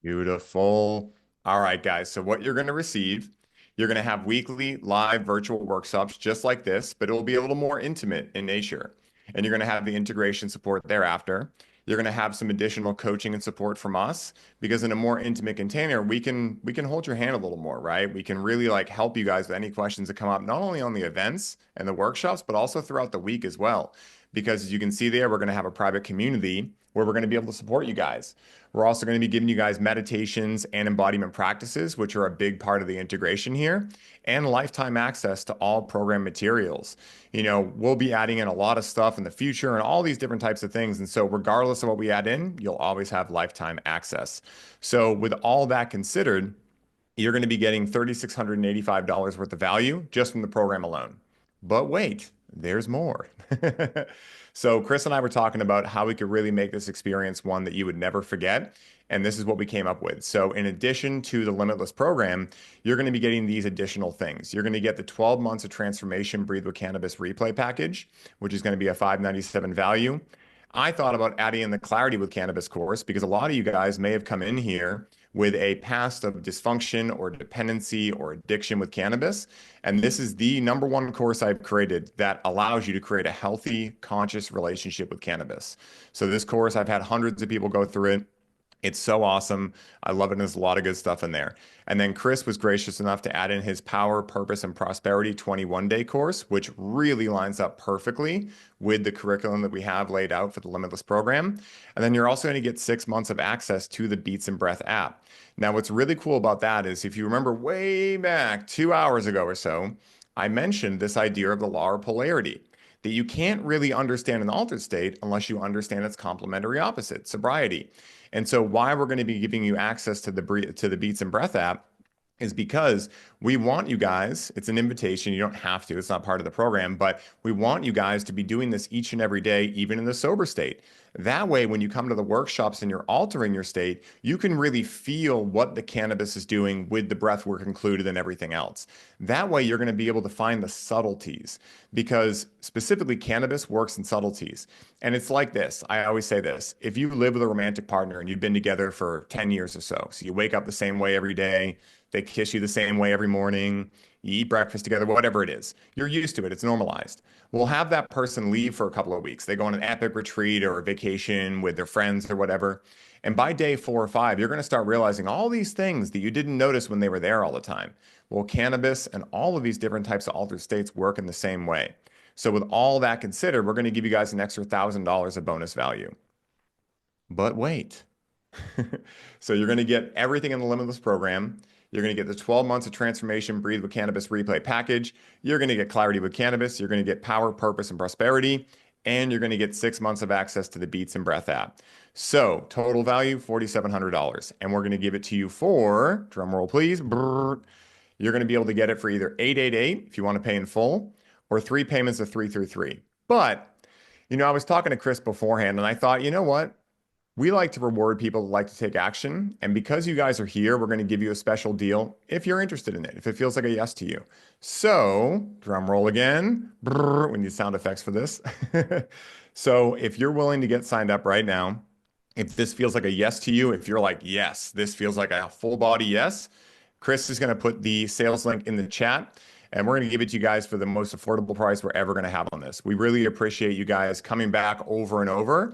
Beautiful. All right, guys. So what you're going to receive You're going to have weekly live virtual workshops just like this, but it will be a little more intimate in nature. And you're going to have the integration support thereafter. You're going to have some additional coaching and support from us because in a more intimate container, we can hold your hand a little more, right? We can really like help you guys with any questions that come up, not only on the events and the workshops, but also throughout the week as well. Because as you can see there, we're going to have a private community where we're going to be able to support you guys. We're also going to be giving you guys meditations and embodiment practices, which are a big part of the integration here, and lifetime access to all program materials. We'll be adding in a lot of stuff in the future and all these different types of things. And so, regardless of what we add in, you'll always have lifetime access. So, with all that considered, you're going to be getting $3,685 worth of value just from the program alone. But wait, there's more. So Chris and I were talking about how we could really make this experience one that you would never forget. And this is what we came up with. So in addition to the Limitless program, you're going to be getting these additional things. You're going to get the 12 months of transformation Breathe with Cannabis replay package, which is going to be a $597 value. I thought about adding in the Clarity with Cannabis course because a lot of you guys may have come in here with a past of dysfunction or dependency or addiction with cannabis. And this is the number one course I've created that allows you to create a healthy, conscious relationship with cannabis. So this course, I've had hundreds of people go through it. It's so awesome. I love it. And there's a lot of good stuff in there. And then Chris was gracious enough to add in his Power, Purpose, and Prosperity 21-day course, which really lines up perfectly with the curriculum that we have laid out for the Limitless program. And then you're also going to get 6 months of access to the Beats and Breath app. Now, what's really cool about that is if you remember way back 2 hours ago or so, I mentioned this idea of the law of polarity, that you can't really understand an altered state unless you understand its complementary opposite, sobriety. And so why we're going to be giving you access to the Beats and Breath app is because we want you guys, it's an invitation, you don't have to, it's not part of the program, but we want you guys to be doing this each and every day, even in the sober state. That way, when you come to the workshops and you're altering your state, you can really feel what the cannabis is doing with the breath work included and everything else. That way, you're going to be able to find the subtleties because specifically cannabis works in subtleties. And it's like this. I always say this. If you live with a romantic partner and you've been together for 10 years or so you wake up the same way every day, they kiss you the same way every morning, you eat breakfast together, whatever it is, you're used to it. It's normalized. We'll have that person leave for a couple of weeks. They go on an epic retreat or a vacation with their friends or whatever. And by day 4 or 5, you're going to start realizing all these things that you didn't notice when they were there all the time. Well, cannabis and all of these different types of altered states work in the same way. So with all that considered, we're going to give you guys an extra $1,000 of bonus value. But wait. So you're going to get everything in the Limitless program. You're going to get the 12 months of transformation Breathe with Cannabis replay package. You're going to get Clarity with Cannabis. You're going to get Power, Purpose, and Prosperity. And you're going to get 6 months of access to the Beats and Breath app. So total value, $4,700. And we're going to give it to you for, drum roll please, brrr, you're going to be able to get it for either $888 if you want to pay in full, or 3 payments of $333. But, I was talking to Chris beforehand and I thought, you know what? We like to reward people that like to take action. And because you guys are here, we're going to give you a special deal if you're interested in it, if it feels like a yes to you. So, drum roll again. Brrr, we need sound effects for this. So, if you're willing to get signed up right now, if this feels like a yes to you, if you're like, yes, this feels like a full body yes, Chris is going to put the sales link in the chat. And we're going to give it to you guys for the most affordable price we're ever going to have on this. We really appreciate you guys coming back over and over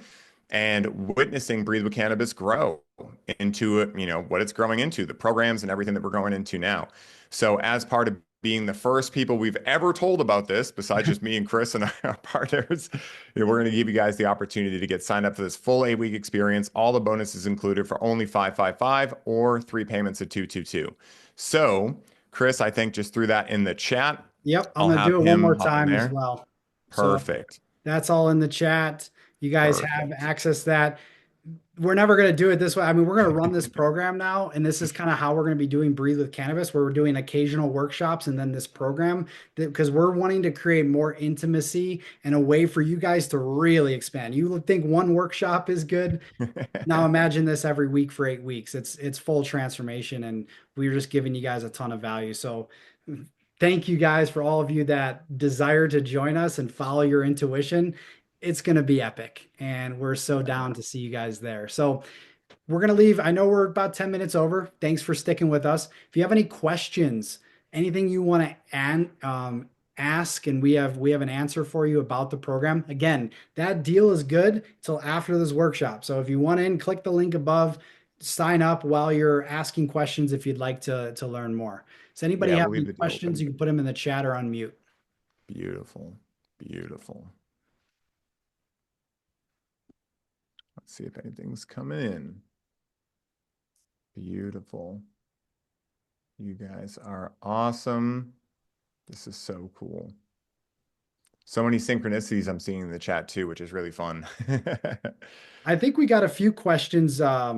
and witnessing Breathe with Cannabis grow into, what it's growing into, the programs and everything that we're going into now. So as part of being the first people we've ever told about this, besides just me and Chris and our partners, we're going to give you guys the opportunity to get signed up for this full 8-week experience. All the bonuses included for only $555 or 3 payments of $222. So Chris, I think just threw that in the chat. Yep, I'm going to do it one more time as well. Perfect. So that's all in the chat. You guys have access to that. We're never going to do it this way. I mean, we're going to run this program now, and this is kind of how we're going to be doing Breathe with Cannabis, where we're doing occasional workshops and then this program, because we're wanting to create more intimacy and a way for you guys to really expand. You would think one workshop is good. Now imagine this every week for 8 weeks. It's full transformation, and we're just giving you guys a ton of value. So thank you guys for all of you that desire to join us and follow your intuition. It's going to be epic, and we're so down to see you guys there. So we're going to leave. I know we're about 10 minutes over. Thanks for sticking with us. If you have any questions, anything you want to ask, and we have an answer for you about the program. Again, that deal is good till after this workshop. So if you want in, click the link above, sign up while you're asking questions if you'd like to learn more. Does anybody Yeah, have we'll any leave the deal questions? open. You can put them in the chat or unmute. Beautiful. Beautiful. Let's see if anything's coming in. Beautiful. You guys are awesome. This is so cool. So many synchronicities I'm seeing in the chat too, which is really fun. I think we got a few questions. I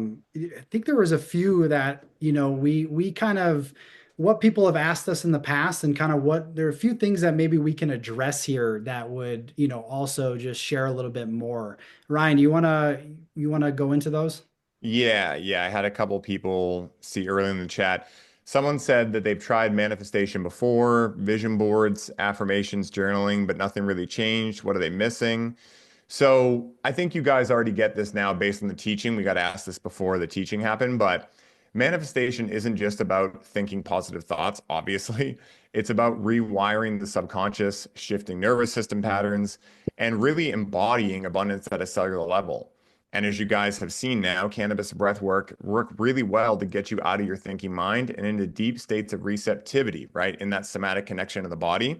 think there was a few that, we kind of what people have asked us in the past, and kind of what there are a few things that maybe we can address here that would, also just share a little bit more. Ryan, you wanna go into those? Yeah, I had a couple people see earlier in the chat. Someone said that they've tried manifestation before, vision boards, affirmations, journaling, but nothing really changed. What are they missing? So I think you guys already get this now based on the teaching. We got asked this before the teaching happened, but manifestation isn't just about thinking positive thoughts, obviously. It's about rewiring the subconscious, shifting nervous system patterns, and really embodying abundance at a cellular level. And as you guys have seen now, cannabis breath work really well to get you out of your thinking mind and into deep states of receptivity, right? In that somatic connection of the body,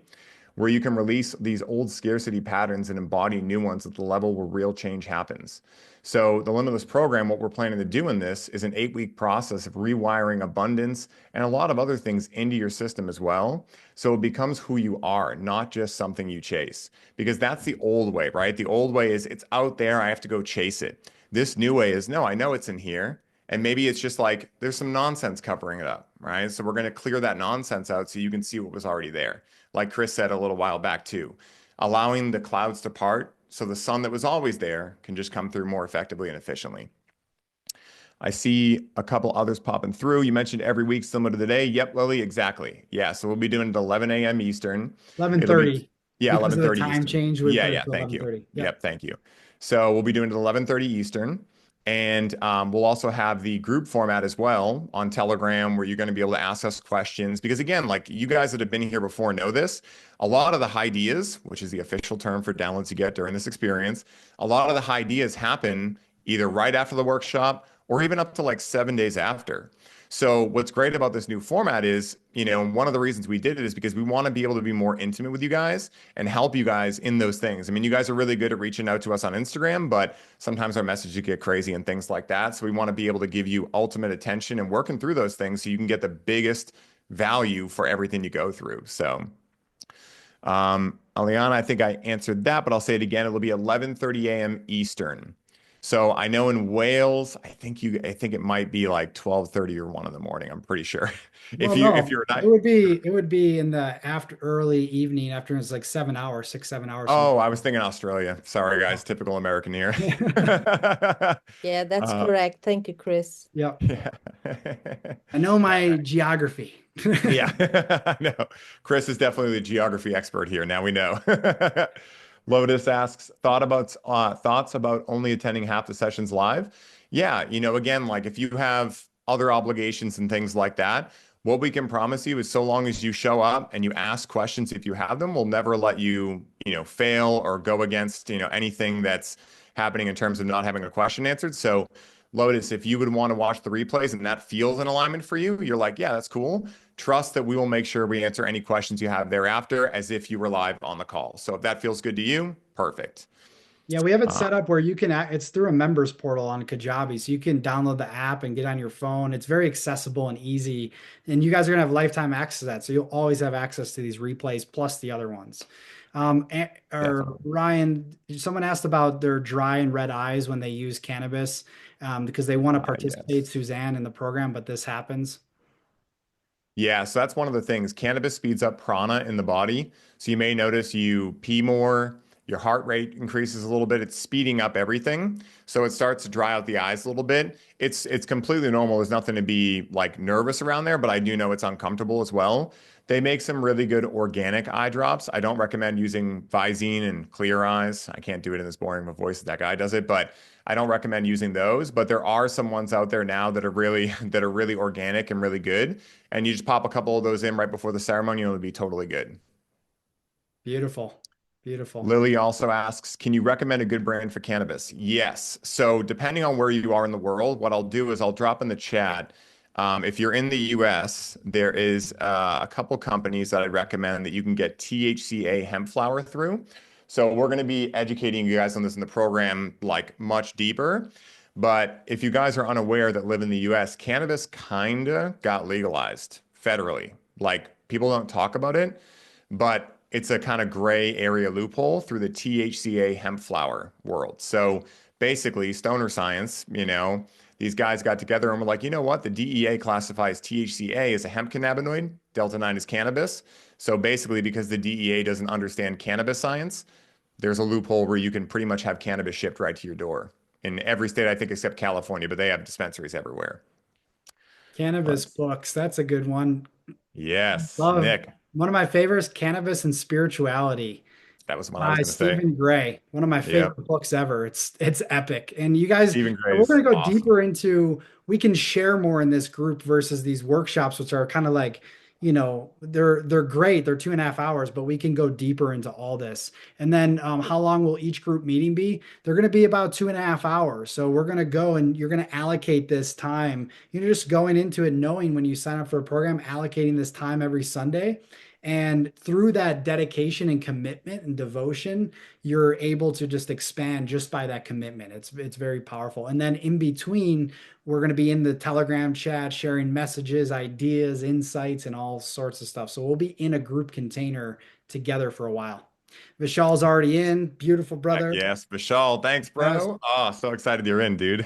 where you can release these old scarcity patterns and embody new ones at the level where real change happens. So the Limitless program, what we're planning to do in this is an 8-week process of rewiring abundance and a lot of other things into your system as well. So it becomes who you are, not just something you chase. Because that's the old way, right? The old way is it's out there, I have to go chase it. This new way is no, I know it's in here. And maybe it's just like there's some nonsense covering it up, right? So we're going to clear that nonsense out so you can see what was already there. Like Chris said a little while back too, allowing the clouds to part so the sun that was always there can just come through more effectively and efficiently. I see a couple others popping through. You mentioned every week similar to today. Yep, Lily, exactly. Yeah, so we'll be doing it at 11 a.m. Eastern. It'll be 11:30 yeah, because of the 11:30 time Eastern. change. We Yeah, put it yeah, to thank you. 11:30. Yep. Yep, thank you. So we'll be doing it at 11:30 Eastern. And we'll also have the group format as well on Telegram where you're going to be able to ask us questions. Because again, like you guys that have been here before know this, a lot of the ideas, which is the official term for downloads you get during this experience, a lot of the ideas happen either right after the workshop or even up to like 7 days after. So what's great about this new format is, one of the reasons we did it is because we want to be able to be more intimate with you guys and help you guys in those things. I mean, you guys are really good at reaching out to us on Instagram, but sometimes our messages get crazy and things like that. So we want to be able to give you ultimate attention and working through those things so you can get the biggest value for everything you go through. So Aliana, I think I answered that, but I'll say it again. It'll be 11:30 a.m. Eastern. So I know in Wales, I think it might be like 12:30 or 1 in the morning. I'm pretty sure. Well, If no, you're not, it would be in the after early evening after it's like 7 hours, 6, 7 hours. oh, I was thinking Australia. Sorry, guys. Typical American here. Yeah, that's Uh, correct. Thank you, Chris. Yep. yeah. I know my geography. Yeah. No. Chris is definitely the geography expert here. Now we know. Lotus asks, thoughts about only attending half the sessions live? Yeah, again, like if you have other obligations and things like that, what we can promise you is so long as you show up and you ask questions if you have them, we'll never let you, fail or go against, anything that's happening in terms of not having a question answered. So Lotus, if you would want to watch the replays and that feels in alignment for you, you're like, yeah, that's cool. Trust that we will make sure we answer any questions you have thereafter as if you were live on the call. So if that feels good to you, perfect. Yeah, we have it set up where you can, it's through a members portal on Kajabi. So you can download the app and get on your phone. It's very accessible and easy. And you guys are going to have lifetime access to that. So you'll always have access to these replays plus the other ones. Or Ryan, someone asked about their dry and red eyes when they use cannabis because they want to participate, Yes. Suzanne, in the program, but this happens. Yeah, so that's one of the things. Cannabis speeds up prana in the body. So you may notice you pee more, your heart rate increases a little bit. It's speeding up everything. So it starts to dry out the eyes a little bit. It's completely normal. There's nothing to be like nervous around there, but I do know it's uncomfortable as well. They make some really good organic eye drops. I don't recommend using Visine and Clear Eyes. I can't do it in this boring of a voice that that guy does it, but I don't recommend using those. But there are some ones out there now that are really that are really organic and really good. And you just pop a couple of those in right before the ceremony, and it'll be totally good. Beautiful. Beautiful. Lily also asks, can you recommend a good brand for cannabis? Yes. So depending on where you are in the world, what I'll do is I'll drop in the chat. If you're in the US, there is a couple companies that I'd recommend that you can get THCA hemp flower through. So we're going to be educating you guys on this in the program like much deeper. But if you guys are unaware that live in the US, cannabis kind of got legalized federally. Like people don't talk about it, but it's a kind of gray area loophole through the THCA hemp flower world. So basically, stoner science, these guys got together and were like, you know what? The DEA classifies THCA as a hemp cannabinoid, Delta 9 is cannabis. So basically, because the DEA doesn't understand cannabis science, there's a loophole where you can pretty much have cannabis shipped right to your door in every state, I think, except California, but they have dispensaries everywhere. Cannabis books. That's a good one. Yes, Love Nick, one of my favorites, Cannabis and Spirituality that was what I was by going to say. Stephen Gray. One of my Yep. favorite books ever. It's epic. And you guys, Stephen we're Gray's going to go awesome. deeper into, we can share more in this group versus these workshops, which are kind of like, they're great. They're 2.5 hours, but we can go deeper into all this. And then how long will each group meeting be? They're going to be about 2.5 hours. So we're going to go and you're going to allocate this time. You're just going into it knowing when you sign up for a program, allocating this time every Sunday. And through that dedication and commitment and devotion, you're able to just expand just by that commitment. It's very powerful. And then in between, we're going to be in the Telegram chat, sharing messages, ideas, insights, and all sorts of stuff. So we'll be in a group container together for a while. Vishal's already in. Beautiful, Heck brother. yes, Vishal. Thanks, Yes. bro. Oh, so excited you're in, dude.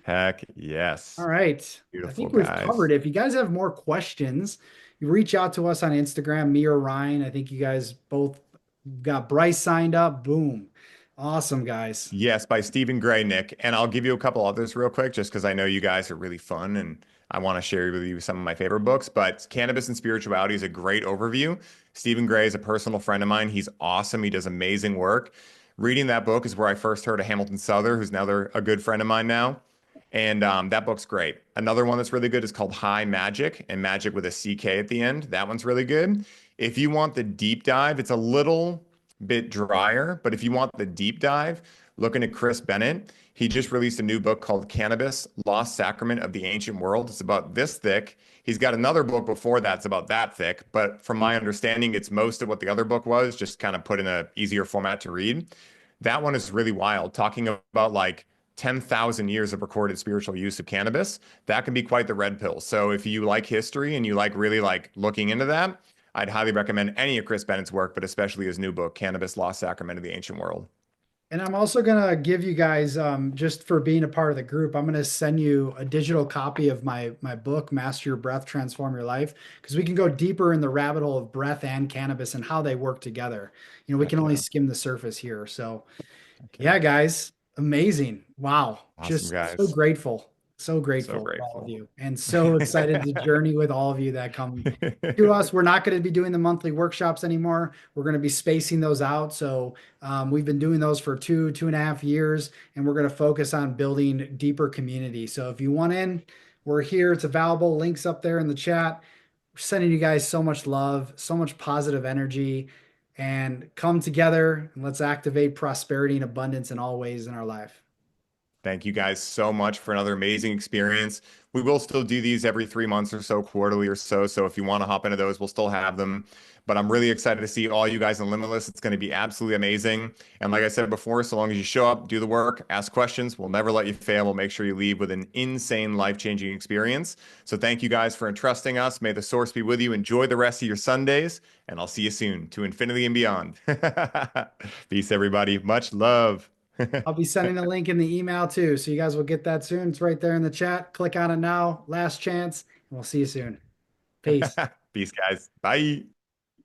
Heck yes. All right. I Beautiful think we've guys. covered it. If you guys have more questions, you reach out to us on Instagram, me or Ryan. I think you guys both got Bryce signed up. Boom. Awesome, guys. Yes, by Stephen Gray, Nick. And I'll give you a couple others real quick, just because I know you guys are really fun and I want to share with you some of my favorite books. But Cannabis and Spirituality is a great overview. Stephen Gray is a personal friend of mine. He's awesome. He does amazing work. Reading that book is where I first heard of Hamilton Souther, who's now a good friend of mine now. And that book's great. Another one that's really good is called High Magic, and Magic with a CK at the end. That one's really good. If you want the deep dive, it's a little bit drier, but if you want the deep dive, looking at Chris Bennett, he just released a new book called Cannabis, Lost Sacrament of the Ancient World. It's about this thick. He's got another book before that's about that thick, but from my understanding, it's most of what the other book was, just kind of put in a easier format to read. That one is really wild, talking about like 10,000 years of recorded spiritual use of cannabis. That can be quite the red pill. So if you like history and you like really like looking into that, I'd highly recommend any of Chris Bennett's work, but especially his new book, Cannabis, Lost Sacrament of the Ancient World. And I'm also going to give you guys, just for being a part of the group, I'm going to send you a digital copy of my book, Master Your Breath, Transform Your Life, because we can go deeper in the rabbit hole of breath and cannabis and how they work together. We Heck can only yeah. skim the surface here. So Okay. yeah, guys, amazing. Wow. Awesome, Just guys. so grateful. So So grateful for all of grateful. you and so excited to journey with all of you that come to us. We're not going to be doing the monthly workshops anymore. We're going to be spacing those out. So we've been doing those for 2.5 years, and we're going to focus on building deeper community. So if you want in, we're here. It's available. Links up there in the chat. We're sending you guys so much love, so much positive energy, and come together and let's activate prosperity and abundance in all ways in our life. Thank you guys so much for another amazing experience. We will still do these every 3 months or so, quarterly or so. So if you want to hop into those, we'll still have them. But I'm really excited to see all you guys in Limitless. It's going to be absolutely amazing. And like I said before, so long as you show up, do the work, ask questions, we'll never let you fail. We'll make sure you leave with an insane, life-changing experience. So thank you guys for entrusting us. May the source be with you. Enjoy the rest of your Sundays, and I'll see you soon to infinity and beyond. Peace, everybody. Much love. I'll be sending a link in the email too. So you guys will get that soon. It's right there in the chat. Click on it now. Last chance. And we'll see you soon. Peace. Peace, guys. Bye.